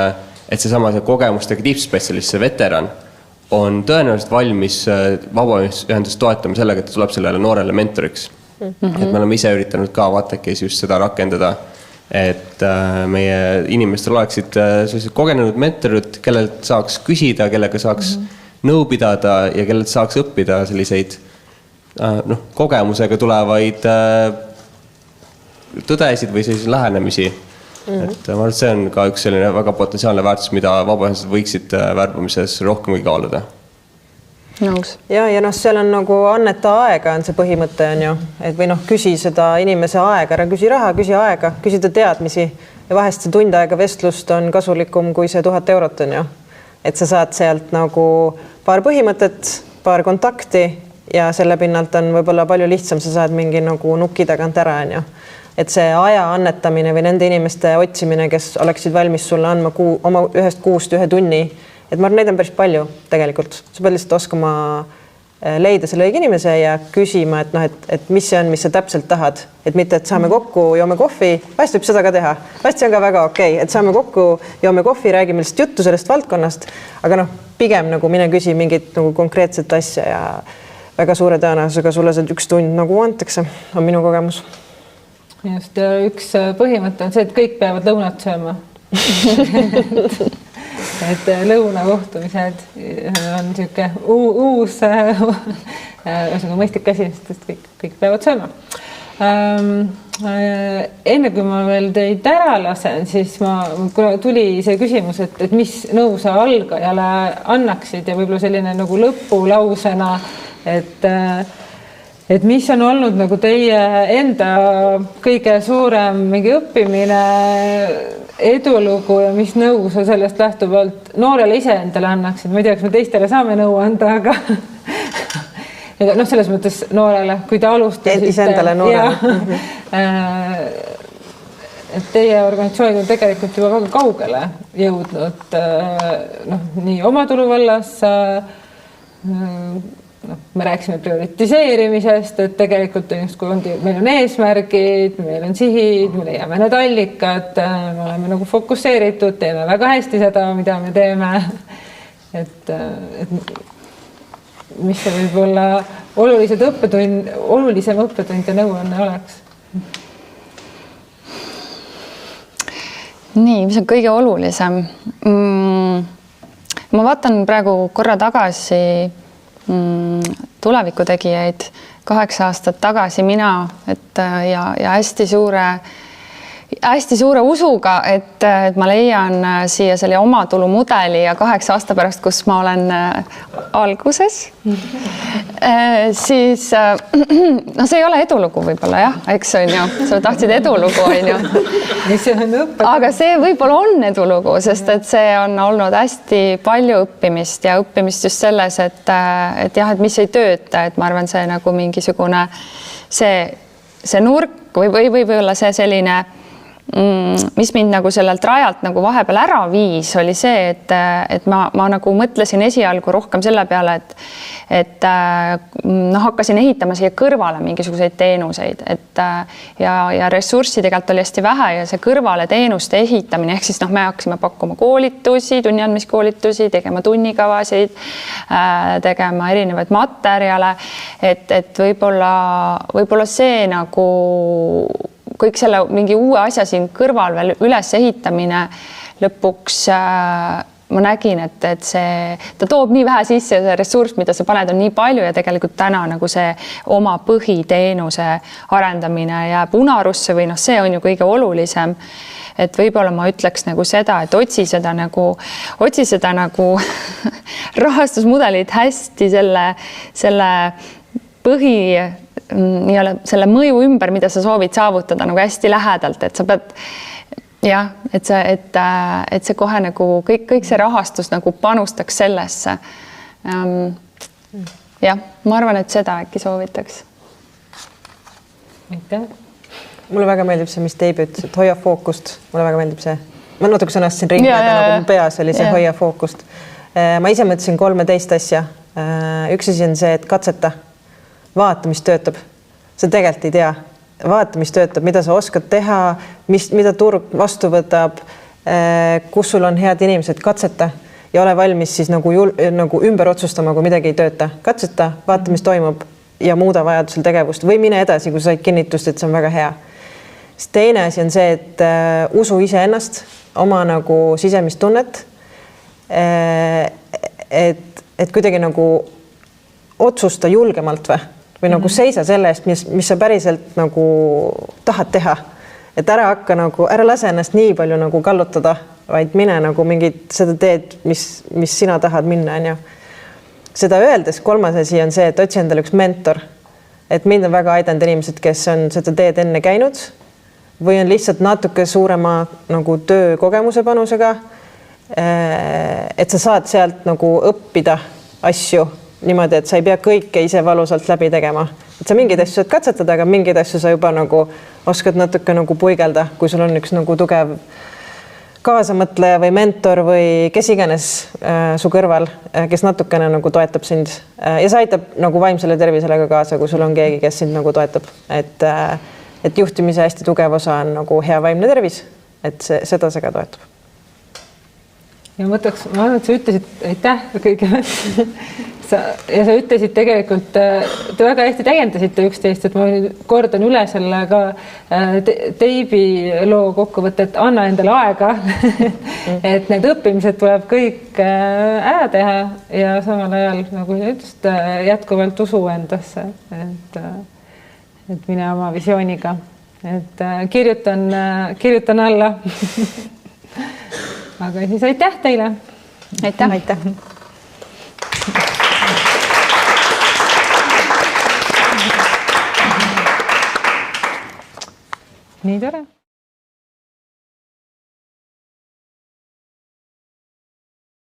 et seesama kogemustega tippspetsialist, see veteran, on tõenäoliselt valmis vabaühendust toetama sellega, et tuleb sellele noorele mentoriks. Et me oleme ise üritanud ka Vatekis just seda rakendada, et meie inimestel oleksid sellised kogenenud mentorid, kellelt saaks küsida, kellega saaks nõu pidada ja kellelt saaks õppida selliseid kogemusega tulevaid tõdesid või selliseid lähenemisi. et ma arvan, et see on ka üks selline väga potentsiaalne väärtus, mida vabaühendused võiksid värbamises rohkem kaaluda. Nõus. Ja noh, seal on nagu anneta aega on see põhimõte on ju, et või noh, küsi seda inimese aega, ära küsi raha, küsi aega, küsida teadmisi ja vahest see tund aega vestlust on kasulikum kui see 1000 eurot on ju. Et sa saad sealt nagu paar põhimõtet, paar kontakti ja selle pinnalt on võib-olla palju lihtsam, sa saad mingi nagu nuki tagant ära on ju. Et see aja annetamine või nende inimeste otsimine, kes oleksid valmis sulle andma oma ühest kuust ühe tunni. Et ma arvan, neid on päris palju tegelikult. Sa pead lihtsalt oskama leida selle õige inimese ja küsima, et, noh, et mis see on, mis sa täpselt tahad. Et mitte, et saame kokku, joome kohvi, vahest võib seda ka teha. Vahest see on ka väga okei, et saame kokku, joome kohvi, räägime lihtsalt juttu sellest valdkonnast. Aga noh, pigem nagu mine küsi mingit nagu konkreetset asja ja väga suure tõenäosusega sulle see 1 tund nagu antakse, on minu kogemus. Just, ja üks põhimõte on see, et kõik peavad lõunat sööma. Et lõunakohtumised on niisugune uus mõistlik asi, sest kõik peavad sööma. Enne kui ma veel teid ära lasen, siis tuli see küsimus, et mis nõu sa algajale annaksid ja võib-olla selline nagu lõpulausena, et mis on olnud nagu teie enda kõige suurem mingi õppimine, edulugu ja mis nõu sa sellest lähtuvalt noorele iseendale annaksid? Ma ei tea, kas me teistele saame nõu anda, aga noh, selles mõttes noorele, kui te alustasite. Iseendale noorele. Et teie organisatsioonid on tegelikult juba väga kaugele jõudnud noh, nii oma tuluvallas, me rääkisime prioritiseerimisest, et tegelikult meil on eesmärgid, meil on sihid, me leiame need allikad, me oleme nagu fokusseeritud, teeme väga hästi seda, mida me teeme. Et mis see võib olla olulisem õppetund ja nõuanne oleks? Nii, mis on kõige olulisem? Ma vaatan praegu korra tagasi tulevikutegijaid 8 aastat tagasi mina, ja hästi suure usuga, et ma leian siia selle omatulumudeli ja 8 aasta pärast, kus ma olen alguses, siis no see ei ole edulugu võib-olla jah, eks on ju, sa tahtsid edulugu on ju, aga see võib-olla on edulugu, sest et see on olnud hästi palju õppimist ja õppimist just selles, et jah, et mis ei tööta, et ma arvan, see nagu mingisugune see nurk või võib-olla see selline mis mind nagu sellelt rajalt nagu vahepeal ära viis, oli see, et ma nagu mõtlesin esialgu rohkem selle peale, et hakkasin ehitama siia kõrvale mingisuguseid teenuseid, ja ressurssi tegelikult oli hästi vähe ja see kõrvale teenuste ehitamine, ehk siis me hakkasime pakkuma koolitusi, tunniandmiskoolitusi, tegema tunnikavasid, tegema erinevaid materjale, et võib-olla see nagu kõik selle mingi uue asja siin kõrval veel üles ehitamine lõpuks ma nägin, et ta toob nii vähe sisse, see ressurss, mida sa paned, on nii palju ja tegelikult täna nagu see oma põhiteenuse arendamine jääb unarusse või see on ju kõige olulisem. Et võib-olla ma ütleks nagu seda, et otsi seda nagu rahastusmudelit hästi selle põhi selle mõju ümber, mida sa soovid saavutada nagu hästi lähedalt, et sa pead jah, et see kohe nagu kõik see rahastus nagu panustaks sellesse. Jah, ma arvan, et seda äkki soovitaks. Aitäh. Mulle väga meeldib see, mis Teibi ütles, et hoia fookust. Mulle väga meeldib see. Ma natuke sõnastasin ringi, nagu mu peas oli see hoia fookust. Ma ise mõtlesin 13 asja. Üks asi on see, et katseta. Vaata, mis töötab. Sa tegelikult ei tea. Vaata, mis töötab, mida sa oskad teha, mida turg vastu võtab, kus sul on head inimesed, katseta ja ole valmis siis nagu ümber otsustama, kui midagi ei tööta. Katseta, vaata, mis toimub ja muuda vajadusel tegevust või mine edasi, kui sa said kinnitust, et see on väga hea. Teine asi on see, et usu iseennast, oma nagu sisemist tunnet, et kuidagi nagu otsusta julgemalt või nagu seisa selle eest, mis sa päriselt nagu tahad teha. et ära hakka nagu, ära lase ennast nii palju nagu kallutada, vaid mine nagu mingit seda teed, mis sina tahad minna, on ju. Seda öeldes 3. asi on see, et otsi endale üks mentor. Et mind on väga aidanud inimesed, kes on seda teed enne käinud või on lihtsalt natuke suurema nagu töökogemuse panusega. Et sa saad sealt nagu õppida asju niimoodi, et sa ei pea kõike ise valusalt läbi tegema. Et sa mingeid asju saad katsetada, aga mingeid asju sa juba nagu oskad natuke nagu puigelda, kui sul on üks nagu tugev kaasamõtleja või mentor või kes iganes su kõrval, kes natukene nagu toetab sind ja see aitab nagu vaimsele tervisele ka kaasa, kui sul on keegi, kes sind nagu toetab. Et juhtimise hästi tugev osa on nagu hea vaimne tervis, et seda see ka toetab. Ja ma arvan, et sa ütlesid, aitäh kõigepealt. Ja sa ütlesid tegelikult, te väga hästi täiendasite üksteist, et ma kordan üle selle ka Teibi loo kokkuvõtte, et anna endale aega, et need õppimised tuleb kõik ära teha ja samal ajal, nagu sa ütlesid, jätkuvalt usu endasse, et mine oma visiooniga, et kirjutan alla. Aga siis aitäh teile. Aitäh. Nii tore.